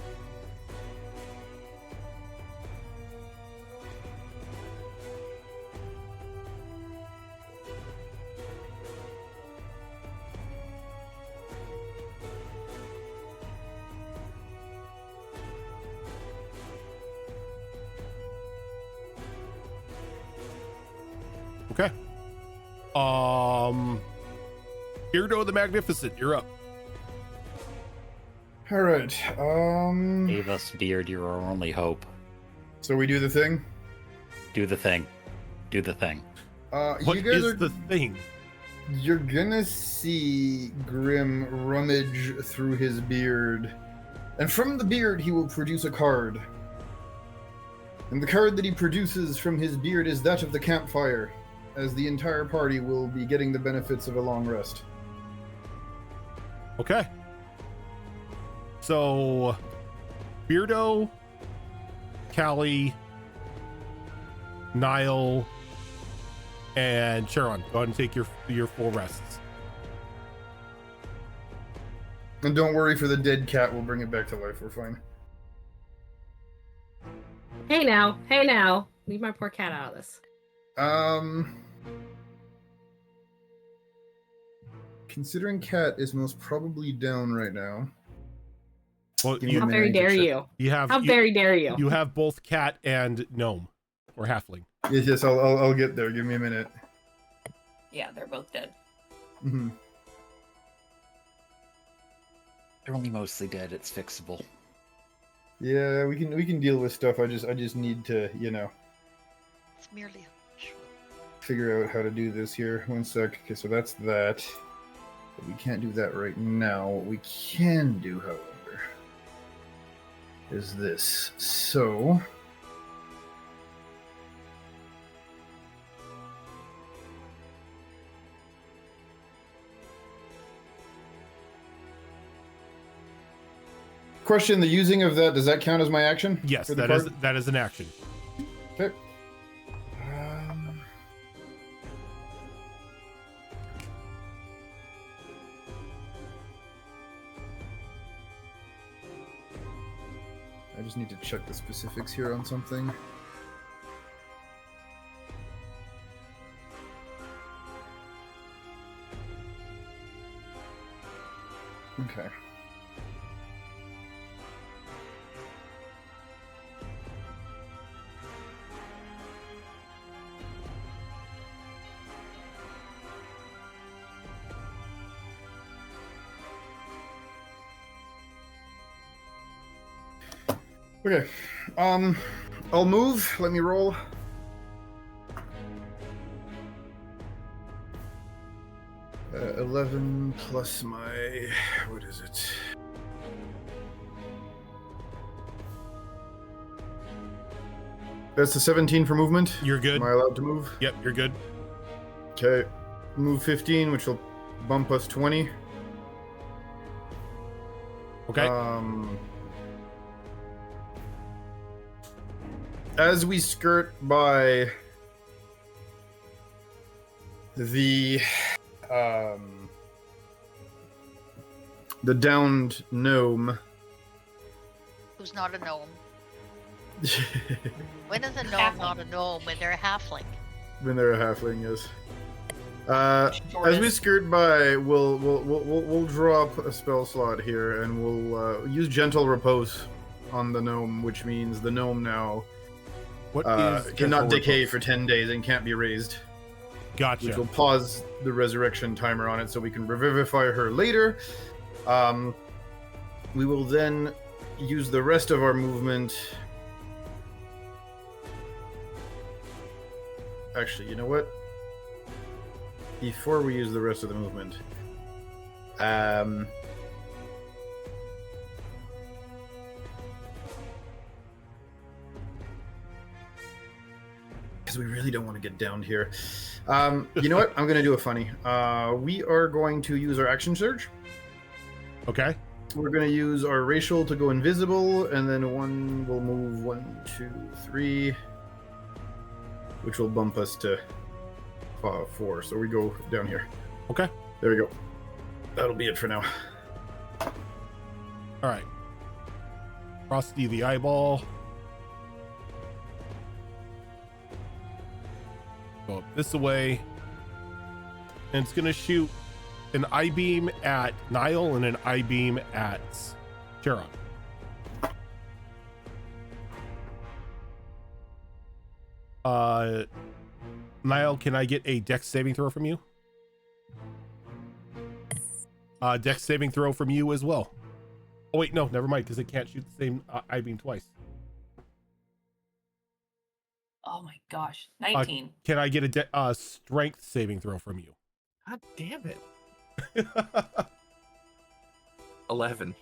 Okay. Beardo the Magnificent, you're up. All right. Save us, Beard. You're our only hope. So we do the thing. Do the thing. Do the thing. What you guys is are. the thing? You're gonna see Grim rummage through his beard, and from the beard he will produce a card. And the card that he produces from his beard is that of the campfire, as the entire party will be getting the benefits of a long rest. Okay. So, Beardo, Callie, Niall, and Sharon, go ahead and take your full rests. And don't worry for the dead cat, we'll bring it back to life, we're fine. Hey now. Leave my poor cat out of this. Considering Cat is most probably down right now. Well, Give me you, a How minute very to dare check. you? you have How you, very dare you? you have both cat and gnome or halfling. Yes, I'll get there. Give me a minute. Yeah, they're both dead. hmm They're only mostly dead. It's fixable. Yeah, we can deal with stuff. I just need to, It's merely a visual. figure out how to do this here. One sec. Okay, so that's that. But we can't do that right now. What we can do, however, is this. So question, the using of that, does that count as my action? Yes, for the that is an action. Okay. I just need to check the specifics here on something. Okay. Okay. I'll move. Let me roll. 11 plus my... What is it? That's a 17 for movement. You're good. Am I allowed to move? Yep, you're good. Okay. Move 15, which will bump us 20. Okay. As we skirt by the downed gnome. Who's not a gnome? When is a gnome not a gnome when they're a halfling? When they're a halfling, yes. As we skirt by, we'll drop a spell slot here, and we'll use gentle repose on the gnome, which means the gnome now cannot decay for 10 days and can't be raised. Gotcha. Which will pause the resurrection timer on it, so we can revivify her later. We will then use the rest of our movement. Actually, you know what? Before we use the rest of the movement, because we really don't want to get downed here. You know what? I'm going to do a funny. We are going to use our action surge. Okay. We're going to use our racial to go invisible, and then one will move 1, 2, 3, which will bump us to 4. So we go down here. Okay. There we go. That'll be it for now. All right. Frosty the eyeball. Go up this way. And it's going to shoot an I-beam at Niall and an I-beam at Charon. Niall, can I get a dex saving throw from you? Dex saving throw from you as well. Oh wait, no, never mind, because it can't shoot the same I-beam twice. Oh my gosh, 19. Can I get a strength saving throw from you? God damn it. 11.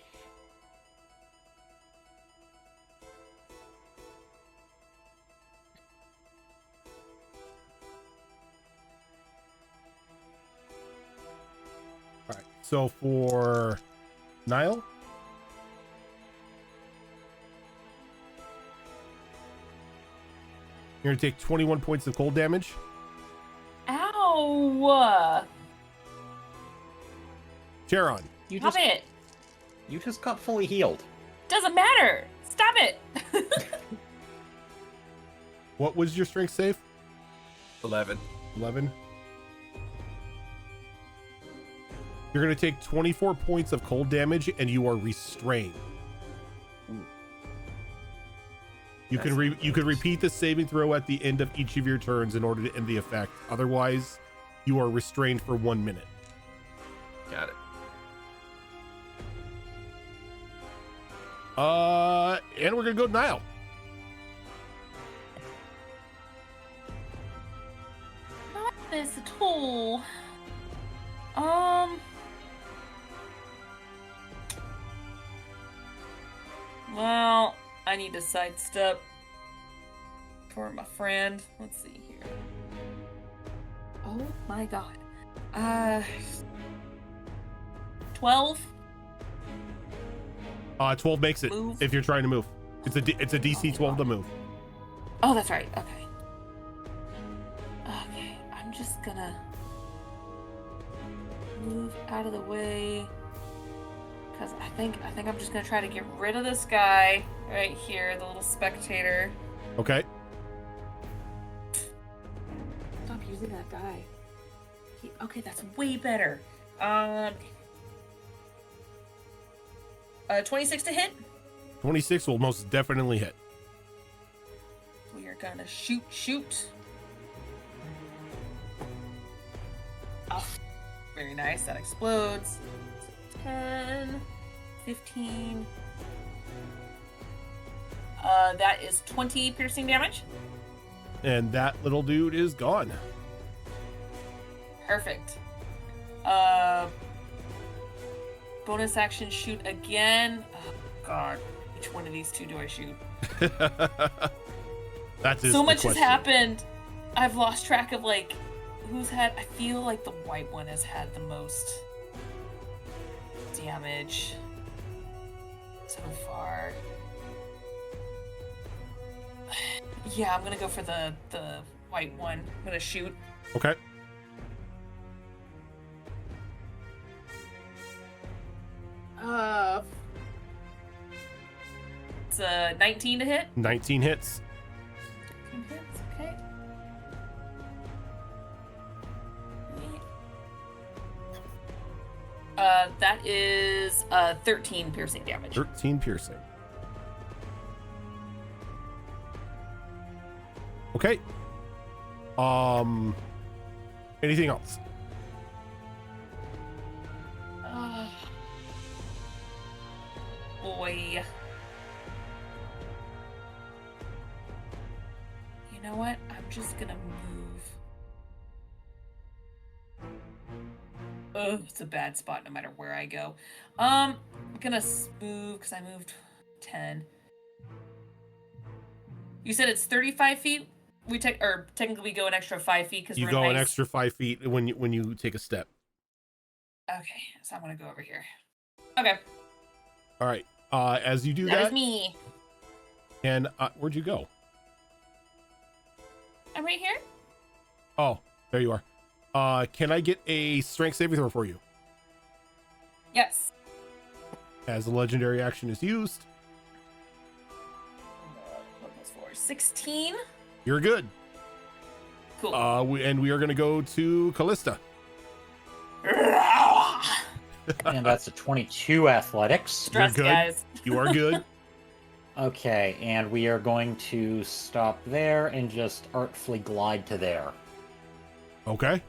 All right, so for Niall, you're gonna take 21 points of cold damage. Ow! Charon, You Stop just, it! you just got fully healed. Doesn't matter! Stop it! what was your strength save? 11. 11. You're gonna take 24 points of cold damage, and you are restrained. You can repeat the saving throw at the end of each of your turns in order to end the effect. Otherwise, you are restrained for 1 minute. Got it. And we're gonna go Niall. Not this at all. Well, I need to sidestep for my friend. Let's see here. Oh my god. 12? 12 makes it Move. if you're trying to move. It's a DC 12 to move. Oh, that's right. Okay. Okay, I'm just gonna move out of the way because I think I'm just gonna try to get rid of this guy right here, the little spectator. Okay. Stop using that guy. Okay, that's way better. 26 to hit. 26 will most definitely hit. We are gonna shoot. Oh, very nice. That explodes. 10, 15. That is 20 piercing damage. And that little dude is gone. Perfect. Bonus action shoot again. Oh, God. Which one of these two do I shoot? That's so much has happened. I've lost track of like who's had. I feel like the white one has had the most damage so far. Yeah, I'm gonna go for the white one. I'm gonna shoot. Okay. It's a 19 to hit. 19 hits. 19 hits, okay. That is 13 piercing damage. 13 piercing. Okay. Anything else? Boy. You know what? I'm just gonna move. Ugh, it's a bad spot no matter where I go. I'm gonna move because I moved 10. You said it's 35 feet? We technically we go an extra 5 feet because You we're go in an ice. extra 5 feet when you take a step. Okay, so I'm gonna go over here. Okay. All right. As you do That that, is me. and where'd you go? I'm right here. Oh, there you are. Can I get a strength saving throw for you? Yes. As the legendary action is used, What was for 16. you're good. Cool. We are gonna go to Callista. And that's a 22 athletics. Stress, good. guys. You are good. Okay, and we are going to stop there and just artfully glide to there. Okay.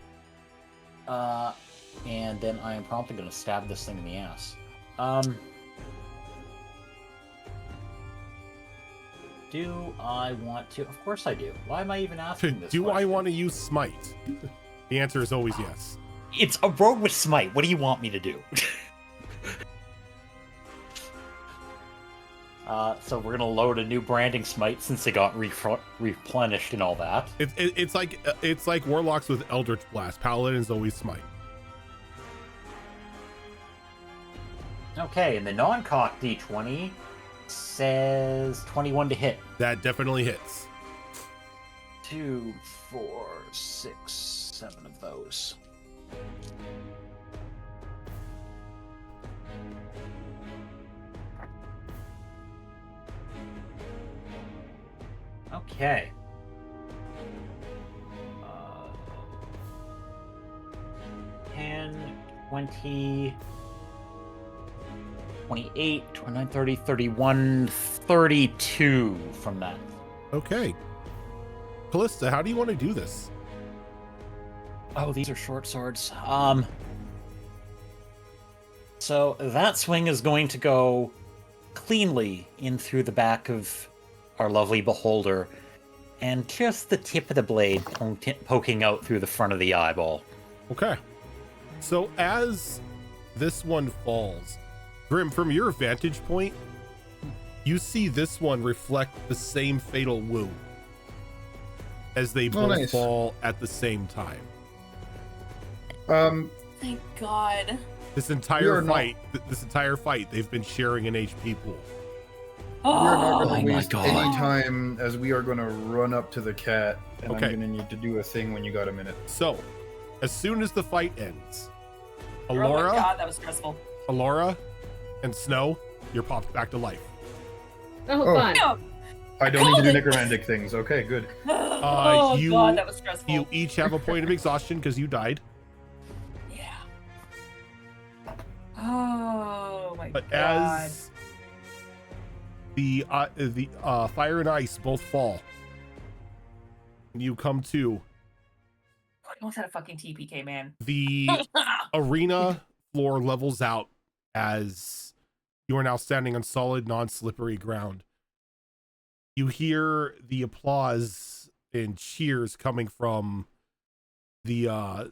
And then I am promptly going to stab this thing in the ass. Do I want to? Of course I do. Why am I even asking this Do I question? want to use smite? The answer is always yes. It's a rogue with smite. What do you want me to do? So we're gonna load a new branding smite since it got replenished and all that. It's like warlocks with Eldritch Blast. Paladins always smite. Okay, and the non-cock d20 says 21 to hit. That definitely hits. 2, 4, 6, 7 of those. Okay. 10, 20, 28, 29, 30, 31, 32 from that. Okay. Callista, how do you want to do this? Oh, these are short swords. So that swing is going to go cleanly in through the back of our lovely beholder, and just the tip of the blade poking out through the front of the eyeball. Okay. So as this one falls, Grim, from your vantage point, you see this one reflect the same fatal wound as they both nice. fall at the same time. Thank God. This We entire are not- fight, they've been sharing an HP pool. We are not Oh, going my to waste God. any time, as we are going to run up to the cat, and Okay. I'm going to need to do a thing when you got a minute. So, as soon as the fight ends, oh my Alora, God, that was stressful. Alora, and Snow, you're popped back to life. Oh, Oh. fun. No. I don't need to do Called it. necromantic things. Okay, good. Oh you- God, that was stressful. You each have a point of exhaustion because you died. Yeah. Oh my my But god. as the fire and ice both fall, you come to I almost had a fucking TPK, man. the arena floor levels out as you are now standing on solid, non-slippery ground. You hear the applause and cheers coming from the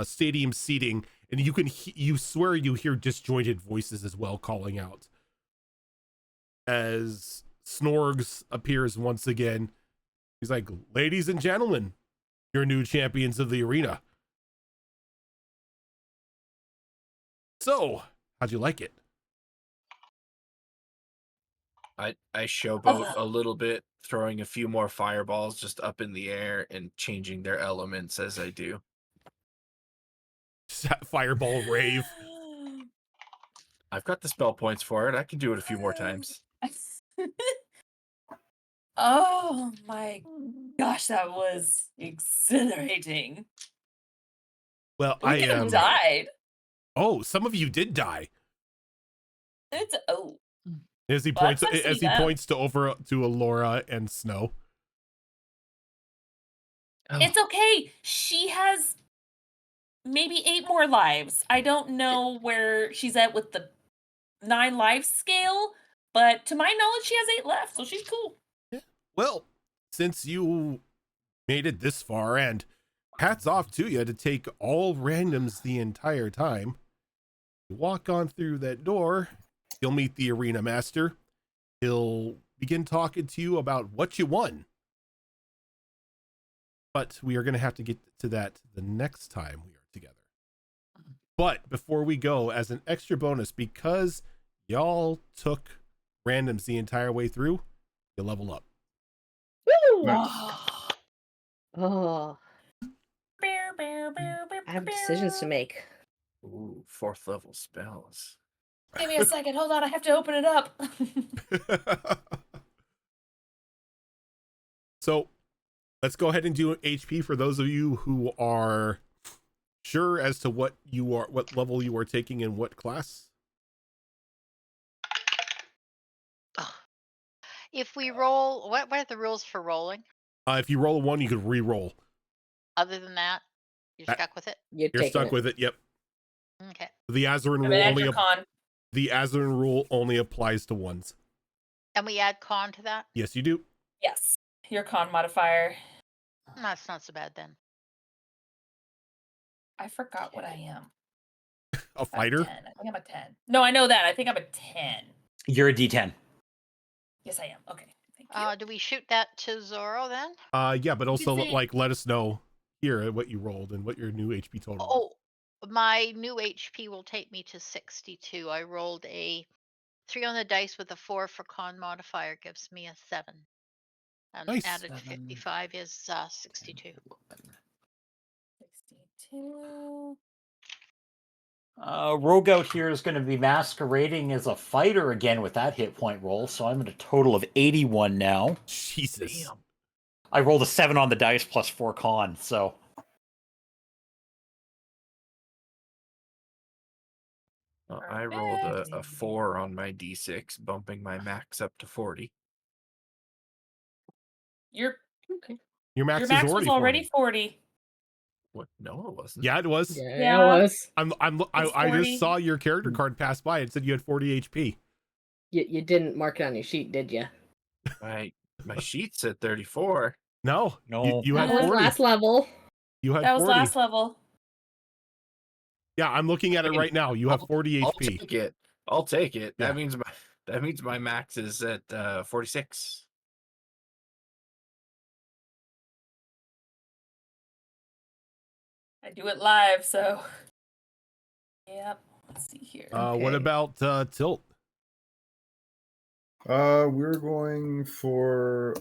stadium seating, and you swear you hear disjointed voices as well calling out as Snorgs appears once again. He's like, "Ladies and gentlemen, your new champions of the arena. So, how'd you like it?" I showboat a little bit, throwing a few more fireballs just up in the air and changing their elements as I do. Fireball rave. I've got the spell points for it. I can do it a few more times. Oh my gosh, that was exhilarating. Well, We could have died. Oh, some of you did die. It's As he Well, points, that's nice to as see he that. points to over to Alora and Snow. Oh, it's okay. She has maybe 8 more lives. I don't know where she's at with the 9 life scale, but to my knowledge, she has 8 left, so she's cool. Well, since you made it this far, and hats off to you to take all randoms the entire time. You walk on through that door, you'll meet the arena master. He'll begin talking to you about what you won. But we are going to have to get to that the next time we are together. But before we go, as an extra bonus, because y'all took randoms the entire way through, you level up. Woo! Oh. Oh, I have decisions to make. ooh, 4th level spells. Give me a second. Hold on. I have to open it up. So let's go ahead and do HP for those of you who are sure as to what level you are taking in what class. If we roll, what are the rules for rolling? If you roll a 1, you could re-roll. Other than that, you're stuck with it. You're stuck with it. Yep. Okay. The Azarin I'm rule an only Edgercon. the Azarin rule only applies to 1s. And we add con to that? Yes, you do. Yes. Your con modifier. That's not so bad then. I forgot what I am. A fighter. 10. I think I'm a 10. No, I know that. I think I'm a 10. You're a D10. Yes, I am. Okay. Thank you. Do we shoot that to Zoro then? Yeah, but also Is it- like let us know here what you rolled and what your new HP total is. Oh, my new HP will take me to 62. I rolled a 3 on the dice with a 4 for con modifier, gives me a 7. And Nice. added 7. 55 is 62. 62. Rogue out here is going to be masquerading as a fighter again with that hit point roll, so I'm at a total of 81 now. Jesus. Damn. I rolled a 7 on the dice plus 4 con, so Well, I rolled a 4 on my d6, bumping my max up to 40. Your Your max, your max is was already already 40. What? No, it wasn't. Yeah, it was. Yeah, Yeah. it was. I just 40. saw your character card pass by. It said you had 40 HP. You didn't mark it on your sheet, did you? My sheet said 34. No, No. you had That was 40. last level. You had That was 40. last level. Yeah, I'm looking at it right now. You have 40 I'll HP. take it. I'll take it. Yeah. That means my max is at 46. I do it live, so. Yep. Let's see here. What about Tilt? We're going for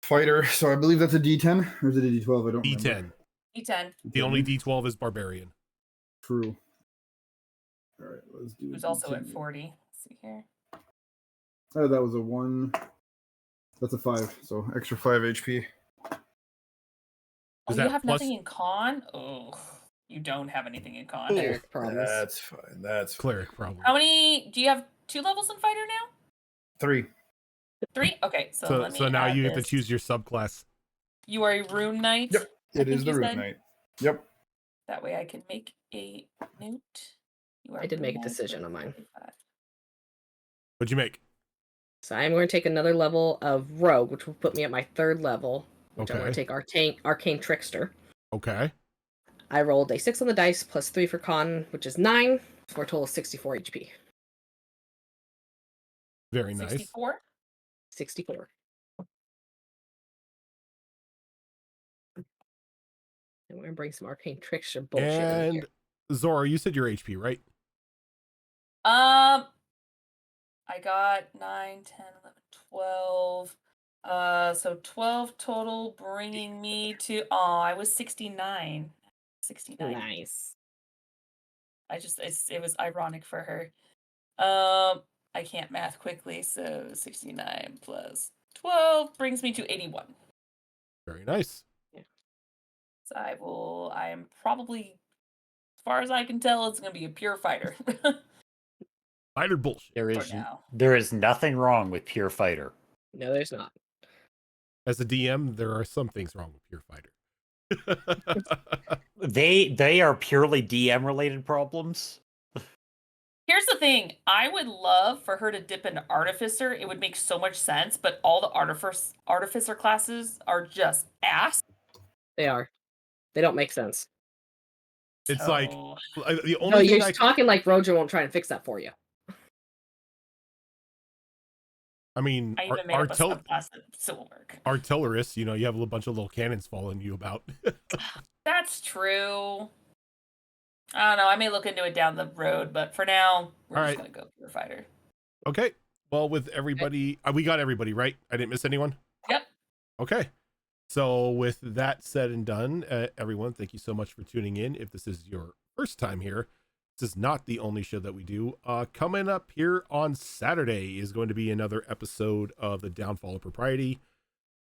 fighter. So I believe that's a D10 or is it a D12? I don't D10. remember. D10. The only D12 is Barbarian. True. All right, let's do. Who's also at 40. Let's see here. Oh, that was a 1. That's a 5. So extra 5 HP. Oh, Is you that have plus- nothing in con? Oh. You don't have anything in con. Cleric problems. That's fine. That's fine. Cleric problem. How many? Do you have 2 levels in fighter now? 3. 3. Okay, so So, let me so now add you get to this. choose your subclass. You are a rune knight. Yep. I It think is you the Root said. Knight. Yep. That way I can make a note. You are I did make a rune knight decision for on mine. 45. What'd you make? So I'm going to take another level of Rogue, which will put me at my 3rd level, which I'm going Okay. to take Arcane Trickster. Okay. I rolled a 6 on the dice plus 3 for con, which is 9, for a total of 64 HP. Very nice. 64? 64. And we're going to bring some Arcane Trickster bullshit in here. And Zora, you said your HP, right? I got 9, 10, 11, 12. So 12 total, bringing me to. Oh, I was 69. 69. Nice. It was ironic for her. I can't math quickly, so 69 plus 12 brings me to 81. Very nice. So I am probably, as far as I can tell, it's gonna be a pure fighter. Fighter bullshit. For now. There is nothing wrong with pure fighter. No, there's not. As a DM, there are some things wrong with pure fighter. They are purely DM related problems. Here's the thing. I would love for her to dip into Artificer. It would make so much sense, but all the Artificer classes are just ass. They are. They don't make sense. It's like So- the No, only thing you're talking like Roger won't try and fix that for you. I mean, I even made up a subclass that still will work. artillerists, you know, you have a bunch of little cannons following you about. That's true. I don't know. I may look into it down the road, but for now, we're All just right. gonna go pure fighter. Okay. Well, with everybody, we got everybody, right? I didn't miss anyone? Yep. Okay. So with that said and done, everyone, thank you so much for tuning in. If this is your first time here, this is not the only show that we do. Coming up here on Saturday is going to be another episode of The Downfall of Propriety,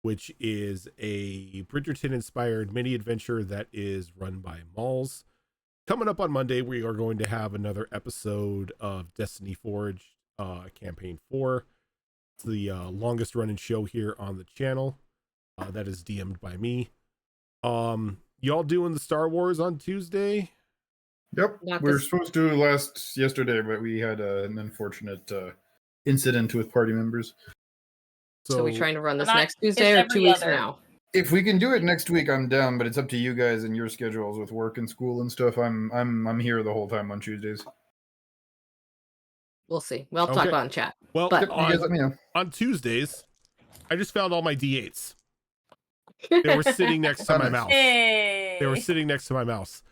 which is a Bridgerton-inspired mini-adventure that is run by Malls. Coming up on Monday, we are going to have another episode of Destiny Forged Campaign 4. It's the longest running show here on the channel. That is DM'd by me. Y'all doing the Star Wars on Tuesday? Yep. Not We were this- supposed to yesterday, but we had an unfortunate incident with party members. So we trying to run this Not- next Tuesday it's or 2 every weeks other. from now? If we can do it next week, I'm down, but it's up to you guys and your schedules with work and school and stuff. I'm here the whole time on Tuesdays. We'll see. We'll talk Okay. about it in chat. Well, But- Yep, you guys let me know. on Tuesdays, I just found all my D8s. They were sitting next to my Nice. mouse. Hey. They were sitting next to my mouse.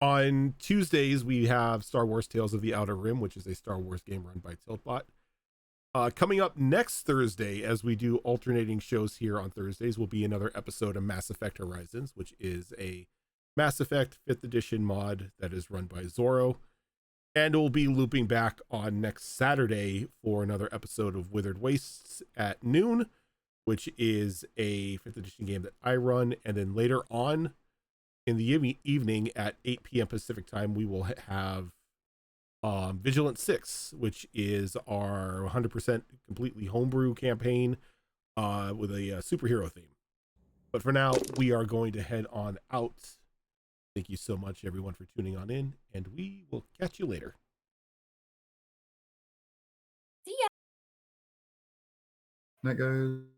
On Tuesdays, we have Star Wars Tales of the Outer Rim, which is a Star Wars game run by Tiltbot. Coming up next Thursday, as we do alternating shows here on Thursdays, will be another episode of Mass Effect Horizons, which is a Mass Effect 5th edition mod that is run by Zorro. And we'll be looping back on next Saturday for another episode of Withered Wastes at noon, which is a 5th edition game that I run. And then later on in the evening at 8 p.m. Pacific time, we will have Vigilant 6, which is our 100% completely homebrew campaign with a superhero theme. But for now, we are going to head on out. Thank you so much, everyone, for tuning on in, and we will catch you later. Night, guys.